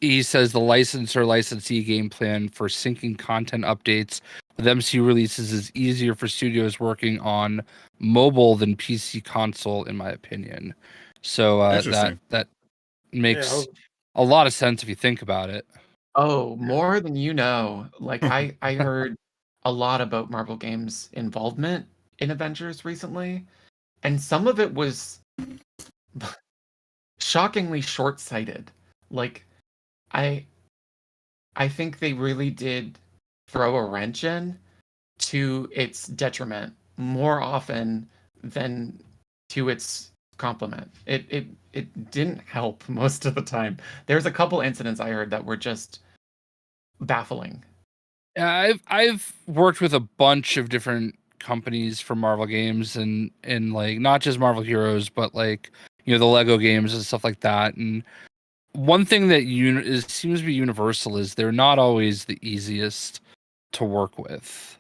He says the licensee game plan for syncing content updates with MCU releases is easier for studios working on mobile than PC console, in my opinion. So that makes a lot of sense if you think about it. Oh, more than you know. Like, I heard a lot about Marvel Games' involvement in Avengers recently, and some of it was shockingly short-sighted. Like, I think they really did throw a wrench in to its detriment more often than to its compliment. It didn't help most of the time. There's a couple incidents I heard that were just baffling. Yeah, I've worked with a bunch of different companies for Marvel games and like not just Marvel Heroes, but like, you know, the Lego games and stuff like that. And one thing that seems to be universal is they're not always the easiest to work with,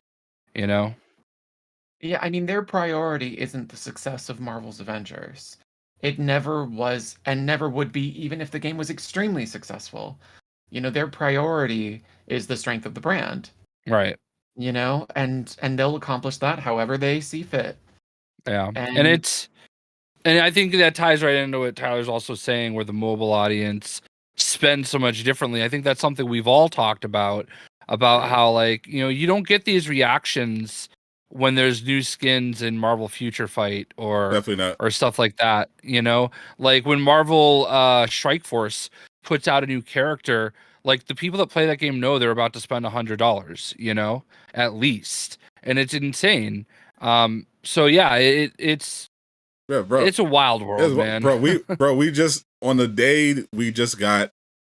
you know? Yeah, I mean, their priority isn't the success of Marvel's Avengers. It never was and never would be, even if the game was extremely successful. You know, their priority is the strength of the brand. Right. You know, and they'll accomplish that however they see fit. Yeah. And I think that ties right into what Tyler's also saying, where the mobile audience spends so much differently. I think that's something we've all talked about how, like, you know, you don't get these reactions when there's new skins in Marvel Future Fight or stuff like that. You know, like when Marvel Strike Force puts out a new character, like the people that play that game know they're about to spend $100, you know, at least, and it's insane. So yeah, it's. Yeah, bro. It's a wild world, man. We just on the day we just got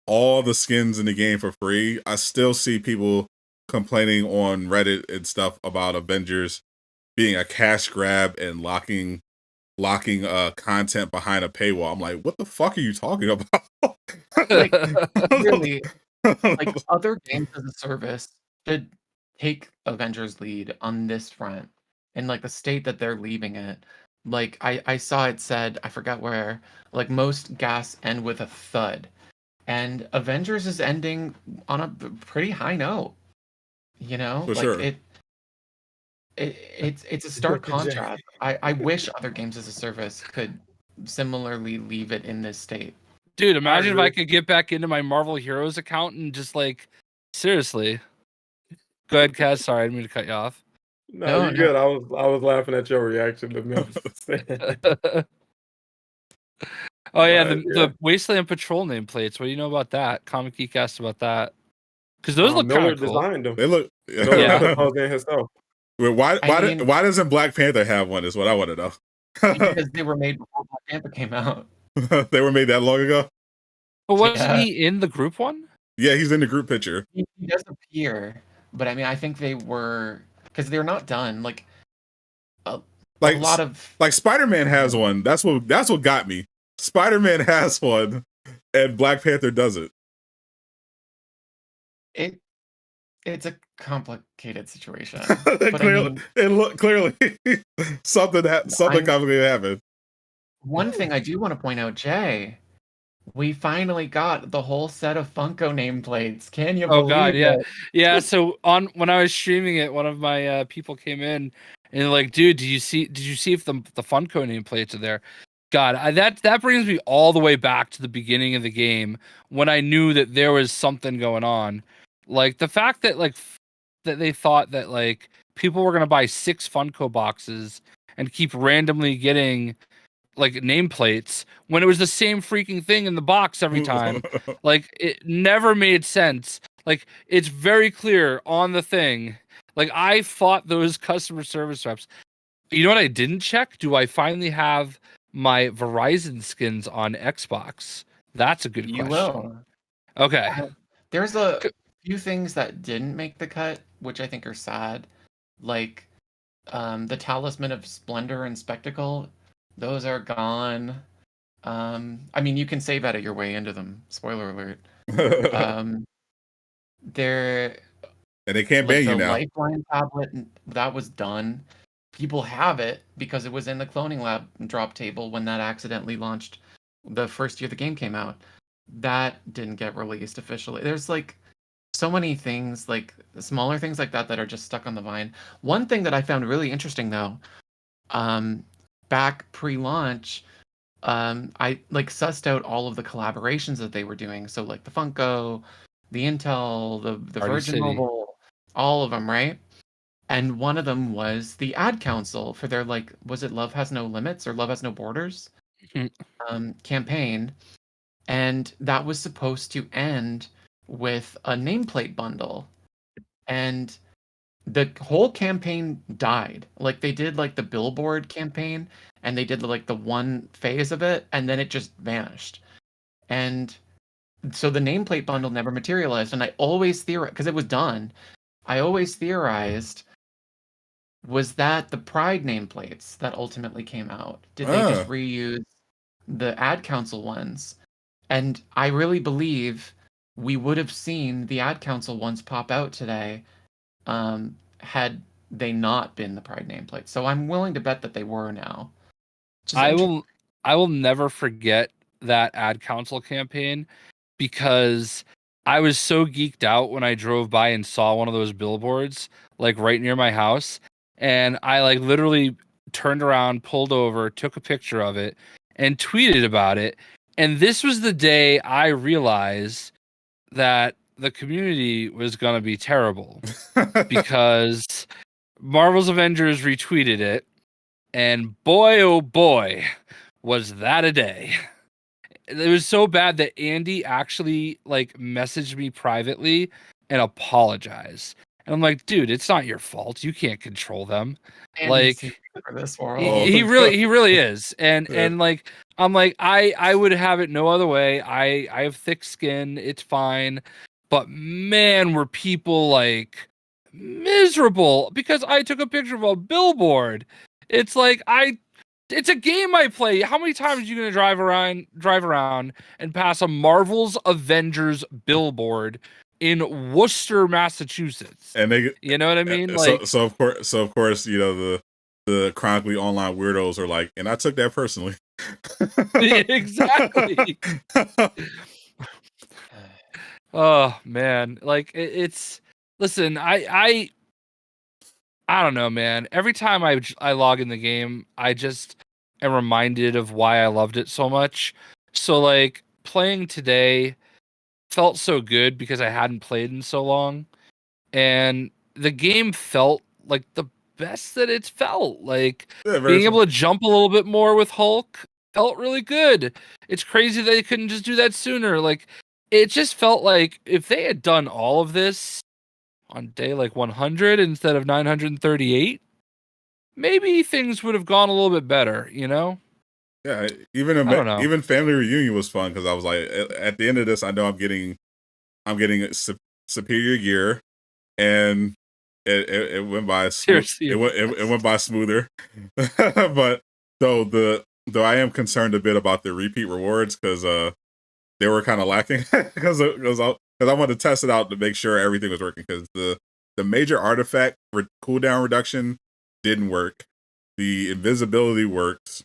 all the skins in the game for free. I still see people complaining on Reddit and stuff about Avengers being a cash grab and locking content behind a paywall. I'm like, what the fuck are you talking about? Like, really, like, other games as a service should take Avengers lead on this front, and like the state that they're leaving it. Like, I saw it said, I forgot where, like, most gas end with a thud. And Avengers is ending on a pretty high note. You know? For like, sure. It's a stark contrast. I wish other games as a service could similarly leave it in this state. Dude, imagine if I could get back into my Marvel Heroes account and just, like, seriously. Go ahead, Kaz. Sorry, I didn't mean to cut you off. No, you're good. I was laughing at your reaction to Memphis. Oh yeah, the Wasteland Patrol nameplates. What do you know about that? Comic Geek asked about that. Because those look kind of cool. Designed them. They look. Miller himself. Why doesn't Black Panther have one? Is what I want to know. Because they were made before Black Panther came out. They were made that long ago. But wasn't he in the group one? Yeah, he's in the group picture. He does appear, but I mean, I think they were, because they're not done. Like a lot of Spider-Man has one. That's what got me. Spider-Man has one, and Black Panther doesn't. It's it's a complicated situation. But clearly, clearly something complicated happened. One thing I do want to point out, Jay, we finally got the whole set of Funko nameplates. Can you believe it? Yeah. So when I was streaming it, one of my people came in and like, dude, did you see if the Funko nameplates are there? God, that brings me all the way back to the beginning of the game when I knew that there was something going on. Like the fact that that they thought that like people were gonna buy 6 Funko boxes and keep randomly getting like nameplates when it was the same freaking thing in the box every time. Like it never made sense. Like it's very clear on the thing. Like I fought those customer service reps. You know what I didn't check? Do I finally have my Verizon skins on Xbox? That's a good question. You will. Okay. There's a few things that didn't make the cut, which I think are sad. Like the Talisman of Splendor and Spectacle. Those are gone. I mean, you can save out of your way into them. Spoiler alert. They're and they can't ban you now. Lifeline tablet, that was done. People have it because it was in the cloning lab drop table when that accidentally launched the first year the game came out. That didn't get released officially. There's like so many things, like smaller things like that are just stuck on the vine. One thing that I found really interesting though, back pre-launch, I like sussed out all of the collaborations that they were doing. So like the Funko, the Intel, the Virgin Mobile, all of them, right? And one of them was the ad council for their like, was it Love Has No Limits or Love Has No Borders campaign. And that was supposed to end with a nameplate bundle. And the whole campaign died. Like they did like the billboard campaign and they did like the one phase of it and then it just vanished. And so the nameplate bundle never materialized. And I always theorized, because it was done, I always theorized, was that the Pride nameplates that ultimately came out? Did they just reuse the ad council ones? And I really believe we would have seen the ad council ones pop out today had they not been the Pride nameplate. So I'm willing to bet that they were now. I will never forget that ad council campaign because I was so geeked out when I drove by and saw one of those billboards like right near my house. And I like literally turned around, pulled over, took a picture of it, and tweeted about it. And this was the day I realized that the community was going to be terrible because Marvel's Avengers retweeted it. And boy, oh boy, was that a day. It was so bad that Andy actually like messaged me privately and apologized. And I'm like, dude, it's not your fault. You can't control them. Andy's like for this world. He really is. And like I'm like, I would have it no other way. I have thick skin, it's fine. But man, were people like miserable because I took a picture of a billboard. It's like it's a game I play. How many times are you gonna drive around and pass a Marvel's Avengers billboard in Worcester, Massachusetts? And they, you know what I mean? Like, so of course, you know the chronically online weirdos are like, and I took that personally. Exactly. Oh man, like it's. Listen, I don't know, man. Every time I log in the game, I just am reminded of why I loved it so much. So like playing today felt so good because I hadn't played in so long, and the game felt like the best that it's felt. Like being able to jump a little bit more with Hulk felt really good. It's crazy they couldn't just do that sooner. Like it just felt like if they had done all of this on day like 100 instead of 938, maybe things would have gone a little bit better, you know? Yeah, even Family Reunion was fun because I was like, at the end of this, I know I'm getting superior gear, and it went by seriously. It went by smoother, but though I am concerned a bit about the repeat rewards because they were kind of lacking because because I wanted to test it out to make sure everything was working. Because the major artifact cooldown reduction didn't work. The invisibility worked.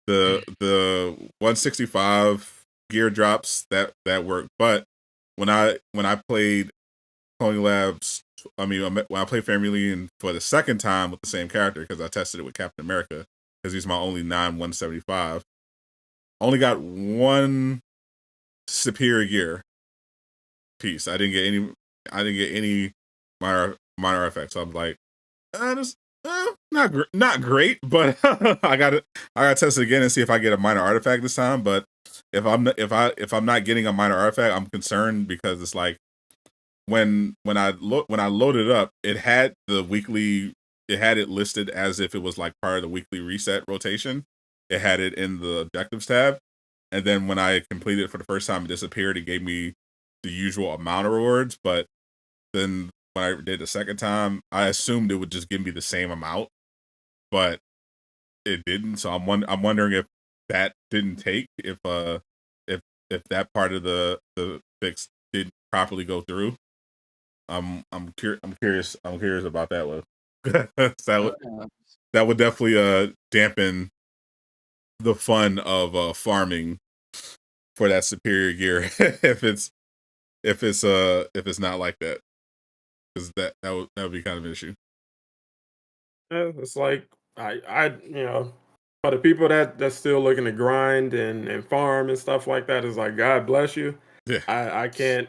The 165 gear drops that worked. But when I played Cloning Labs, when I played Family Lean for the second time with the same character, because I tested it with Captain America, because he's my only 175. Only got one superior gear piece. I didn't get any minor effects. So I'm like, not great, but I got to test it again and see if I get a minor artifact this time. But if I'm not getting a minor artifact, I'm concerned, because it's like when I loaded up, it had it listed as if it was like part of the weekly reset rotation. It had it in the objectives tab, and then when I completed it for the first time, it disappeared. It gave me the usual amount of rewards, but then when I did the second time, I assumed it would just give me the same amount, but it didn't. So I'm wondering if that didn't take, if that part of the fix didn't properly go through. I'm curious about that one. that would definitely dampen the fun of farming for that superior gear if it's not like that, because that would be kind of an issue. Yeah, it's like I for the people that's still looking to grind and farm and stuff like that, is like, God bless you. Yeah. I can't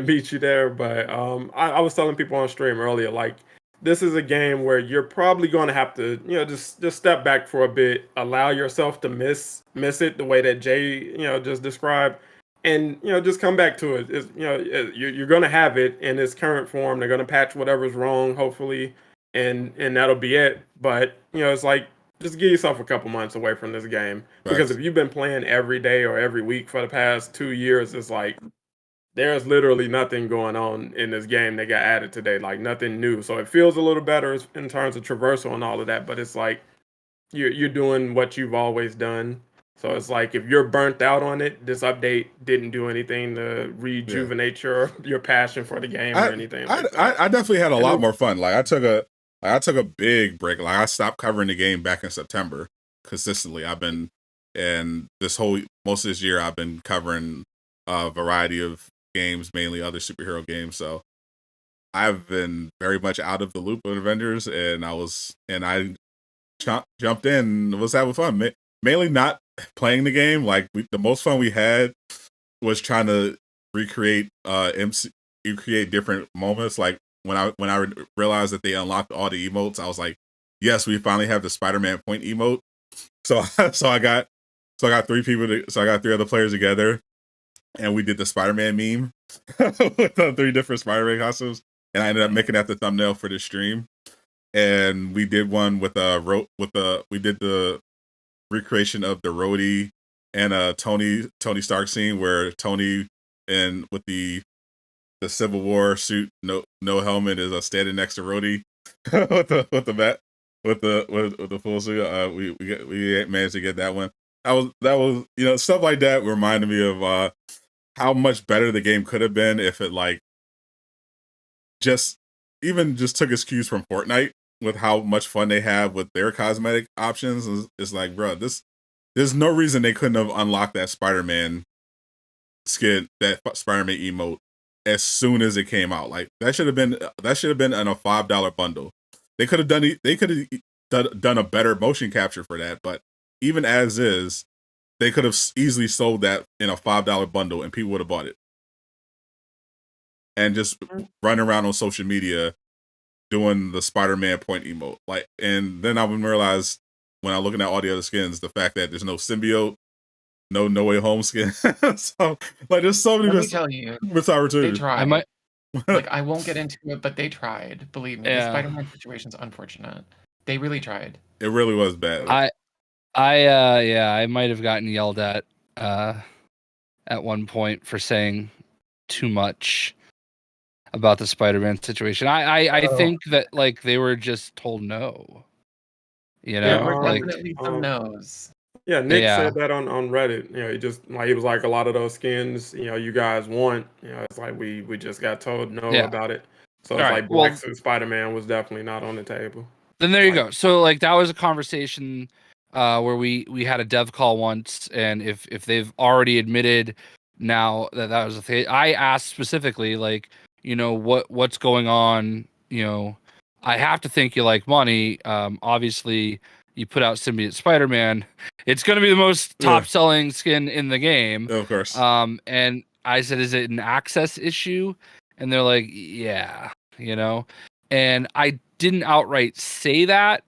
beat you there, but I was telling people on stream earlier, like, this is a game where you're probably going to have to, just step back for a bit, allow yourself to miss it the way that Jay, just described, and just come back to it. You're going to have it in its current form. They're going to patch whatever's wrong, hopefully, and that'll be it. But it's like, just give yourself a couple months away from this game, because if you've been playing every day or every week for the past 2 years, it's like there's literally nothing going on in this game that got added today, like nothing new. So it feels a little better in terms of traversal and all of that, but it's like you're doing what you've always done. So it's like, if you're burnt out on it, this update didn't do anything to rejuvenate your passion for the game or anything like that. I definitely had a lot more fun. Like I took a big break. Like I stopped covering the game back in September consistently. Most of this year I've been covering a variety of games, mainly other superhero games. So I've been very much out of the loop of Avengers, and I jumped in and was having fun. Mainly not playing the game. Like the most fun we had was trying to recreate different moments. Like when I realized that they unlocked all the emotes, I was like, yes, we finally have the Spider-Man point emote. So I got 3 people. So I got 3 other players together, and we did the Spider-Man meme with the 3 different Spider-Man costumes, and I ended up making that the thumbnail for the stream. And we did one with we did the recreation of the Rhodey and Tony Stark scene, where Tony, and with the Civil War suit, no helmet, is standing next to Rhodey with the full suit. We managed to get that one. That was stuff like that reminded me of how much better the game could have been if it just took its cues from Fortnite, with how much fun they have with their cosmetic options. It's like, bro, there's no reason they couldn't have unlocked that Spider-Man skin, that Spider-Man emote, as soon as it came out. Like that should have been in a $5 bundle. They could have done a better motion capture for that, but even as is, they could have easily sold that in a $5 bundle and people would have bought it. And just run around on social media doing the Spider-Man point emote. Like, and then I would realize, when I'm looking at all the other skins, the fact that there's no symbiote, no Way Home skin. So like, there's so many missed opportunities. They tried. Like, I won't get into it, but they tried. Believe me, the Spider-Man situation's unfortunate. They really tried. It really was bad. I might have gotten yelled at one point for saying too much about the Spider-Man situation. I think that, like, they were just told no. There were definitely some no's. Yeah, Nick said that on Reddit. You know, he was like, a lot of those skins, you guys want. It's like we just got told no about it. So it's like Black Suit Spider-Man was definitely not on the table. Then there you go. So like that was a conversation where we had a dev call once, and if they've already admitted now that was a thing, I asked specifically, like, what's going on. I have to think you like money. Obviously, you put out Symbiote Spider-Man, it's going to be the most top-selling skin in the game. Of course. And I said, is it an access issue? And they're like, yeah, And I didn't outright say that,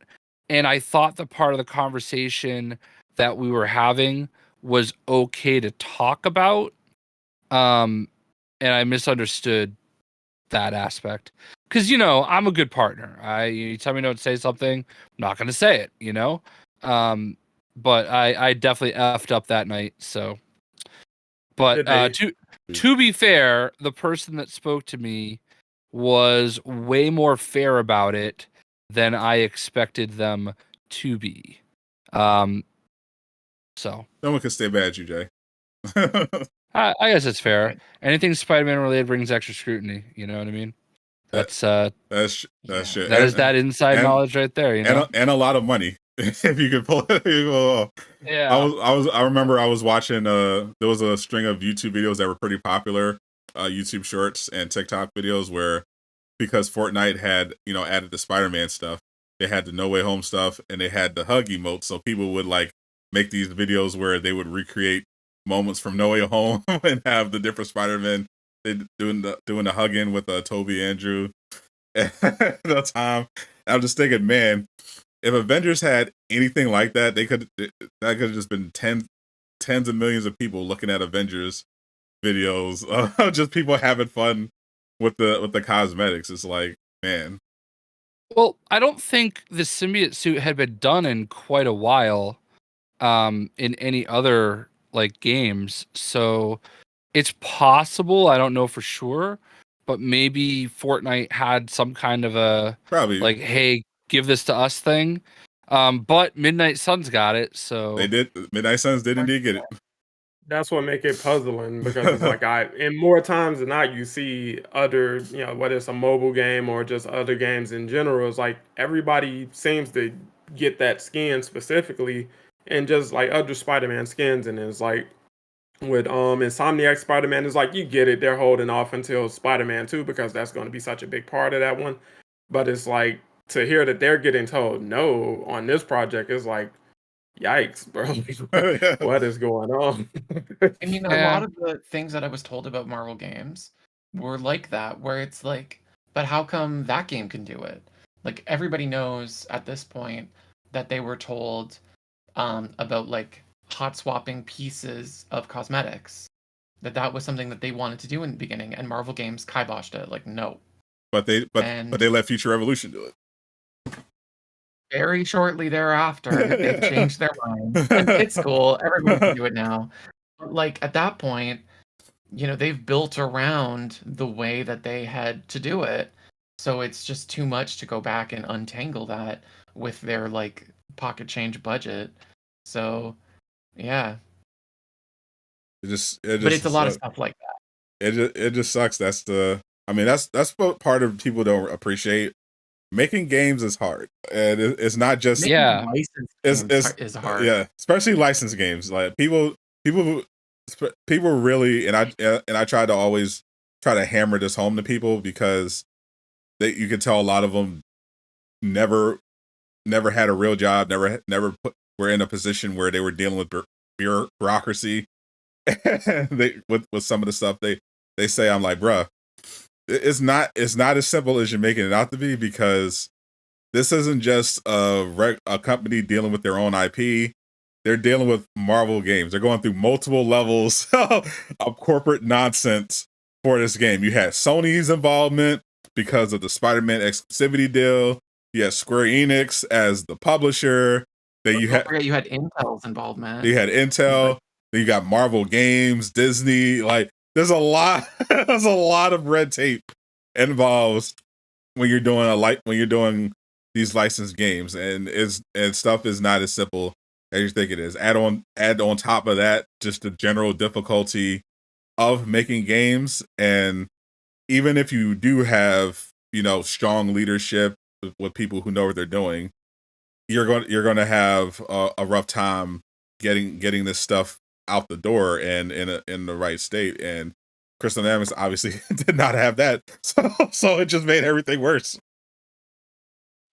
and I thought the part of the conversation that we were having was okay to talk about. And I misunderstood that aspect. Because, I'm a good partner. You tell me not to say something, I'm not going to say it, But I definitely effed up that night, so. But to be fair, the person that spoke to me was way more fair about it than I expected them to be. So. No one can stay mad at you, Jay. I guess it's fair. Anything Spider-Man related brings extra scrutiny. You know what I mean? That's shit. That is that inside knowledge right there. And a lot of money if you could pull it off. Yeah. I remember I was watching. There was a string of YouTube videos that were pretty popular, YouTube Shorts and TikTok videos where, because Fortnite had added the Spider-Man stuff, they had the No Way Home stuff, and they had the hug emote. So people would like make these videos where they would recreate moments from No Way Home and have the different Spider-Man doing the hugging with Toby Andrew at the time. I'm just thinking, man, if Avengers had anything like that, that could have just been tens of millions of people looking at Avengers videos, just people having fun with the cosmetics. It's like, man. Well, I don't think the symbiote suit had been done in quite a while, in any other like games, so it's possible. I don't know for sure, but maybe Fortnite had some kind of a probably like, hey, give this to us thing. But Midnight Suns got it, so they did. Midnight Suns did indeed get it. That's what make it puzzling, because it's like and more times than not, you see other, whether it's a mobile game or just other games in general, it's like everybody seems to get that skin specifically, and just like other Spider-Man skins, and it's like with Insomniac Spider-Man, it's like you get it, they're holding off until Spider-Man 2 because that's going to be such a big part of that one. But it's like to hear that they're getting told no on this project is like, yikes, bro. What is going on? I mean, a lot of the things that I was told about Marvel games were like that, where it's like, but how come that game can do it? Like, everybody knows at this point that they were told about like hot swapping pieces of cosmetics, that was something that they wanted to do in the beginning, and Marvel games kiboshed it, like, no. But they let Future Revolution do it. Very shortly thereafter, they changed their mind. It's cool. Everyone can do it now. But like at that point, they've built around the way that they had to do it. So it's just too much to go back and untangle that with their like pocket change budget. So yeah. But it's a lot of stuff like that. It just sucks. That's what part of people don't appreciate. Making games is hard, and it's not just is hard. Yeah, especially licensed games. Like people really, and I try to always try to hammer this home to people, because you can tell a lot of them never had a real job, never were in a position where they were dealing with bureaucracy. with some of the stuff they say, I'm like, bruh. It's not as simple as you're making it out to be, because this isn't just a company dealing with their own IP. They're dealing with Marvel games. They're going through multiple levels of corporate nonsense for this game. You had Sony's involvement because of the Spider-Man exclusivity deal. You had Square Enix as the publisher. Then you had Intel's involvement. You had Intel. Then you got Marvel Games, Disney, like. There's a lot of red tape involved when you're doing these licensed games, and stuff is not as simple as you think it is. Add on top of that just the general difficulty of making games, and even if you do have, you know, strong leadership with people who know what they're doing, you're going to have a rough time getting this stuff out the door and in the right state. And Crystal Dynamics obviously did not have that, so it just made everything worse.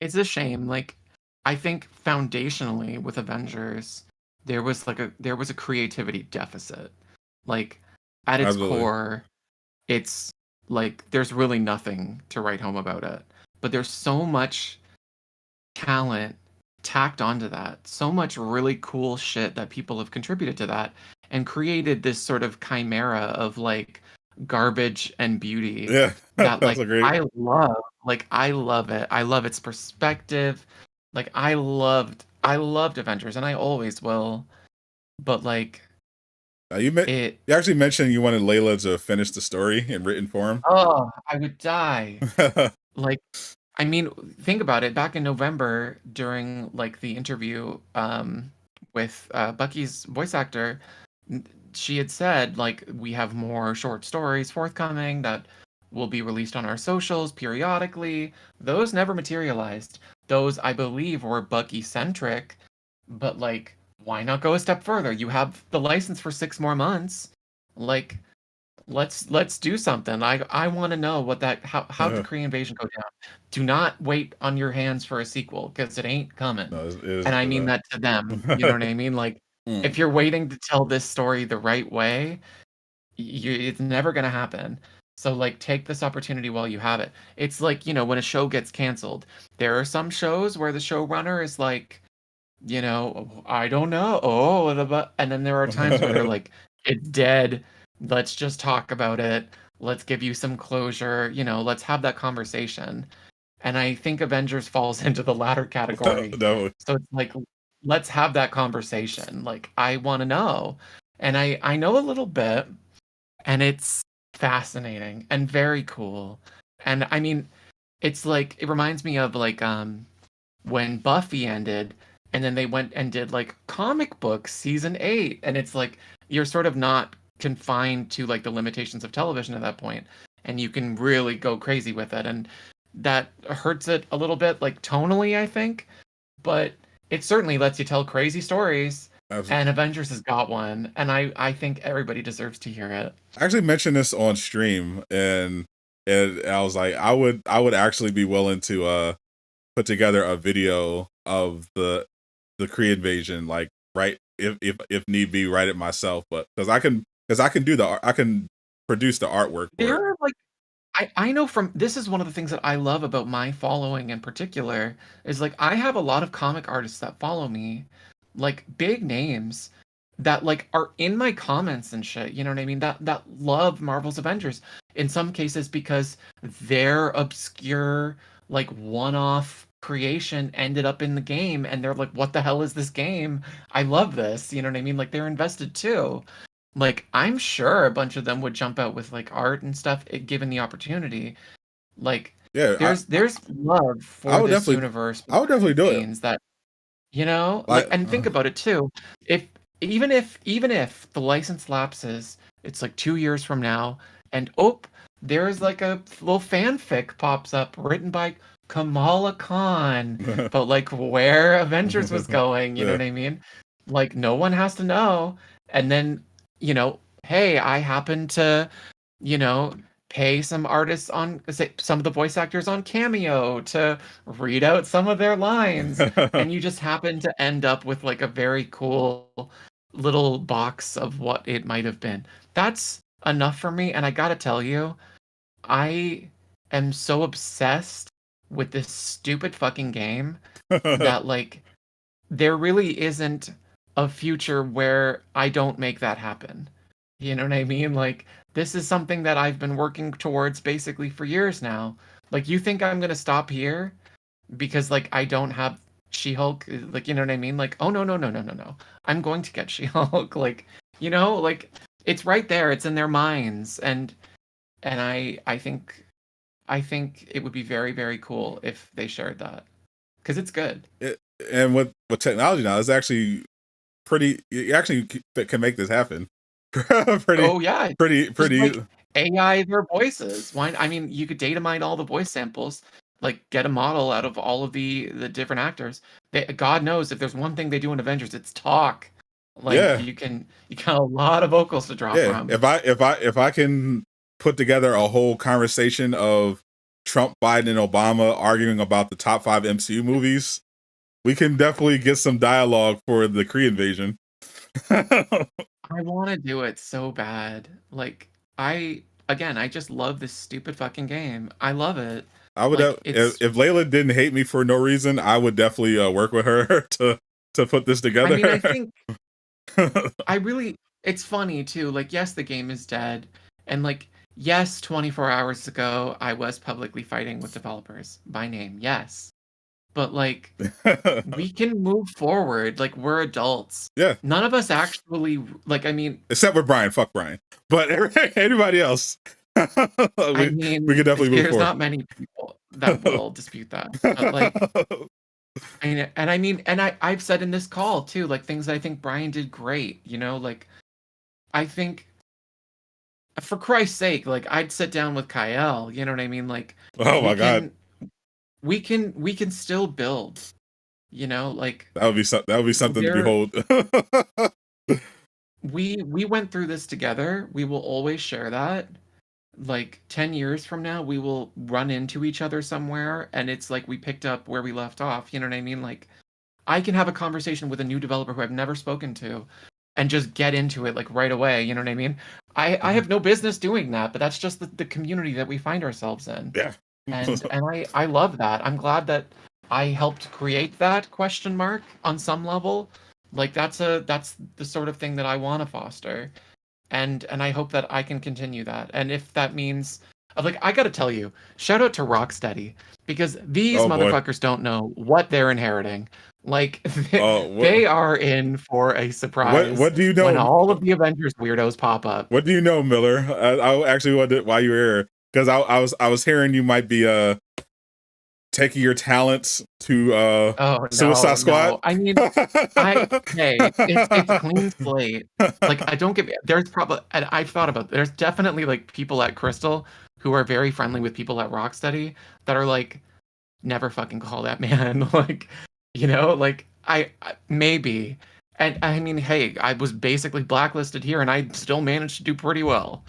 It's a shame. Like, I think foundationally with Avengers, there was a creativity deficit. Like, at its Absolutely. core, it's like there's really nothing to write home about it. But there's so much talent tacked onto that, so much really cool shit that people have contributed to that and created this sort of chimera of like garbage and beauty Yeah, that like that's great. I love. Like, I love it. I love its perspective. Like, I loved Avengers, and I always will. But like You actually mentioned you wanted Layla to finish the story in written form. oh, I would die. Like, I mean, think about it. Back in November, during like the interview with Bucky's voice actor, she had said like we have more short stories forthcoming that will be released on our socials periodically. Those never materialized. Those, I believe, were Bucky centric, but like, why not go a step further? You have the license for 6 more months. Like, let's do something. I want to know what that how did the Cree Invasion go down? Do not wait on your hands for a sequel because it ain't coming. No, And I mean that to them. You know what I mean? Like, if you're waiting to tell this story the right way, it's never gonna happen. So like, take this opportunity while you have it. It's like, you know, when a show gets canceled, there are some shows where the showrunner is like, you know, I don't know. And then there are times where they're like, it's dead. Let's just talk about it. Let's give you some closure. You know, let's have that conversation. And I think Avengers falls into the latter category. No. So it's like, let's have that conversation. Like, I want to know. And I know a little bit, and it's fascinating and very cool. And I mean, it's like, it reminds me of like when Buffy ended, and then they went and did like comic books season 8, and it's like you're sort of not confined to like the limitations of television at that point, and you can really go crazy with it, and that hurts it a little bit, like tonally, I think, but it certainly lets you tell crazy stories. Absolutely. And Avengers has got one, and I think everybody deserves to hear it. I actually mentioned this on stream, and I was like, I would actually be willing to put together a video of the Cree Invasion, like, right, if need be, write it myself, but because I can do I can produce the artwork. There are like, I know from, this is one of the things that I love about my following in particular, is like I have a lot of comic artists that follow me, like big names that like are in my comments and shit, you know what I mean? That love Marvel's Avengers in some cases because their obscure like one-off creation ended up in the game, and they're like, what the hell is this game? I love this, you know what I mean? Like, they're invested too. Like, I'm sure a bunch of them would jump out with like art and stuff given the opportunity. Like, yeah, there's love for this universe. I would definitely do it. That, you know, like, and think about it too. Even if the license lapses, it's like 2 years from now, and there's like a little fanfic pops up written by Kamala Khan, but like where Avengers was going, you know what I mean? Like, no one has to know. And then, you know, hey, I happen to, you know, pay some artists on, say, some of the voice actors on Cameo to read out some of their lines, and you just happen to end up with like a very cool little box of what it might have been. That's enough for me. And I gotta tell you, I am so obsessed with this stupid fucking game that like there really isn't a future where I don't make that happen. You know what I mean? Like, this is something that I've been working towards basically for years now. Like, you think I'm gonna stop here because like I don't have She-Hulk? Like, you know what I mean? Like, oh no. I'm going to get She-Hulk. Like, you know, like, it's right there. It's in their minds, and I think it would be very, very cool if they shared that, because it's good. And with technology now, it's actually pretty. You actually can make this happen. pretty. Oh yeah, pretty. Like AI their voices. Why? I mean, you could data mine all the voice samples, like get a model out of all of the different actors. God knows if there's one thing they do in Avengers, it's talk. Like you got a lot of vocals to draw from. If I can put together a whole conversation of Trump, Biden, and Obama arguing about the top 5 MCU movies, we can definitely get some dialogue for the Cree Invasion. I want to do it so bad. Like I just love this stupid fucking game. I love it. I would like, if Layla didn't hate me for no reason, I would definitely work with her to put this together. I mean, I think it's funny too. Like, yes, the game is dead, and like, yes, 24 hours ago, I was publicly fighting with developers by name. Yes, but like, we can move forward. Like, we're adults. Yeah. None of us actually like. I mean, except with Brian. Fuck Brian. But anybody else. we could definitely move forward. There's not many people that will dispute that. But like, I've said in this call too, like things I think Brian did great. You know, like I think, for Christ's sake, like I'd sit down with Kyle. You know what I mean? Like, oh my god, we can still build. You know, like that would be something to behold. we went through this together. We will always share that. Like 10 years from now, we will run into each other somewhere, and it's like we picked up where we left off. You know what I mean? Like, I can have a conversation with a new developer who I've never spoken to, and just get into it like right away. You know what I mean? I have no business doing that, but that's just the community that we find ourselves in. Yeah. and I love that. I'm glad that I helped create that question mark on some level. Like that's the sort of thing that I want to foster. And I hope that I can continue that. And if that means, like, I gotta tell you, shout out to Rocksteady, because these motherfuckers don't know what they're inheriting. Like, they are in for a surprise. What do you know? When all of the Avengers weirdos pop up. What do you know, Miller? I actually wondered why you were here, because I was hearing you might be taking your talents to Suicide Squad. No. I mean, it's a clean slate. Like, I don't get. There's probably, and I've thought about. There's definitely like people at Crystal who are very friendly with people at Rocksteady that are like, never fucking call that man. Like, you know, like I maybe. And I mean, hey, I was basically blacklisted here, and I still managed to do pretty well.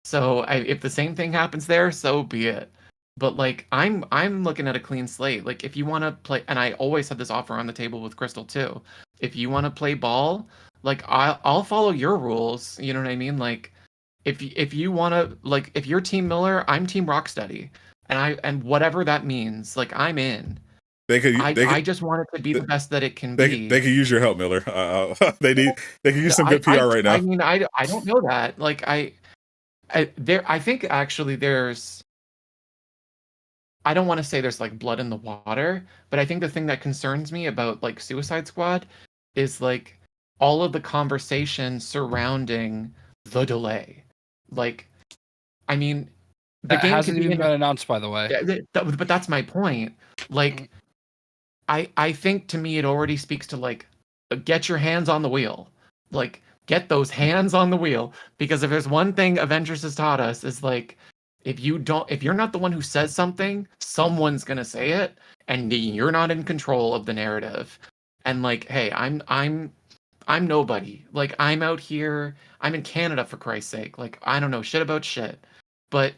So if the same thing happens there, so be it. But like I'm looking at a clean slate. Like if you want to play, and I always had this offer on the table with Crystal too. If you want to play ball, like I'll follow your rules. You know what I mean? Like if you want to, like if you're Team Miller, I'm Team Rocksteady, and whatever that means, like I'm in. I just want it to be the best that it can be. They can use your help, Miller. They can use some good PR right now. I mean, I don't know that. Like I think actually there's. I don't want to say there's like blood in the water, but I think the thing that concerns me about like Suicide Squad is like all of the conversation surrounding the delay. Like, I mean, the game hasn't even been announced, by the way. But that's my point. Like, I think to me it already speaks to like, get your hands on the wheel. Like, get those hands on the wheel, because if there's one thing Avengers has taught us is like, if you're not the one who says something, someone's gonna say it, and you're not in control of the narrative. And like, hey, I'm nobody. Like I'm out here, I'm in Canada for Christ's sake. Like I don't know shit about shit. But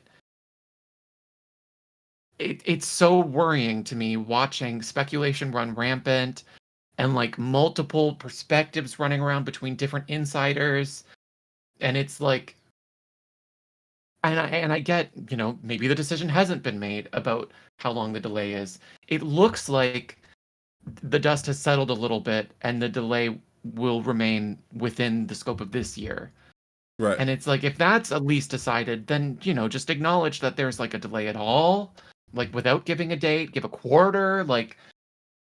it's so worrying to me watching speculation run rampant and like multiple perspectives running around between different insiders. And it's like, and I get, you know, maybe the decision hasn't been made about how long the delay is. It looks like the dust has settled a little bit and the delay will remain within the scope of this year. Right. And it's like, if that's at least decided, then, you know, just acknowledge that there's like a delay at all, like without giving a date, give a quarter, like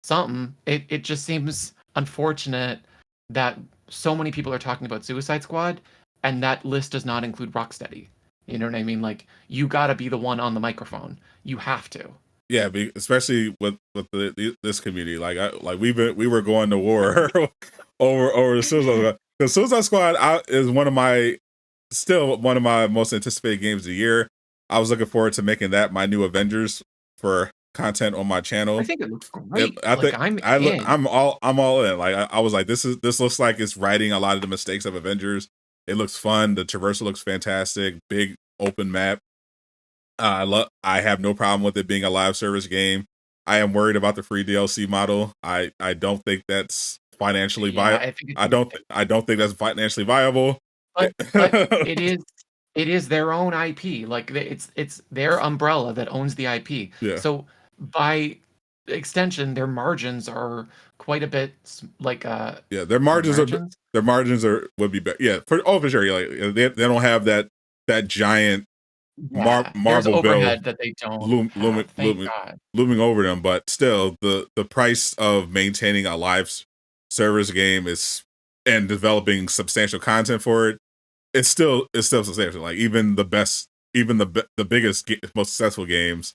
something. It just seems unfortunate that so many people are talking about Suicide Squad and that list does not include Rocksteady. You know what I mean? Like, you gotta be the one on the microphone. You have to. Yeah, especially with this community. Like we were going to war over the Suicide Squad. The Suicide Squad is still one of my most anticipated games of the year. I was looking forward to making that my new Avengers for content on my channel. I think it looks great. I'm all in. Like I was like, this looks like it's righting a lot of the mistakes of Avengers. It looks fun. The traversal looks fantastic. Big open map. I have no problem with it being a live service game. I am worried about the free DLC model. I don't think that's financially viable. I don't think that's financially viable. But it is their own IP. Like it's their umbrella that owns the IP. Yeah. So by extension, their margins are quite a bit like their margins would be better. Yeah, for sure. Like they don't have that giant Marvel overhead that they don't looming over them, but still the price of maintaining a live service game and developing substantial content for it, it's still substantial. Like even the biggest most successful games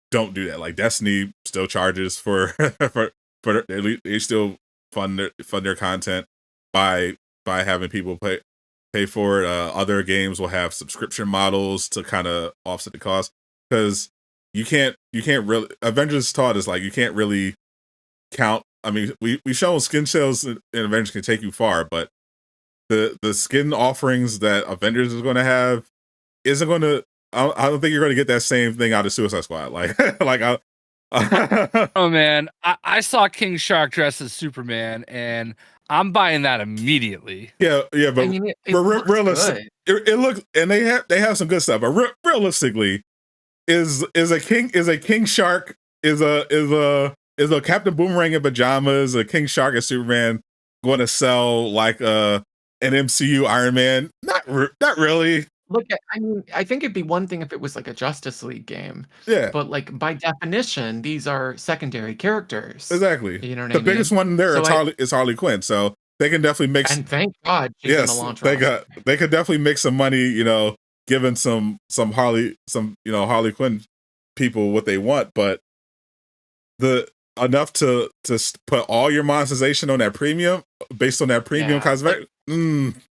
don't do that. Like Destiny still charges for they still fund their content by having people pay for it. Other games will have subscription models to kind of offset the cost, because you can't really, Avengers taught us, like, you can't really count. I mean, we shown skin sales in Avengers can take you far, but the skin offerings that Avengers is going to have isn't going to. I don't think you're going to get that same thing out of Suicide Squad. Oh man, I saw King Shark dressed as Superman, and I'm buying that immediately. Yeah, but I mean, it looks, and they have some good stuff. But realistically, is a King Shark is a Captain Boomerang in pajamas, a King Shark and Superman going to sell like an MCU Iron Man? Not really. Look, I mean, I think it'd be one thing if it was like a Justice League game. Yeah. But like by definition, these are secondary characters. Exactly. You know what I mean? The biggest one there is Harley Quinn, so they can definitely mix. And thank God she's in the launch. They could definitely make some money, you know, giving some Harley Quinn people what they want, but enough to put all your monetization on that premium, based on that premium cosmetic.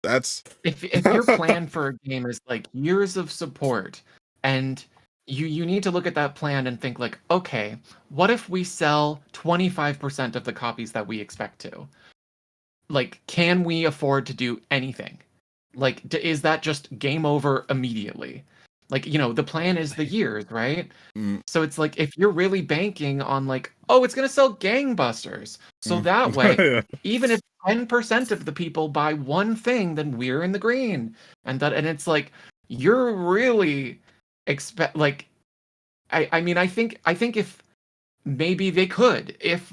That's if your plan for a game is like years of support, and you need to look at that plan and think like, okay, what if we sell 25% of the copies that we expect to? Like, can we afford to do anything? Like, is that just game over immediately? Like, you know, the plan is the years, right? So it's like, if you're really banking on like, oh, it's going to sell gangbusters. So that way, even if 10% of the people buy one thing, then we're in the green. And it's like, you're really I mean, I think if maybe they could, if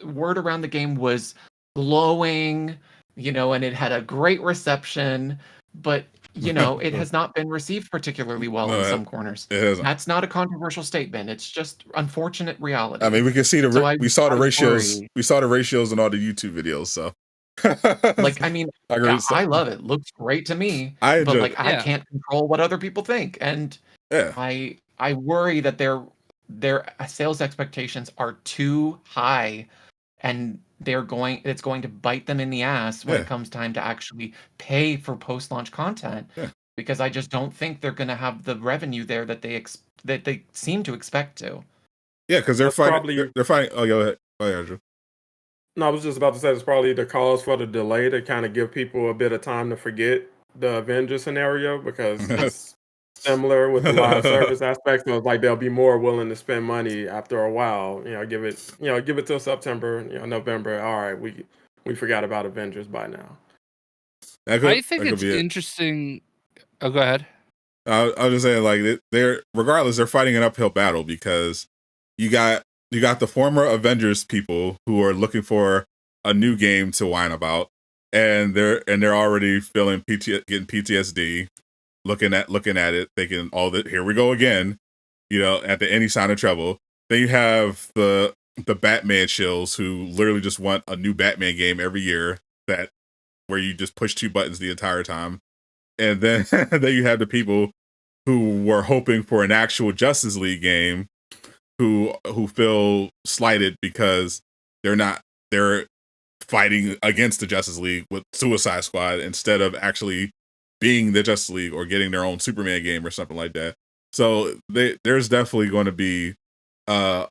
word around the game was glowing, you know, and it had a great reception, but you know, it has not been received particularly well in some corners. That's not a controversial statement. It's just unfortunate reality. I mean, we can see we saw the ratios. We saw the ratios in all the YouTube videos. So, like, I mean, I love it. Looks great to me. I can't control what other people think, and I worry that their sales expectations are too high, and it's going to bite them in the ass when it comes time to actually pay for post-launch content, because I just don't think they're going to have the revenue there that they seem to expect to. Yeah, because they're fighting. Oh, go ahead, Andrew. No, I was just about to say it's probably the cause for the delay to kind of give people a bit of time to forget the Avengers scenario, because it's similar with the live service aspect. So it's like they'll be more willing to spend money after a while. You know, give it till September, November. All right, we forgot about Avengers by now. I think it's interesting. Oh, go ahead. I was just saying, like, they're fighting an uphill battle, because you got the former Avengers people who are looking for a new game to whine about, and they're already getting PTSD. Looking at it, thinking, "Oh, here we go again," you know, at any sign of trouble. Then you have the Batman shills who literally just want a new Batman game every year, where you just push two buttons the entire time. And then then you have the people who were hoping for an actual Justice League game, who feel slighted because they're fighting against the Justice League with Suicide Squad instead of actually being the Justice League or getting their own Superman game or something like that. So there's definitely going to be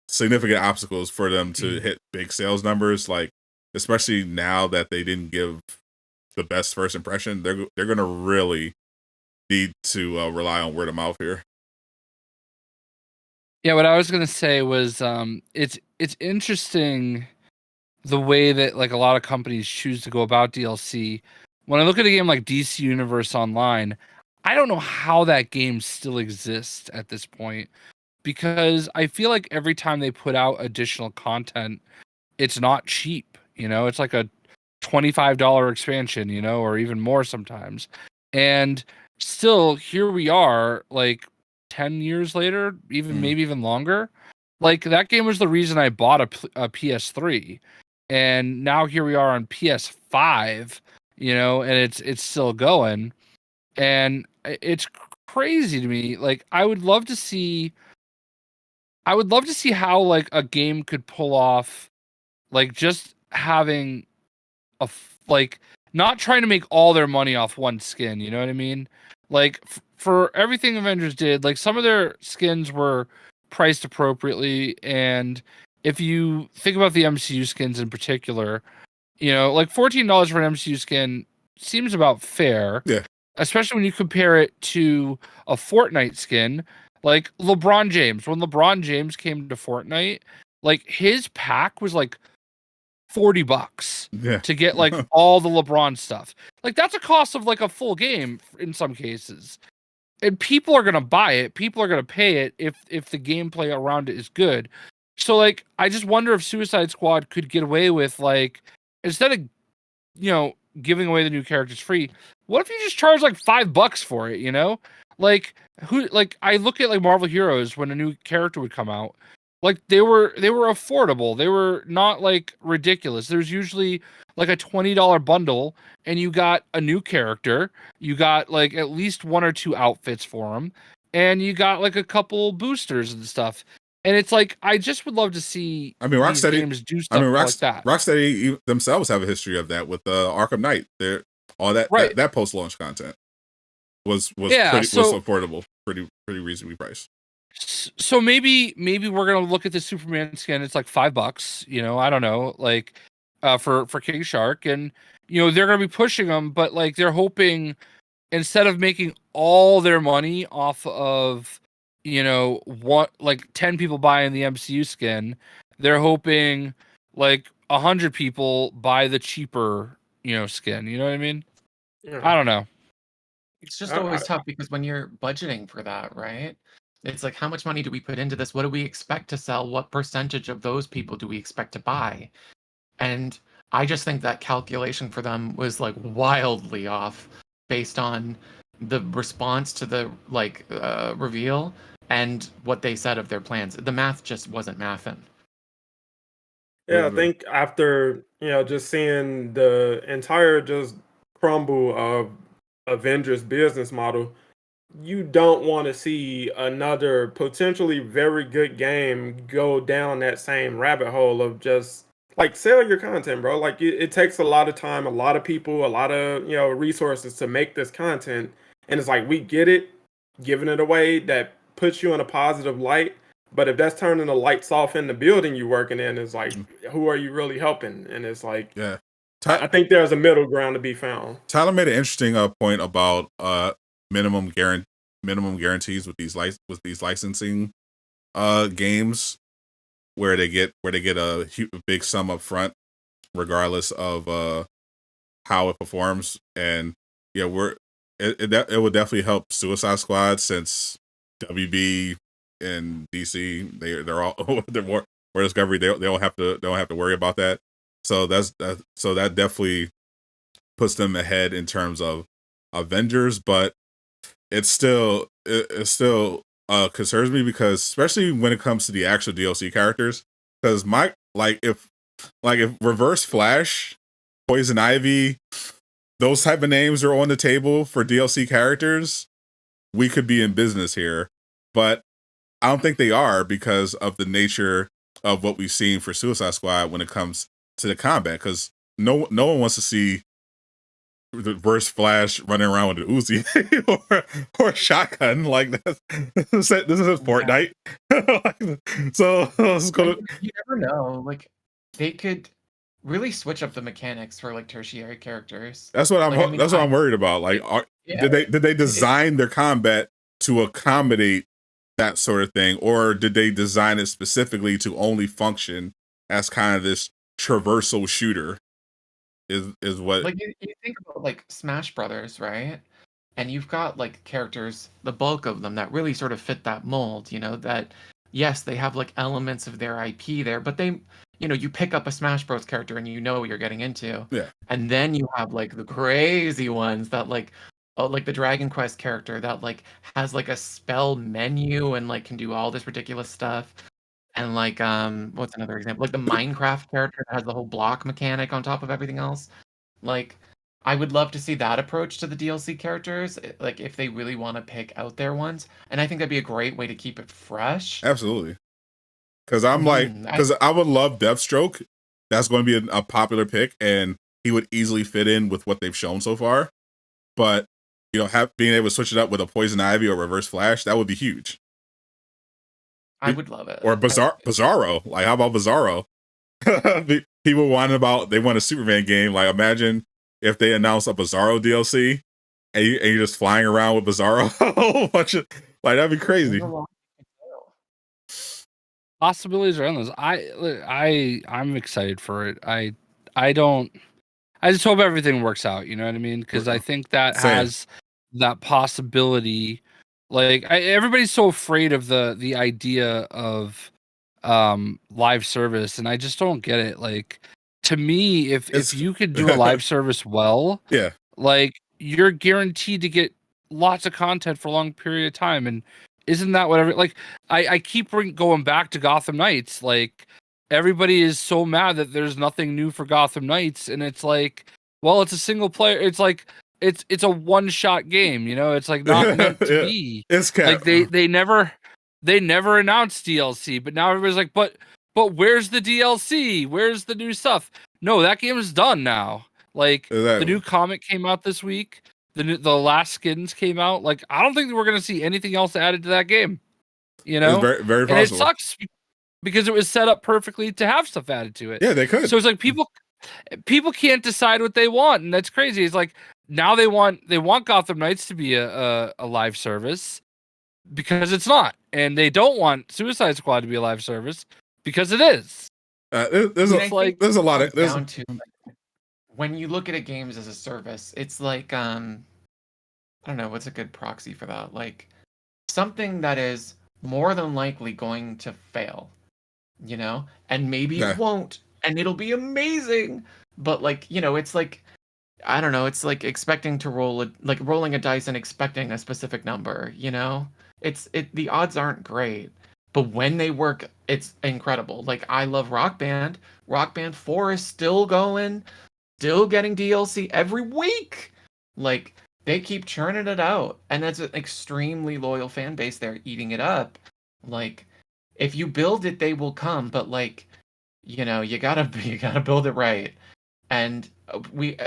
significant obstacles for them to hit big sales numbers, like especially now that they didn't give the best first impression. They're going to really need to rely on word of mouth here. Yeah, what I was gonna say was it's interesting the way that like a lot of companies choose to go about DLC. When I look at a game like DC Universe Online, I don't know how that game still exists at this point, because I feel like every time they put out additional content, it's not cheap. It's like a $25 expansion, or even more sometimes. And still, here we are, like 10 years later, maybe even longer. Like, that game was the reason I bought a PS3. And now here we are on PS5, and it's still going. And it's crazy to me. Like, I would love to see how like a game could pull off, like, just having like not trying to make all their money off one skin. You know what I mean? Like for everything Avengers did, like some of their skins were priced appropriately, and if you think about the MCU skins in particular, like $14 for an MCU skin seems about fair. Yeah. Especially when you compare it to a Fortnite skin, like LeBron James. When LeBron James came to Fortnite, like his pack was like $40 to get like all the LeBron stuff. Like that's a cost of like a full game in some cases. And people are gonna buy it. People are gonna pay it if the gameplay around it is good. So like I just wonder if Suicide Squad could get away with, like, instead of giving away the new characters free, what if you just charge like $5 for it? Like I look at like Marvel Heroes when a new character would come out. Like they were affordable. They were not like ridiculous. There's usually like a $20 bundle and you got a new character, you got like at least one or two outfits for them, and you got like a couple boosters and stuff. And it's like, I just would love to see Rocksteady games do stuff like that. Rocksteady themselves have a history of that with Arkham Knight. They're all that that post-launch content was affordable, pretty reasonably priced. So maybe we're gonna look at the Superman skin. It's like $5. I don't know, like for King Shark, and they're gonna be pushing them, but like they're hoping, instead of making all their money off of what, like 10 people buying the MCU skin, they're hoping like 100 people buy the cheaper skin. You know what I mean? Yeah. I don't know. It's just always tough because when you're budgeting for that, right? It's like, how much money do we put into this? What do we expect to sell? What percentage of those people do we expect to buy? And I just think that calculation for them was like wildly off based on the response to the reveal and what they said of their plans. The math just wasn't mathing. Yeah, I think after just seeing the entire just crumble of Avengers business model, you don't want to see another potentially very good game go down that same rabbit hole of just like sell your content, bro. Like it takes a lot of time, a lot of people, a lot of resources to make this content, and it's like, we get it, giving it away, that puts you in a positive light. But if that's turning the lights off in the building you're working in, it's like, who are you really helping? And it's like, I think there's a middle ground to be found. Tyler made an interesting point about minimum guarantees with these licensing games, where they get a big sum up front, regardless of how it performs. And it would definitely help Suicide Squad, since WB and DC they're all they're more Discovery. They don't have to worry about that. So that definitely puts them ahead in terms of Avengers, but it still concerns me, because especially when it comes to the actual DLC characters, because if Reverse Flash, Poison Ivy, those type of names are on the table for DLC characters, we could be in business here. But I don't think they are, because of the nature of what we've seen for Suicide Squad when it comes to the combat. Because no one wants to see the Reverse Flash running around with an Uzi or a shotgun like this. This is Fortnite. So it's gonna. You never know. Like they could really switch up the mechanics for like tertiary characters. That's what I'm. Like, I mean, that's what I'm worried about. Like, did they design their combat to accommodate that sort of thing, or did they design it specifically to only function as kind of this traversal shooter? Is what, like you think about like Smash Brothers, right? And you've got like characters, the bulk of them that really sort of fit that mold, you know, that yes, they have like elements of their IP there, but they, you know, you pick up a Smash Bros character and you know what you're getting into. Yeah. And then you have like the crazy ones that like, oh, like the Dragon Quest character that like has like a spell menu and like can do all this ridiculous stuff. And like what's another example? Like the Minecraft character that has the whole block mechanic on top of everything else. Like I would love to see that approach to the DLC characters, like if they really want to pick out their ones. And I think that'd be a great way to keep it fresh. Absolutely. Because I would love Deathstroke. That's going to be a popular pick, and he would easily fit in with what they've shown so far. But you know, being able to switch it up with a Poison Ivy or Reverse Flash, that would be huge. I would love it. Or Bizarro. Like, how about Bizarro? People they want a Superman game. Like, imagine if they announce a Bizarro DLC and you're just flying around with Bizarro. A whole bunch of, like, that'd be crazy. Possibilities are endless. I'm excited for it. I just hope everything works out. You know what I mean? Because I think that has that possibility. Like everybody's so afraid of the idea of live service, and I just don't get it. Like, to me, if you could do a live service well, yeah, like you're guaranteed to get lots of content for a long period of time. And isn't that whatever? Like, I keep going back to Gotham Knights. Like, everybody is so mad that there's nothing new for Gotham Knights, and it's like, well, it's a single player. It's like it's a one-shot game, you know. It's like not meant to be. It's like they never announced DLC, but now everybody's like, but where's the DLC? Where's the new stuff? No, that game is done now. Like, the new comic came out this week. The last skins came out. Like, I don't think that we're gonna see anything else added to that game. You know, it's very, very possible. And it sucks because it was set up perfectly to have stuff added to it. Yeah, they could. So it's like people can't decide what they want, and that's crazy. It's like now they want Gotham Knights to be a live service because it's not, and they don't want Suicide Squad to be a live service because it is. There's a lot of down to, like, when you look at a games as a service, it's like I don't know what's a good proxy for that. Like something that is more than likely going to fail, you know, and maybe it won't, and it'll be amazing. But like, you know, it's like, I don't know, it's like expecting to rolling a dice and expecting a specific number, you know? The odds aren't great, but when they work, it's incredible. Like, I love Rock Band. Rock Band 4 is still going, still getting DLC every week. Like, they keep churning it out, and that's an extremely loyal fan base there eating it up. Like, if you build it, they will come, but like, you know, you gotta build it right. And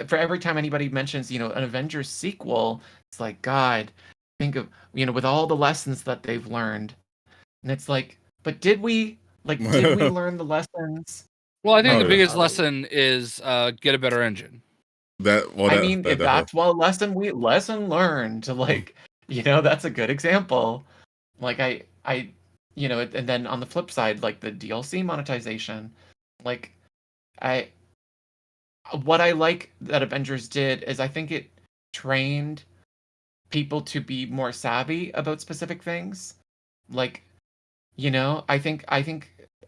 for every time anybody mentions, you know, an Avengers sequel, it's like, God, think of, you know, with all the lessons that they've learned. And it's like, but did we learn the lessons? Well, I think the biggest lesson is get a better engine. If that's one lesson learned, to, like, you know, that's a good example. Like I you know, and then on the flip side, like the DLC monetization, like what I like that Avengers did is I think it trained people to be more savvy about specific things. Like, you know, I think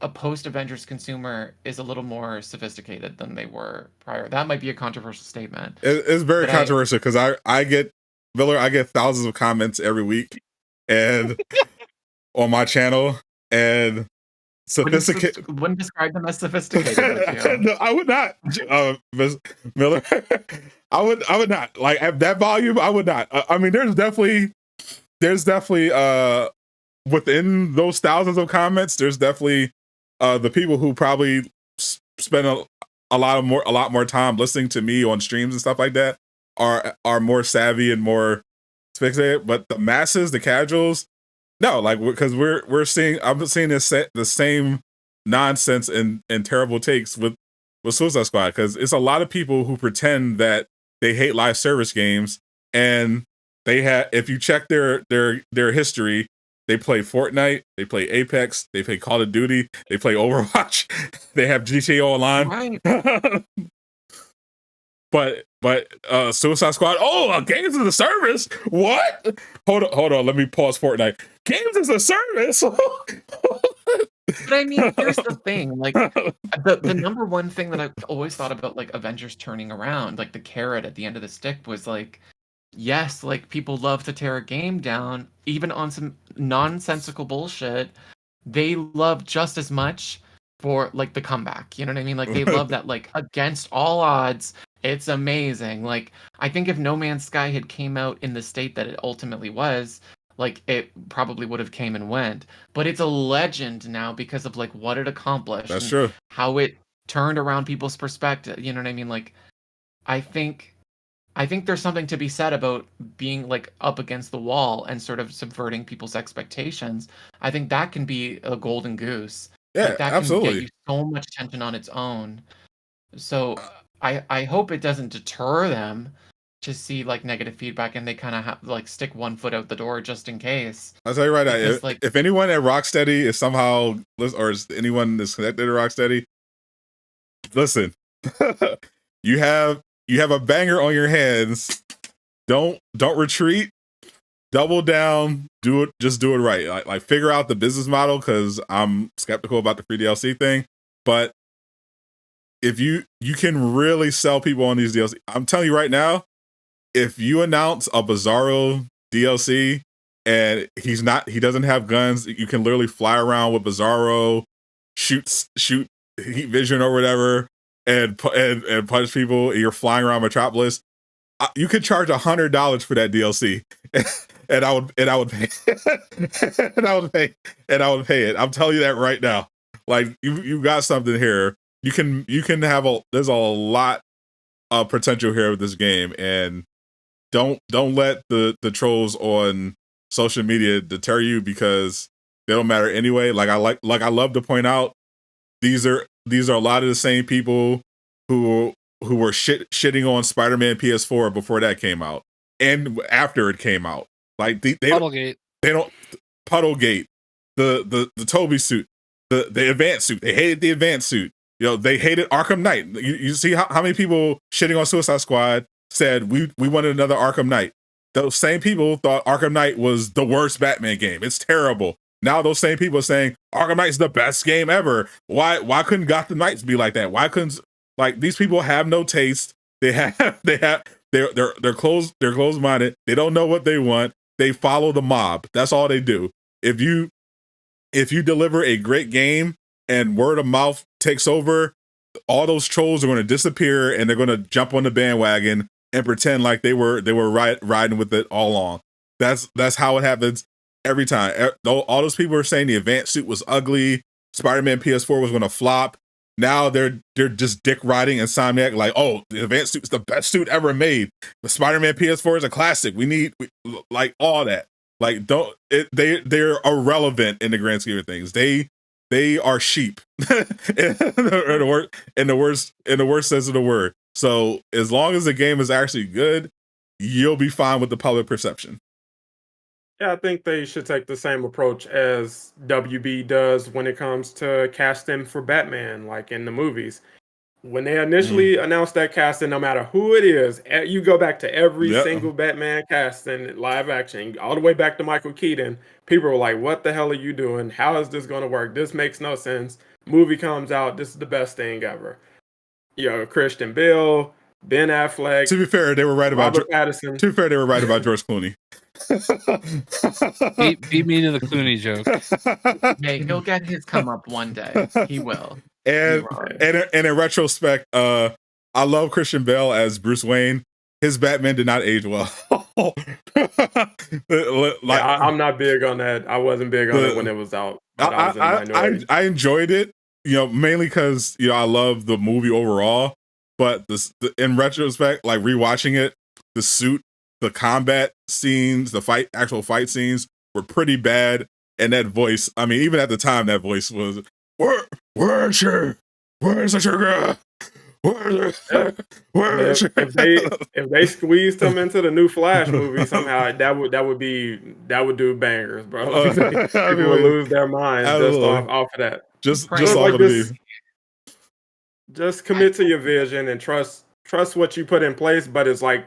a post-Avengers consumer is a little more sophisticated than they were prior. That might be a controversial statement. It's very controversial because I get thousands of comments every week and on my channel, and sophisticated. Wouldn't describe them as sophisticated. No, I would not, Ms. Miller. I would not. Like, at that volume, I would not. I mean, there's definitely within those thousands of comments, there's definitely the people who probably spend a lot more time listening to me on streams and stuff like that are more savvy and more fixated. But the masses, the casuals, no, like because I'm seeing the same nonsense and terrible takes with Suicide Squad, because it's a lot of people who pretend that they hate live service games, and if you check their history, they play Fortnite, they play Apex, they play Call of Duty, they play Overwatch, they have GTA Online. Right. But Suicide Squad, games as a service? What? Hold on, let me pause Fortnite. Games as a service? But I mean, here's the thing, like the number one thing that I've always thought about like Avengers turning around, like the carrot at the end of the stick was like, yes, like people love to tear a game down, even on some nonsensical bullshit. They love just as much for like the comeback. You know what I mean? Like they love that, like against all odds, it's amazing. Like I think if No Man's Sky had came out in the state that it ultimately was, like it probably would have came and went. But it's a legend now because of like what it accomplished. That's true. How it turned around people's perspective. You know what I mean? Like I think there's something to be said about being like up against the wall and sort of subverting people's expectations. I think that can be a golden goose. Yeah, like, that absolutely. can get you so much attention on its own. So I hope it doesn't deter them to see like negative feedback and they kind of like stick one foot out the door just in case. I'll tell you right now, Because, if anyone at Rocksteady is somehow, or is anyone that's connected to Rocksteady, listen, you have a banger on your hands. Don't retreat. Double down. Do it. Just do it right. Like figure out the business model, because I'm skeptical about the free DLC thing. But if you can really sell people on these DLC, I'm telling you right now, if you announce a Bizarro DLC and he doesn't have guns, you can literally fly around with Bizarro, shoot heat vision or whatever, and punch people, and you're flying around Metropolis. You could charge $100 for that DLC, and I would pay, and I would pay it. I'm telling you that right now. Like you got something here. You can have there's a lot of potential here with this game, and don't let the trolls on social media deter you, because they don't matter anyway. Like I love to point out, these are a lot of the same people who were shitting on Spider-Man PS4 before that came out and after it came out. Like Puddlegate. They don't Puddlegate, the Toby suit, the advanced suit. They hated the advanced suit. You know, they hated Arkham Knight. You see how many people shitting on Suicide Squad said we wanted another Arkham Knight. Those same people thought Arkham Knight was the worst Batman game. It's terrible. Now those same people are saying Arkham Knight's the best game ever. Why couldn't Gotham Knights be like that? Why couldn't, like, these people have no taste. They're closed-minded. They don't know what they want. They follow the mob. That's all they do. If you deliver a great game and word of mouth takes over, all those trolls are going to disappear and they're going to jump on the bandwagon and pretend like they were riding with it all along. That's how it happens every time. All those people are saying the advanced suit was ugly, Spider-Man PS4 was going to flop. Now they're just dick riding Insomniac like, oh, the advanced suit is the best suit ever made. The Spider-Man PS4 is a classic. We like all that. Like they're irrelevant in the grand scheme of things. They are sheep in the worst sense of the word. So as long as the game is actually good, you'll be fine with the public perception. Yeah, I think they should take the same approach as WB does when it comes to casting for Batman, like in the movies. When they initially announced that casting, no matter who it is, you go back to every single Batman casting, live action, all the way back to Michael Keaton. People were like, what the hell are you doing? How is this going to work? This makes no sense. Movie comes out. This is the best thing ever. You know, Christian Bale, Ben Affleck. To be fair, they were right about Pattinson. To be fair, they were right about George Clooney. beat me to the Clooney joke. Hey, he'll get his come up one day. He will. And in retrospect, I love Christian Bale as Bruce Wayne. His Batman did not age well. I'm not big on that. I wasn't big on it when it was out. I enjoyed it, mainly because I love the movie overall, but in retrospect, like rewatching it, the suit, the combat scenes, the actual fight scenes were pretty bad, and that voice. I mean, even at the time, that voice was, "Where's she? Where's the sugar? If they squeezed him into the new Flash movie somehow, that would do bangers, bro. Like, people would lose their minds just off of that. Just off of the. Just commit to your vision and trust what you put in place. But it's like,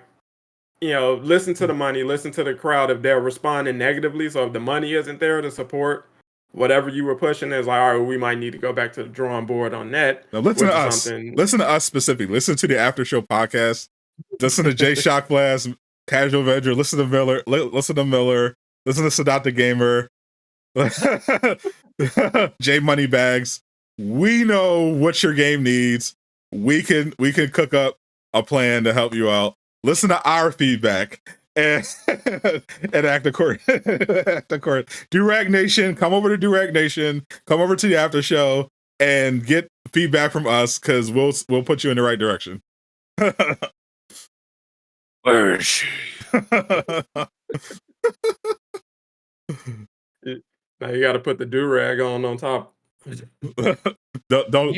listen to the money, listen to the crowd if they're responding negatively. So if the money isn't there to support whatever you were pushing, is like, all right, we might need to go back to the drawing board on that. Now listen to us. Listen to us specifically. Listen to the Aftershow podcast. Listen to Jay Shockblast, Casual Avenger. Listen to Miller. Listen to Miller. Listen to Sadat the Gamer. Jay Moneybags. We know what your game needs. We can cook up a plan to help you out. Listen to our feedback. And act according. Durag Nation, come over to Durag Nation. Come over to the After Show and get feedback from us, because we'll put you in the right direction. Where is she? Now you got to put the durag on top. Don't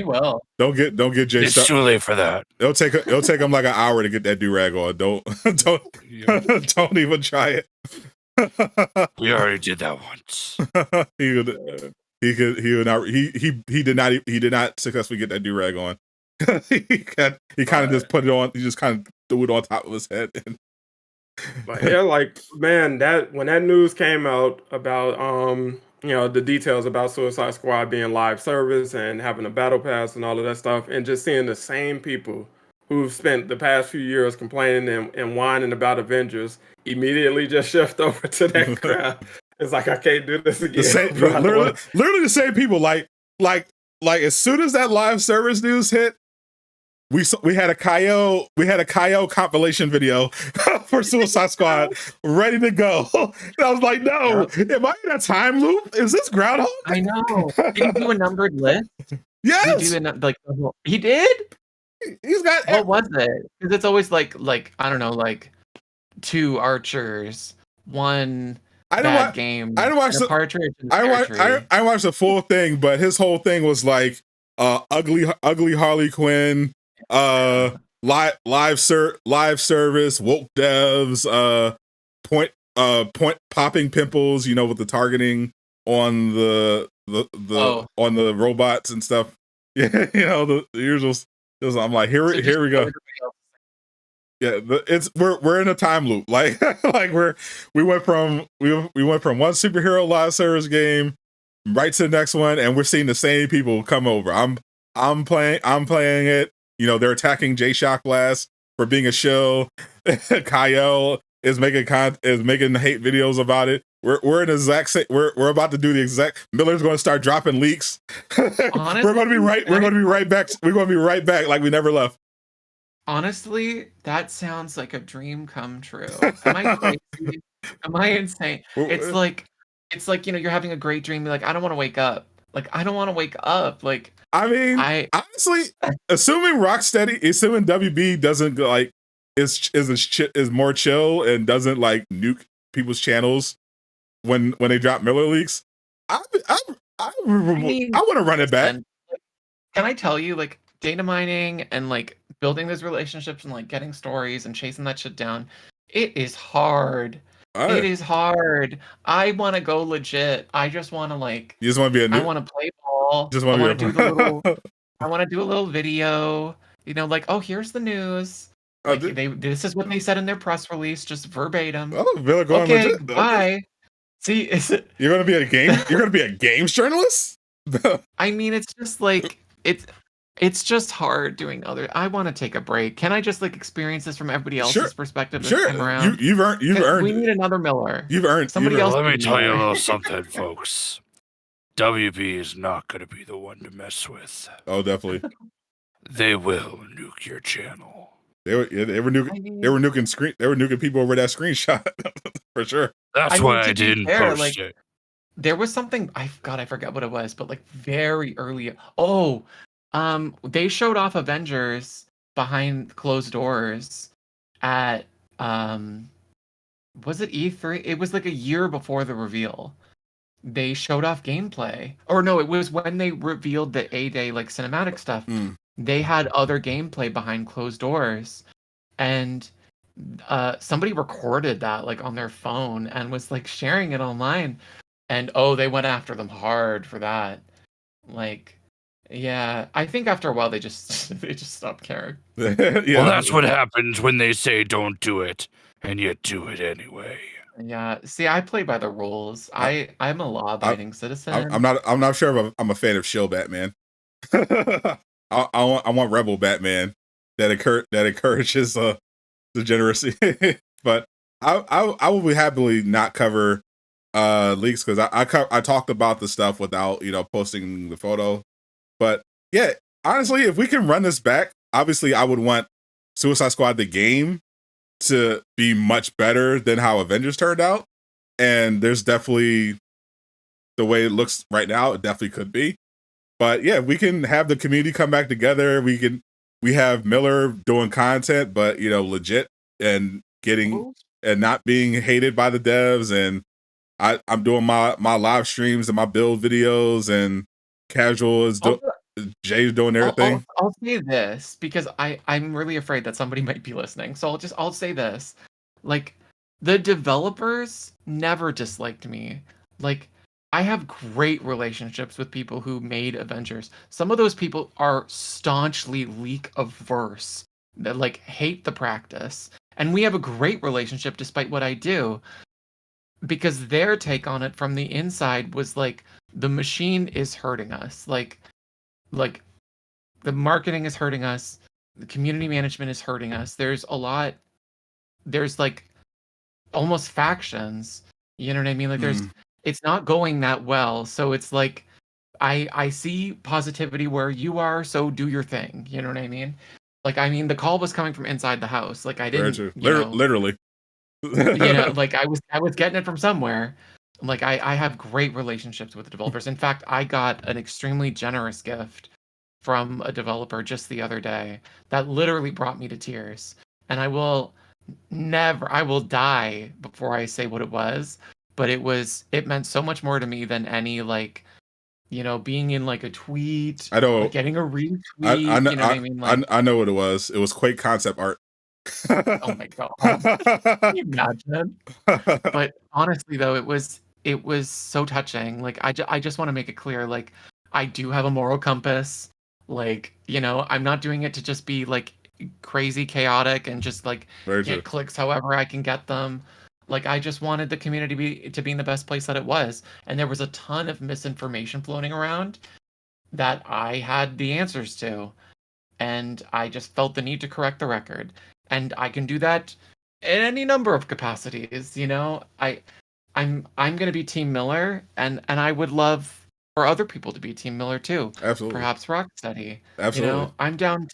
get Jay. It's too late for that. It'll take him like an hour to get that durag on. Don't even try it. We already did that once. He did not successfully get that durag on. he kind of just put it on. He just kind of threw it on top of his head. But yeah, like, man, that when that news came out about the details about Suicide Squad being live service and having a battle pass and all of that stuff, and just seeing the same people who've spent the past few years complaining and whining about Avengers immediately just shift over to that crowd. It's like, I can't do this again. Literally the same people. Like as soon as that live service news hit, we had a Kaio compilation video for Suicide Squad ready to go. And I was like, no, am I in a time loop? Is this Groundhog? I know. Did he do a numbered list? Yes. He did? He's got. What was it? Because it's always like I don't know, like 2 archers, 1 bad game. I didn't watch the partridge. I watched the full thing, but his whole thing was like ugly Harley Quinn, live service, woke devs, point popping pimples, with the targeting on the on the robots and stuff. Yeah, the usual. I'm like, here we go. Yeah, we're in a time loop. Like we went from one superhero live service game right to the next one, and we're seeing the same people come over. I'm playing it. They're attacking Jay Shockblast for being a shill. Kyle is making hate videos about it. We're in the exact same. We're about to do the exact. Miller's going to start dropping leaks. Honestly, we're going to be right. We're going to be right back. We're going to be right back like we never left. Honestly, that sounds like a dream come true. Am I crazy? Am I insane? It's like you're having a great dream. You're like, I don't want to wake up. Like, I don't want to wake up. Like, I mean, honestly, assuming WB doesn't is more chill and doesn't like nuke people's channels when they drop Miller leaks, I want to run it back. Can I tell you, like, data mining and like building those relationships and like getting stories and chasing that shit down, it is hard. It is hard. I want to go legit. I just want to You just want to be I want to play ball. Just want to do the little. I want to do a little video. Like, oh, here's the news. Like, this is what they said in their press release, just verbatim. Oh, Villa going okay, legit. bye. See, is it? You're gonna be a game. You're gonna be a games journalist. I mean, it's just like it's just hard doing other. I want to take a break. Can I just experience this from everybody else's perspective this time around? You've earned. We need another Miller. You've earned somebody else. Let me tell you a little something, folks. WB is not going to be the one to mess with. Oh, definitely. They will nuke your channel. They were nuking people over that screenshot for sure. That's why I didn't post it. there was something I forgot what it was, but like very early. They showed off Avengers behind closed doors at was it E3? It was like a year before the reveal. They showed off gameplay. Or no, it was when they revealed the A-Day like cinematic stuff. They had other gameplay behind closed doors. And somebody recorded that like on their phone and was like sharing it online. And they went after them hard for that. Like, yeah, I think after a while they just stopped caring. Yeah. Well, that's what happens when they say don't do it, and you do it anyway. Yeah, see, I play by the rules. I'm a law-abiding citizen. I'm not sure if I'm a fan of shill Batman. I want Rebel Batman that encourages degeneracy. But I will happily not cover leaks because I talked about the stuff without posting the photo. But yeah, honestly, if we can run this back, obviously I would want Suicide Squad the game to be much better than how Avengers turned out. And there's definitely, the way it looks right now, it definitely could be. But yeah, we can have the community come back together. We have Miller doing content, but legit and getting and not being hated by the devs. And I'm doing my live streams and my build videos, and Casual is Jay's doing everything. I'll say this because I'm really afraid that somebody might be listening. So I'll say this. Like, the developers never disliked me. Like, I have great relationships with people who made Avengers. Some of those people are staunchly leak averse that like hate the practice. And we have a great relationship despite what I do. Because their take on it from the inside was like, the machine is hurting us. Like the marketing is hurting us. The community management is hurting us. There's like almost factions. You know what I mean? Like it's not going that well. So it's like, I see positivity where you are, so do your thing. You know what I mean? Like, I mean, the call was coming from inside the house. Like, I didn't, literally. Like I was getting it from somewhere. Like, I have great relationships with the developers. In fact, I got an extremely generous gift from a developer just the other day that literally brought me to tears. And I will die before I say what it was, but it meant so much more to me than any like, being in like a tweet. I know, like getting a retweet. I know, you know what I mean? Like, I know what it was. It was Quake concept art. Oh my god! Can you imagine? But honestly, though, it was so touching. Like, I just want to make it clear. Like, I do have a moral compass. Like, I'm not doing it to just be like crazy chaotic and just like get clicks however I can get them. Like, I just wanted the community to be in the best place that it was. And there was a ton of misinformation floating around that I had the answers to. And I just felt the need to correct the record. And I can do that in any number of capacities. I'm gonna be Team Miller, and I would love for other people to be Team Miller too. Absolutely. Perhaps Rocksteady. Absolutely. I'm down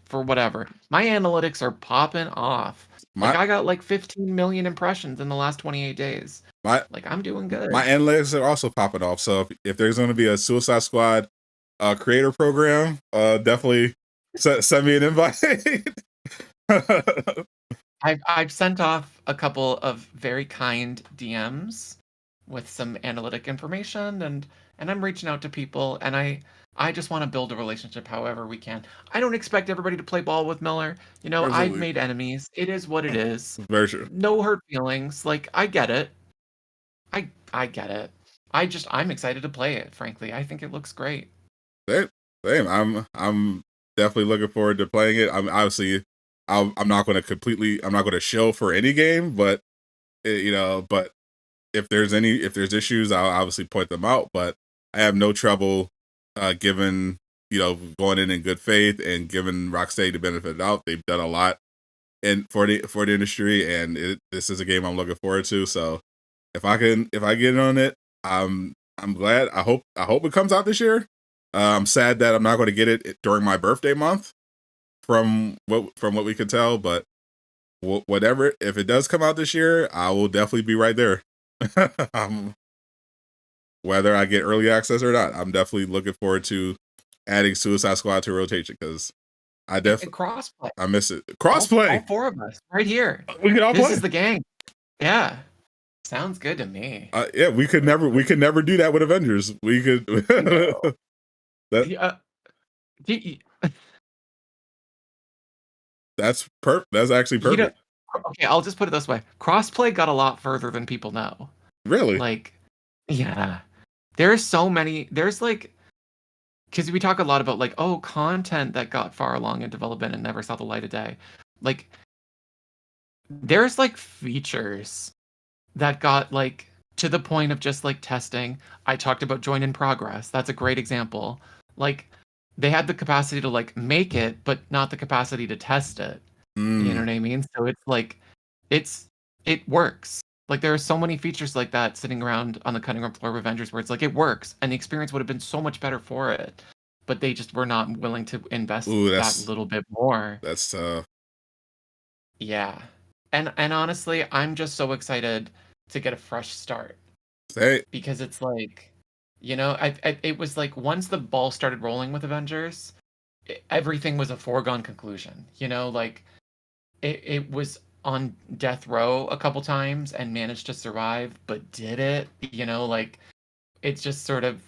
for whatever. My analytics are popping off. I got like 15 million impressions in the last 28 days. I'm doing good. My analytics are also popping off. So if there's going to be a Suicide Squad creator program, definitely send me an invite. I've sent off a couple of very kind DMs with some analytic information, and I'm reaching out to people, and I just want to build a relationship however we can. I don't expect everybody to play ball with Miller. Absolutely. I've made enemies. It is what it is. Very true. No hurt feelings. Like, I get it. I get it. I'm excited to play it, frankly. I think it looks great. Same. I'm definitely looking forward to playing it. I'm not going to show for any game, but but if there's issues, I'll obviously point them out. But I have no trouble given going in good faith and giving Rocksteady the benefit of the doubt. They've done a lot for the industry, and this is a game I'm looking forward to. So if I get on it, I'm glad. I hope it comes out this year. I'm sad that I'm not going to get it during my birthday month, from what we could tell. But whatever, if it does come out this year, I will definitely be right there. whether I get early access or not, I'm definitely looking forward to adding Suicide Squad to rotation because I definitely crossplay. I miss it. Crossplay. All 4 of us right here. We can all this play. Is the gang. Yeah. Sounds good to me. Yeah, we could never do that with Avengers. We could. That's actually perfect. Okay, I'll just put it this way: crossplay got a lot further than people know. Really? Like, yeah, there's so many. There's like, because we talk a lot about like, oh, content that got far along in development and never saw the light of day. Like, there's like features that got like to the point of just like testing. I talked about join in progress. That's a great example. Like, they had the capacity to like make it, but not the capacity to test it. You know what I mean? So it's like, it works. Like, there are so many features like that sitting around on the cutting room floor of Avengers where it's like, it works, and the experience would have been so much better for it, but they just were not willing to invest that little bit more. That's tough. Yeah. And honestly, I'm just so excited to get a fresh start. Hey. Because it's like, you know, it was like once the ball started rolling with Avengers, everything was a foregone conclusion. You know, like it was on death row a couple times and managed to survive, but did it? You know, like it's just sort of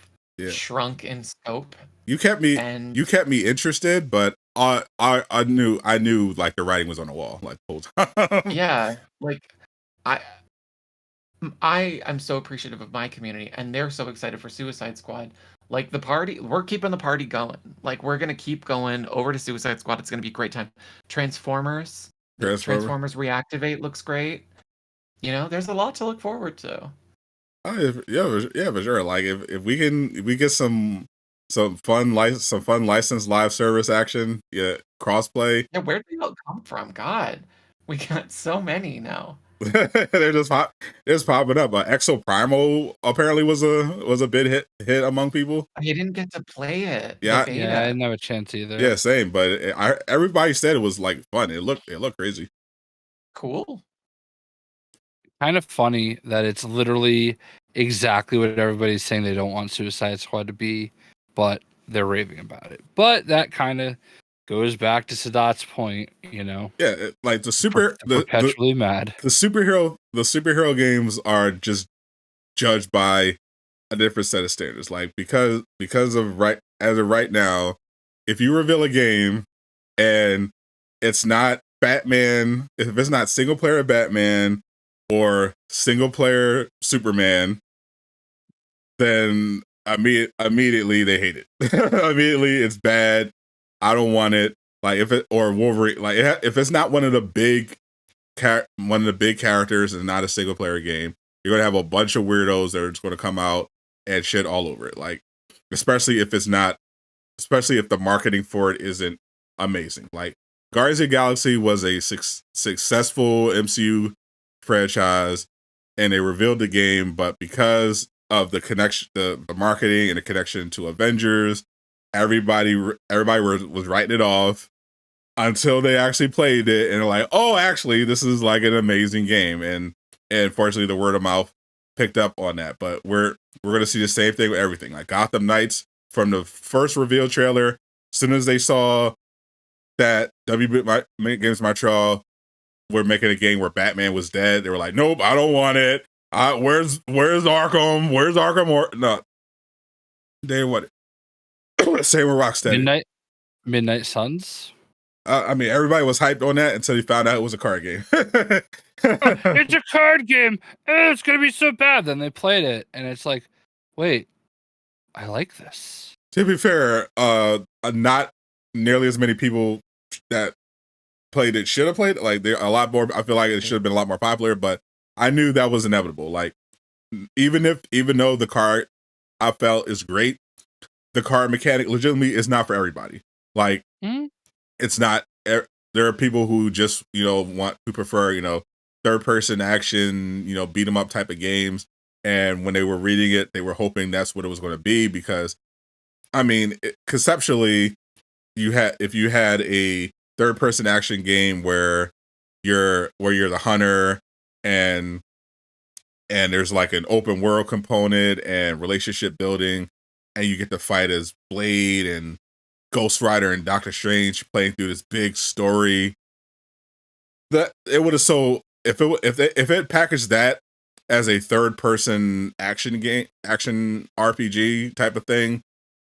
shrunk in scope. You kept me interested, but I knew like the writing was on the wall like the whole time. Yeah, like I am so appreciative of my community, and they're so excited for Suicide Squad. Like the party, we're keeping the party going. Like we're gonna keep going over to Suicide Squad. It's gonna be a great time. Transformers Reactivate looks great. You know, there's a lot to look forward to. Yeah, for sure. Like if we get some fun licensed live service action, crossplay. Yeah, where did they all come from? God, we got so many now. They're just popping up. Exo Primal apparently was a big hit among people. I didn't get to play it. Yeah, I didn't have a chance either. Yeah, same. But everybody said it was like fun. It looked crazy. Cool. Kind of funny that it's literally exactly what everybody's saying they don't want Suicide Squad to be, but they're raving about it. But that kind of goes back to Sadat's point, you know. Yeah, like perpetually mad. The superhero games are just judged by a different set of standards. Like because of as of right now, if you reveal a game and it's not Batman, if it's not single player Batman or single player Superman, then immediately they hate it. Immediately it's bad. I don't want it. Like or Wolverine, like if it's not one of the big characters and not a single player game, you're gonna have a bunch of weirdos that are just gonna come out and shit all over it. Like especially if the marketing for it isn't amazing. Like Guardians of the Galaxy was a successful MCU franchise, and they revealed the game, but because of the connection, the marketing and the connection to Avengers, everybody was writing it off until they actually played it and they're like, oh, actually, this is like an amazing game. And fortunately, the word of mouth picked up on that. But we're gonna see the same thing with everything. Like Gotham Knights, from the first reveal trailer, as soon as they saw that WB Games Montreal were making a game where Batman was dead, they were like, nope, I don't want it. Where's Arkham? Where's Arkham? No, they didn't want it. Same with Rocksteady. Midnight Suns. I mean, everybody was hyped on that until they found out it was a card game. It's a card game. It's gonna be so bad. Then they played it, and it's like, wait, I like this. To be fair, not nearly as many people that played it should have played it. Like there a lot more. I feel like it should have been a lot more popular, but I knew that was inevitable. Like even though the card I felt is great, the card mechanic legitimately is not for everybody. Like it's not. There are people who just who prefer third person action, beat 'em up type of games. And when they were reading it, they were hoping that's what it was going to be, because I mean, conceptually, if you had a third person action game where you're the hunter and and there's like an open world component and relationship building, and you get to fight as Blade and Ghost Rider and Doctor Strange playing through this big story. That it would have if it packaged that as a third person action RPG type of thing,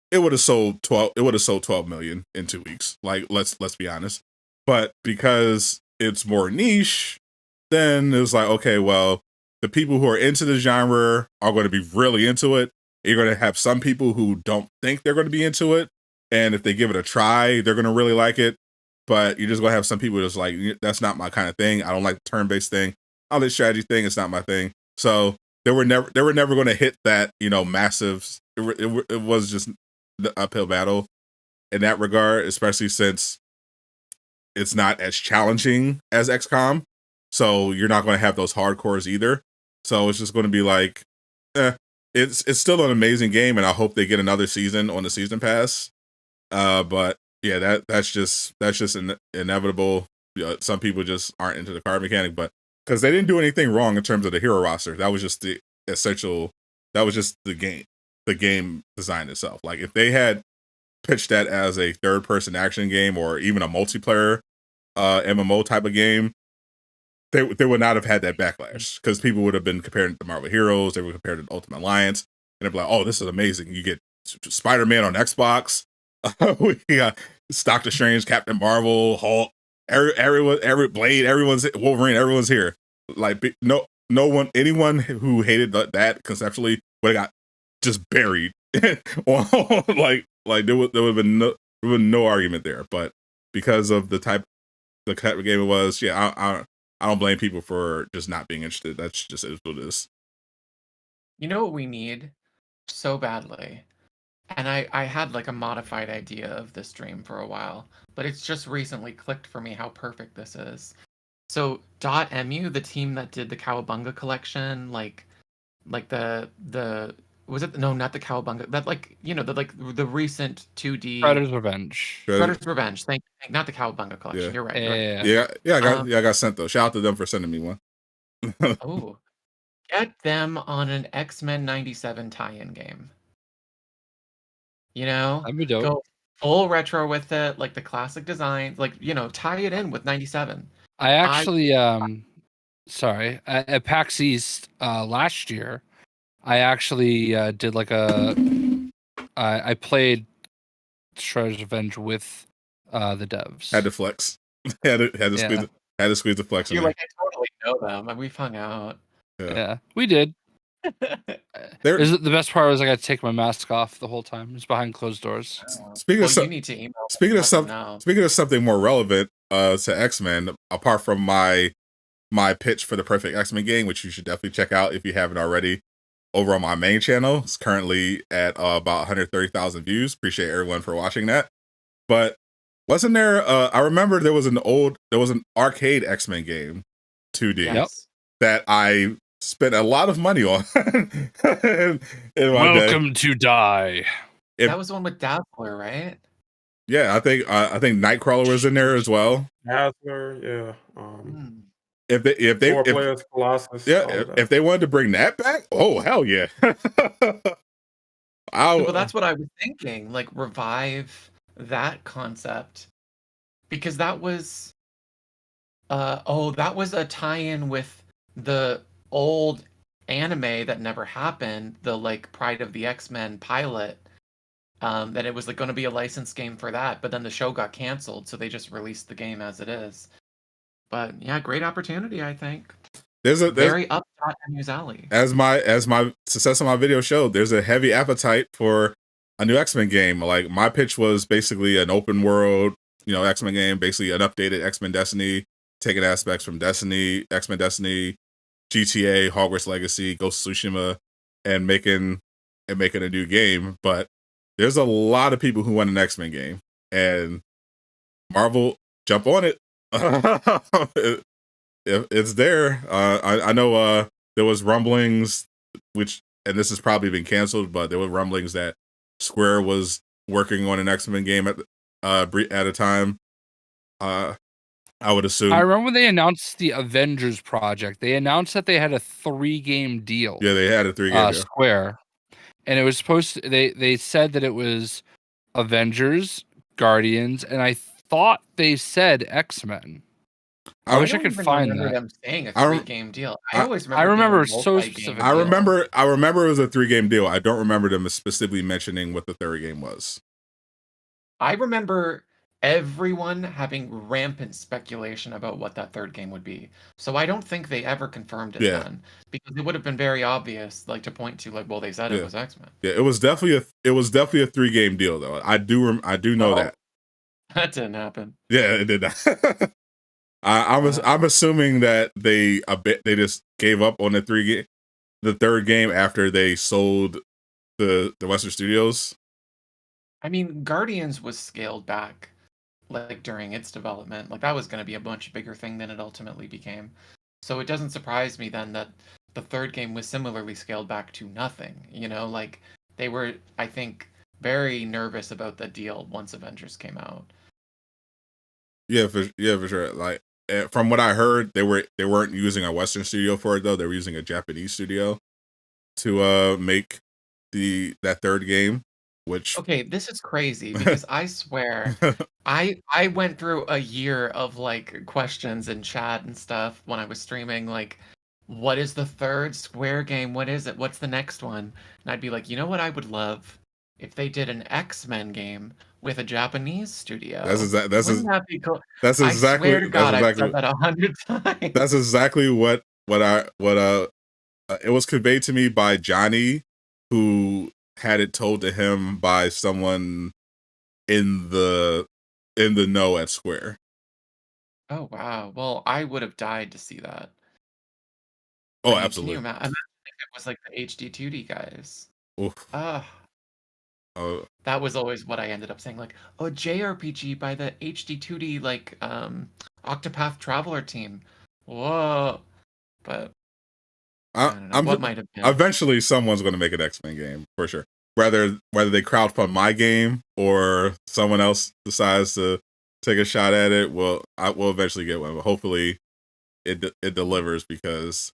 it would have sold 12 million in 2 weeks. Like let's be honest. But because it's more niche, then it was like, okay, well, the people who are into the genre are going to be really into it. You're going to have some people who don't think they're going to be into it, and if they give it a try, they're going to really like it. But you're just going to have some people that's like, that's not my kind of thing. I don't like the turn-based thing. I don't like the strategy thing. It's not my thing. So they were never going to hit that, massive. It was just the uphill battle in that regard, especially since it's not as challenging as XCOM. So you're not going to have those hardcores either. So it's just going to be like, it's still an amazing game, and I hope they get another season on the season pass. But yeah, that's just inevitable. Some people just aren't into the card mechanic, but because they didn't do anything wrong in terms of the hero roster, that was just the essential. That was just the game design itself. Like if they had pitched that as a third person action game or even a multiplayer MMO type of game, they would not have had that backlash, because people would have been comparing it to Marvel Heroes. They would compare it to Ultimate Alliance, and they'd be like, "Oh, this is amazing! You get Spider-Man on Xbox. We got Doctor Strange, Captain Marvel, Hulk, every Blade, everyone's Wolverine, everyone's here." Like anyone who hated that conceptually would have got just buried. like there would have been no argument there. But because of the type of game it was, yeah, I don't blame people for just not being interested. That's just what it is. You know what we need so badly? And I had like a modified idea of this dream for a while, but it's just recently clicked for me how perfect this is. So .mu, the team that did the Cowabunga collection, like the was it no, not the Cowabunga, that the recent 2D Predator's Revenge. Predator's Revenge. Thank not the Cowabunga collection. Yeah. You're right. Yeah. I got sent though. Shout out to them for sending me one. Oh, get them on an X-Men 97 tie-in game. That'd be dope. Go full retro with it, like the classic designs, like tie it in with 97. I actually sorry, at PAX East last year, I actually did like I played Shredder's Revenge with the devs. Had to flex. had to squeeze the flex. You're like, I totally know them, and we've hung out. Yeah, we did. The best part was I got to take my mask off the whole time. It's behind closed doors. Speaking of something more relevant to X-Men, apart from my pitch for the perfect X-Men game, which you should definitely check out if you haven't already, over on my main channel. It's currently at about 130,000 views. Appreciate everyone for watching that. But wasn't there? I remember there was an arcade X-Men game, 2D, that I spent a lot of money on. Welcome to Die. That was the one with Dazzler, right? Yeah, I think Nightcrawler was in there as well. Dazzler, yeah. If they wanted to bring that back, oh hell yeah. Well, that's what I was thinking. Like revive that concept, because that was a tie-in with the old anime that never happened, the like Pride of the X-Men pilot. That it was like going to be a licensed game for that, but then the show got canceled, so they just released the game as it is. But yeah, great opportunity, I think. There's very up MU's alley. As my success on my video showed, there's a heavy appetite for a new X-Men game. Like my pitch was basically an open world, X-Men game, basically an updated X-Men Destiny, taking aspects from Destiny, X-Men Destiny, GTA, Hogwarts Legacy, Ghost of Tsushima, and making a new game. But there's a lot of people who want an X-Men game, and Marvel jump on it. It's there. I know there was rumblings, and this has probably been canceled, but there were rumblings that Square was working on an X-Men game at a time. I would assume. I remember when they announced the Avengers project. They announced that they had a 3-game deal. Yeah, they had a 3-game deal. Square, and it was supposed to. They said that it was Avengers, Guardians, and I thought they said X-Men. I wish I could find that. Them saying a 3-game deal. I always remember. I remember so specific. I remember it was a 3-game deal. I don't remember them specifically mentioning what the third game was. I remember everyone having rampant speculation about what that third game would be. So I don't think they ever confirmed it then, because it would have been very obvious, like to point to, like, well, they said it was X-Men. Yeah, it was definitely a 3-game deal though. I do know that. That didn't happen. Yeah, it did not. I'm assuming that they just gave up on the third game after they sold the Western Studios. I mean, Guardians was scaled back, like, during its development. Like, that was going to be a much bigger thing than it ultimately became. So it doesn't surprise me then that the third game was similarly scaled back to nothing. You know, like, they were, I think, very nervous about the deal once Avengers came out. Yeah, for sure. Like, from what I heard, they weren't using a Western studio for it though. They were using a Japanese studio to make that third game. Which, okay, this is crazy because I swear I went through a year of, like, questions in chat and stuff when I was streaming, like, what is the third Square game? What is it? What's the next one? And I'd be like, you know what I would love? If they did an X-Men game with a Japanese studio. Wouldn't that be cool? That's exactly. I swear to God, I've said that 100 times. That's exactly what it was conveyed to me by Johnny, who had it told to him by someone in the know at Square. Oh wow! Well, I would have died to see that. Oh, absolutely. Can you imagine if it was like the HD 2D guys? Oof. That was always what I ended up saying, like, oh, JRPG by the HD 2D, like, Octopath Traveler team. Whoa. But I don't know what might have been. Eventually someone's going to make an X-Men game for sure. Whether they crowdfund my game or someone else decides to take a shot at it, we'll eventually get one. But hopefully it delivers, because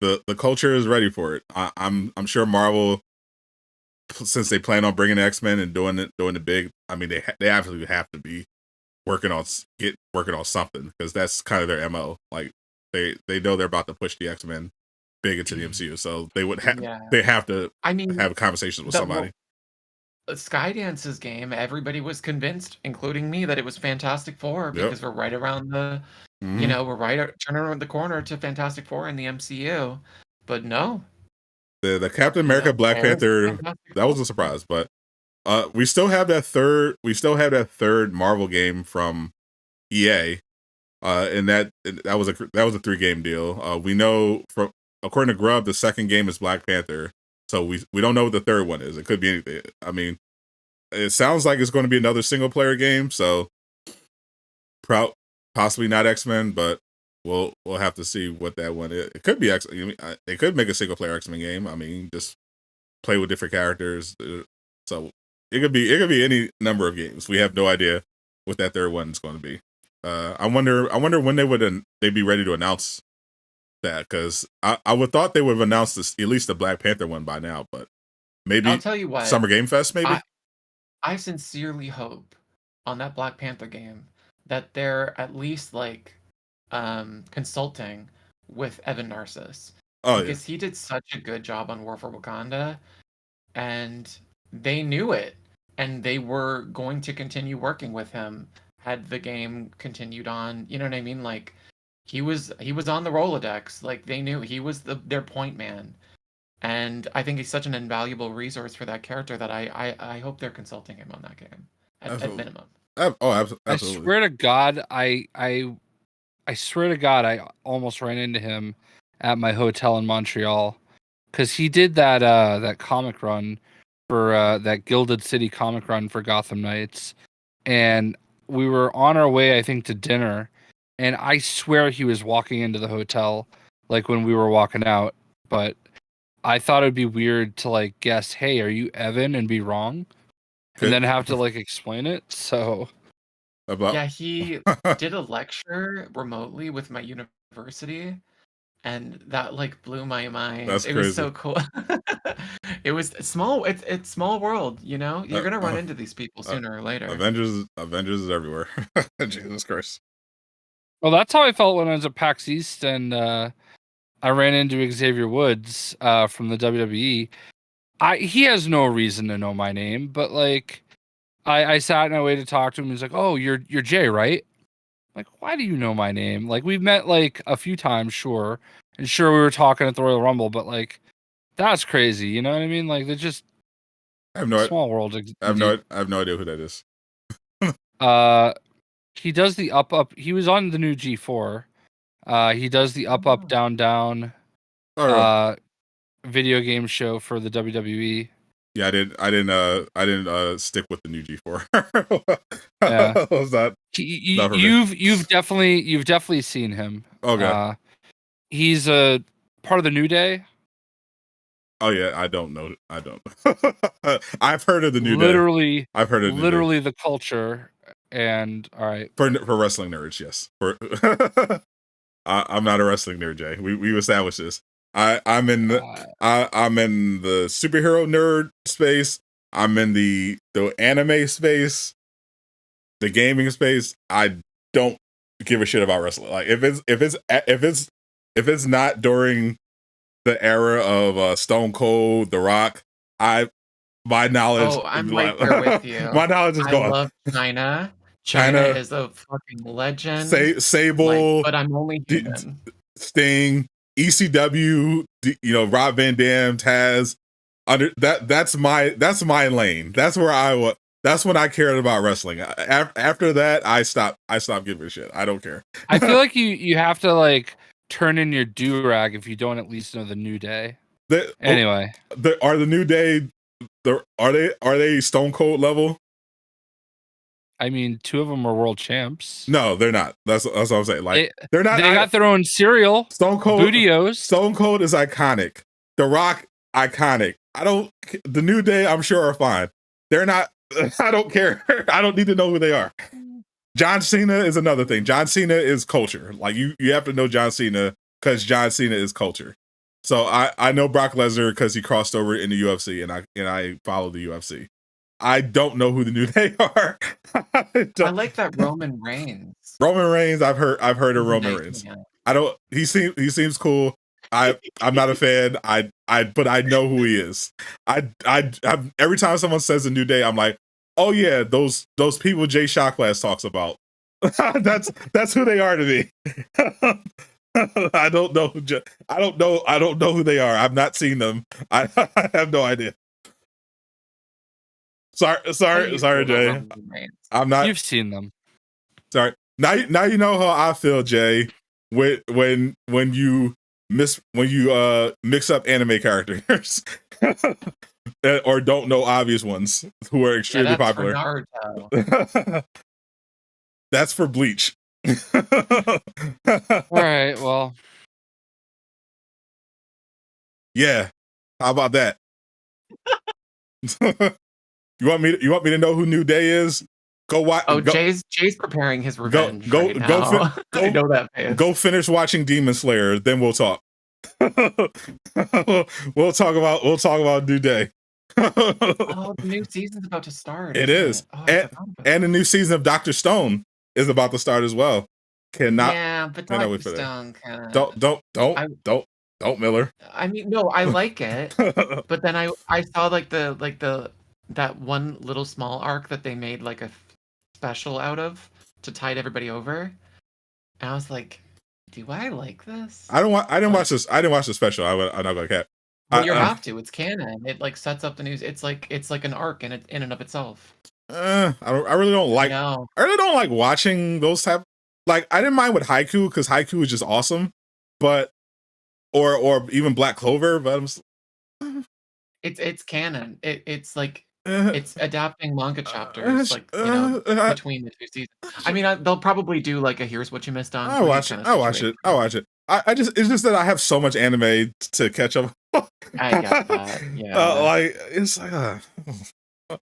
the culture is ready for it. I'm sure Marvel, since they plan on bringing X-Men and doing it big, I mean they absolutely have to be working on something, because that's kind of their MO. Like they know they're about to push the X-Men big into the MCU, so they would they have to have conversations with somebody. Skydance's game, everybody was convinced, including me, that it was Fantastic Four, because we're right around the we're turning around the corner to Fantastic Four in the MCU. But no. The Captain America Black Panther, that was a surprise, but we still have that third Marvel game from EA. And that was a 3-game deal. We know from, according to Grubb, the second game is Black Panther. So we don't know what the third one is. It could be anything. I mean, it sounds like it's going to be another single player game. So possibly not X-Men, but we'll have to see what that one is. It could be X-Men. They could make a single player X-Men game. I mean, just play with different characters. So it could be any number of games. We have no idea what that third one is going to be. I wonder when they'd be ready to announce that, because I would thought they would have announced this, at least the Black Panther one by now, but maybe I'll tell you what, Summer Game Fest, maybe. I sincerely hope on that Black Panther game that they're at least, like, consulting with Evan Narcisse, because he did such a good job on War for Wakanda, and they knew it, and they were going to continue working with him had the game continued on. You know what I mean? Like, he was on the Rolodex. Like, they knew he was their point man, and I think he's such an invaluable resource for that character that I hope they're consulting him on that game at minimum. Absolutely. I swear to God, I swear to God, I almost ran into him at my hotel in Montreal, because he did that comic run for that Gilded City comic run for Gotham Knights, and we were on our way, I think, to dinner, and I swear he was walking into the hotel, like, when we were walking out, but I thought it'd be weird to, like, guess, hey, are you Evan, and be wrong, and then have to, like, explain it. So About Yeah, he did a lecture remotely with my university, and that like blew my mind. That's It was crazy. so cool. It was small. It's small world, you know. You're gonna run into these people sooner or later. Avengers is everywhere. Jesus Christ. Well, that's how I felt when I was at PAX East, and I ran into Xavier Woods from the WWE. He has no reason to know my name, but like I sat and I waited to talk to him. He's like, "Oh, you're Jay, right?" I'm like, why do you know my name? Like, we've met like a few times, sure, and sure we were talking at the Royal Rumble, but like that's crazy. You know what I mean? Like, they're just I have no small world. I have no idea who that is. He does the up. He was on the new G4. He does the up down down video game show for the WWE. Yeah, I didn't stick with the new G4. Yeah. Was that you've definitely seen him. Okay. He's a part of the New Day. Oh yeah, I don't know. I've heard of the New Day. I've heard of literally the culture. And all right, for wrestling nerds, yes. I'm not a wrestling nerd, Jay. We established this. I'm in the superhero nerd space. I'm in the anime space, the gaming space. I don't give a shit about wrestling. Like if it's not during the era of Stone Cold, The Rock, my knowledge. Oh, I'm right there with you. My knowledge is gone. I love China. China is a fucking legend. Sable, but I'm only human. Sting, ECW, Rob Van Dam, Taz. That's my lane. That's where that's when I cared about wrestling. After that, I stopped giving a shit. I don't care. I feel like you have to like turn in your do-rag if you don't at least know the New Day. Anyway, are the New Day? Are they Stone Cold level? I mean, 2 of them are world champs. No, they're not. That's what I'm saying. Like they're not. They got their own cereal. Stone Cold. Bootios. Stone Cold is iconic. The Rock, iconic. The New Day, I'm sure, are fine. They're not. I don't care. I don't need to know who they are. John Cena is another thing. John Cena is culture. Like you have to know John Cena because John Cena is culture. So I know Brock Lesnar because he crossed over in the UFC and I follow the UFC. I don't know who the New Day are. I like that Roman Reigns. Roman Reigns, I've heard of Roman Reigns. I don't. He seems cool. I'm not a fan. But I know who he is. Every time someone says a New Day, I'm like, oh yeah, those people Jay Shocklast talks about. that's who they are to me. I don't know who they are. I've not seen them. I have no idea. Sorry, Jay. I'm not. You've seen them. Sorry. Now you know how I feel, Jay. When you mix up anime characters or don't know obvious ones who are extremely popular. For That's for Bleach. All right. Well. Yeah. How about that? You want me to know who New Day is? Go watch. Oh, Jay's preparing his revenge. Go, I know that face. Go finish watching Demon Slayer, then we'll talk. we'll talk about New Day. Oh, the new season's about to start. It is, and the new season of Dr. Stone is about to start as well. Yeah, but Dr. Stone kind of don't Miller. I mean, no, I like it, but then I saw like that one little small arc that they made like a special out of to tide everybody over, and I was like, do I like this? I didn't watch this. I didn't watch the special. I'm not gonna cap. Well, you have to. It's canon. It like sets up the news. It's like an arc in and of itself. I really don't like. I really don't like watching those type. Like I didn't mind with Haiku because Haiku is just awesome, but or even Black Clover. But it's canon. It's like. It's adapting manga chapters, like between the 2 seasons. I mean, they'll probably do like a "Here's what you missed on." I'll watch it. I just that I have so much anime to catch up. I get that. Yeah. It's like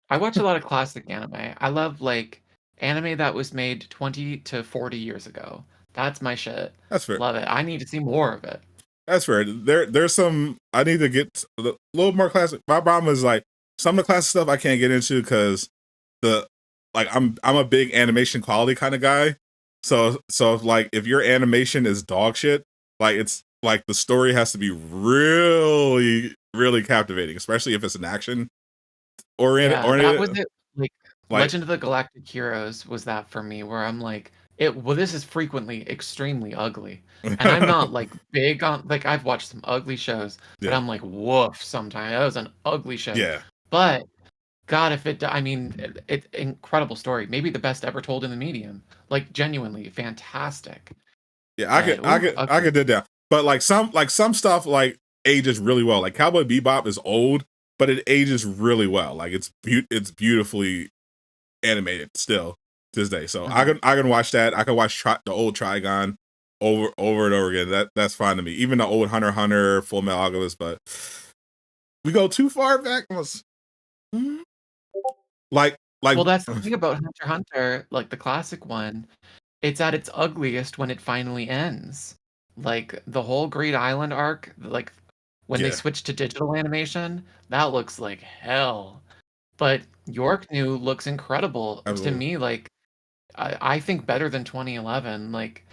I watch a lot of classic anime. I love like anime that was made 20 to 40 years ago. That's my shit. That's fair. Love it. I need to see more of it. That's fair. There's some I need to get a little more classic. My problem is like some of the classic stuff I can't get into because I'm a big animation quality kind of guy. So like if your animation is dog shit, like it's like the story has to be really really captivating, especially if it's an action oriented. That was it. Like Legend of the Galactic Heroes was that for me, where I'm like, this is frequently extremely ugly, and I'm not like big on like I've watched some ugly shows, but I'm like woof. Sometimes that was an ugly show. Yeah, but God, if it's incredible story, maybe the best ever told in the medium. Like genuinely fantastic. Yeah, I could do that. But like some stuff like ages really well. Like Cowboy Bebop is old, but it ages really well. Like it's beautifully animated still to this day. So I can watch that. I can watch the old Trigon over and over again. That's fine to me. Even the old Hunter x Hunter, Full Metal Alchemist, but we go too far back. Like well, that's the thing about Hunter x Hunter, like the classic one. It's at its ugliest when it finally ends. Like the whole Great Island arc, like when they switched to digital animation, that looks like hell. But York New looks incredible to me. Like I think better than 2011. Like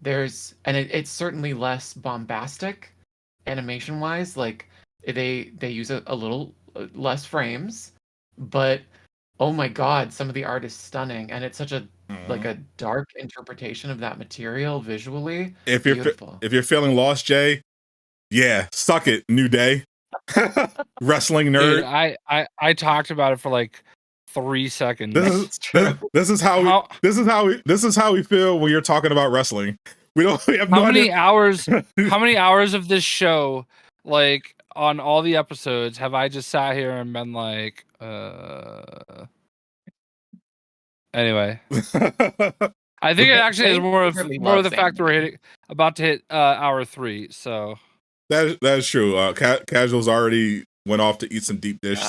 it's certainly less bombastic animation wise. Like they use a little less frames, but oh my god, some of the art is stunning, and it's such a like a dark interpretation of that material visually. If you're feeling lost, Jay, yeah, suck it, New Day. Wrestling nerd. Dude, I talked about it for like 3 seconds. This is how we feel when you're talking about wrestling. We have how many hours of this show, like on all the episodes, have I just sat here and been like anyway. I think it actually is more of the fact that we're about to hit hour 3, so that is true. Casuals already went off to eat some deep dish.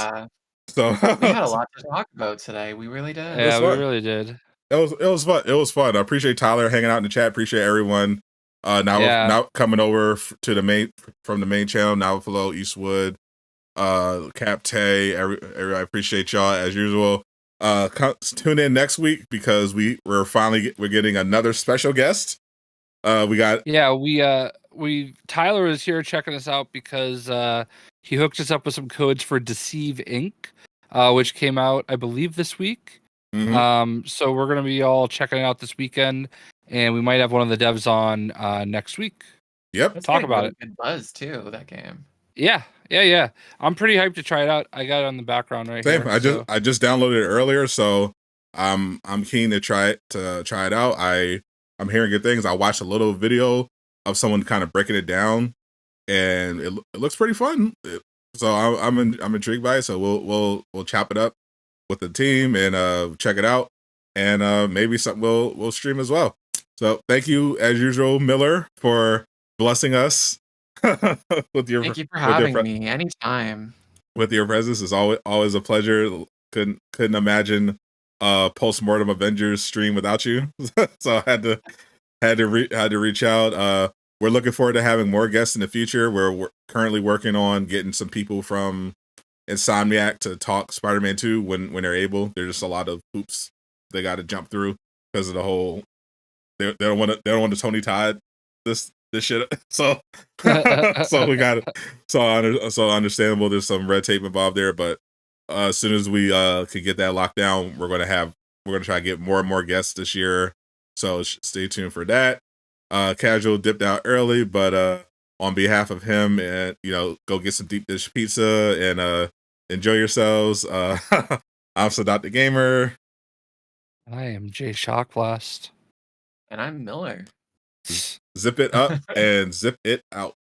So we had a lot to talk about today. We really did. Yeah, we really did. It was fun. It was fun. I appreciate Tyler hanging out in the chat. Appreciate everyone. Now coming over to the main channel. Now Flow, Eastwood, Cap Tay. Everybody appreciate y'all as usual. Tune in next week because we're getting another special guest. We Tyler is here checking us out because he hooked us up with some codes for Deceive Inc., which came out I believe this week. So we're gonna be all checking it out this weekend, and we might have one of the devs on next week. Yep, talk about it. Good buzz too, that game. Yeah. I'm pretty hyped to try it out. I got it on the background right here. I just downloaded it earlier, so I'm keen to try it out. I'm hearing good things. I watched a little video of someone kind of breaking it down, and it looks pretty fun. So I'm intrigued by it. So we'll chop it up with the team and check it out, and maybe something we'll stream as well. So thank you as usual, Miller, for blessing us. Thank you for having me anytime. With your presence is always a pleasure. Couldn't imagine Post-mortem Avengers stream without you. So I had to reach out. We're looking forward to having more guests in the future. We're currently working on getting some people from Insomniac to talk Spider-Man 2 when they're able. There's just a lot of hoops they got to jump through because of the whole. They don't want to Tony Todd this shit. So we got it. So understandable. There's some red tape involved there, but as soon as we can get that locked down, we're gonna try to get more and more guests this year. So stay tuned for that. Casual dipped out early, but on behalf of him, and go get some deep dish pizza and enjoy yourselves. I'm Sadat the Gamer. I am Jay Shockblast. And I'm Miller. Zip it up and zip it out.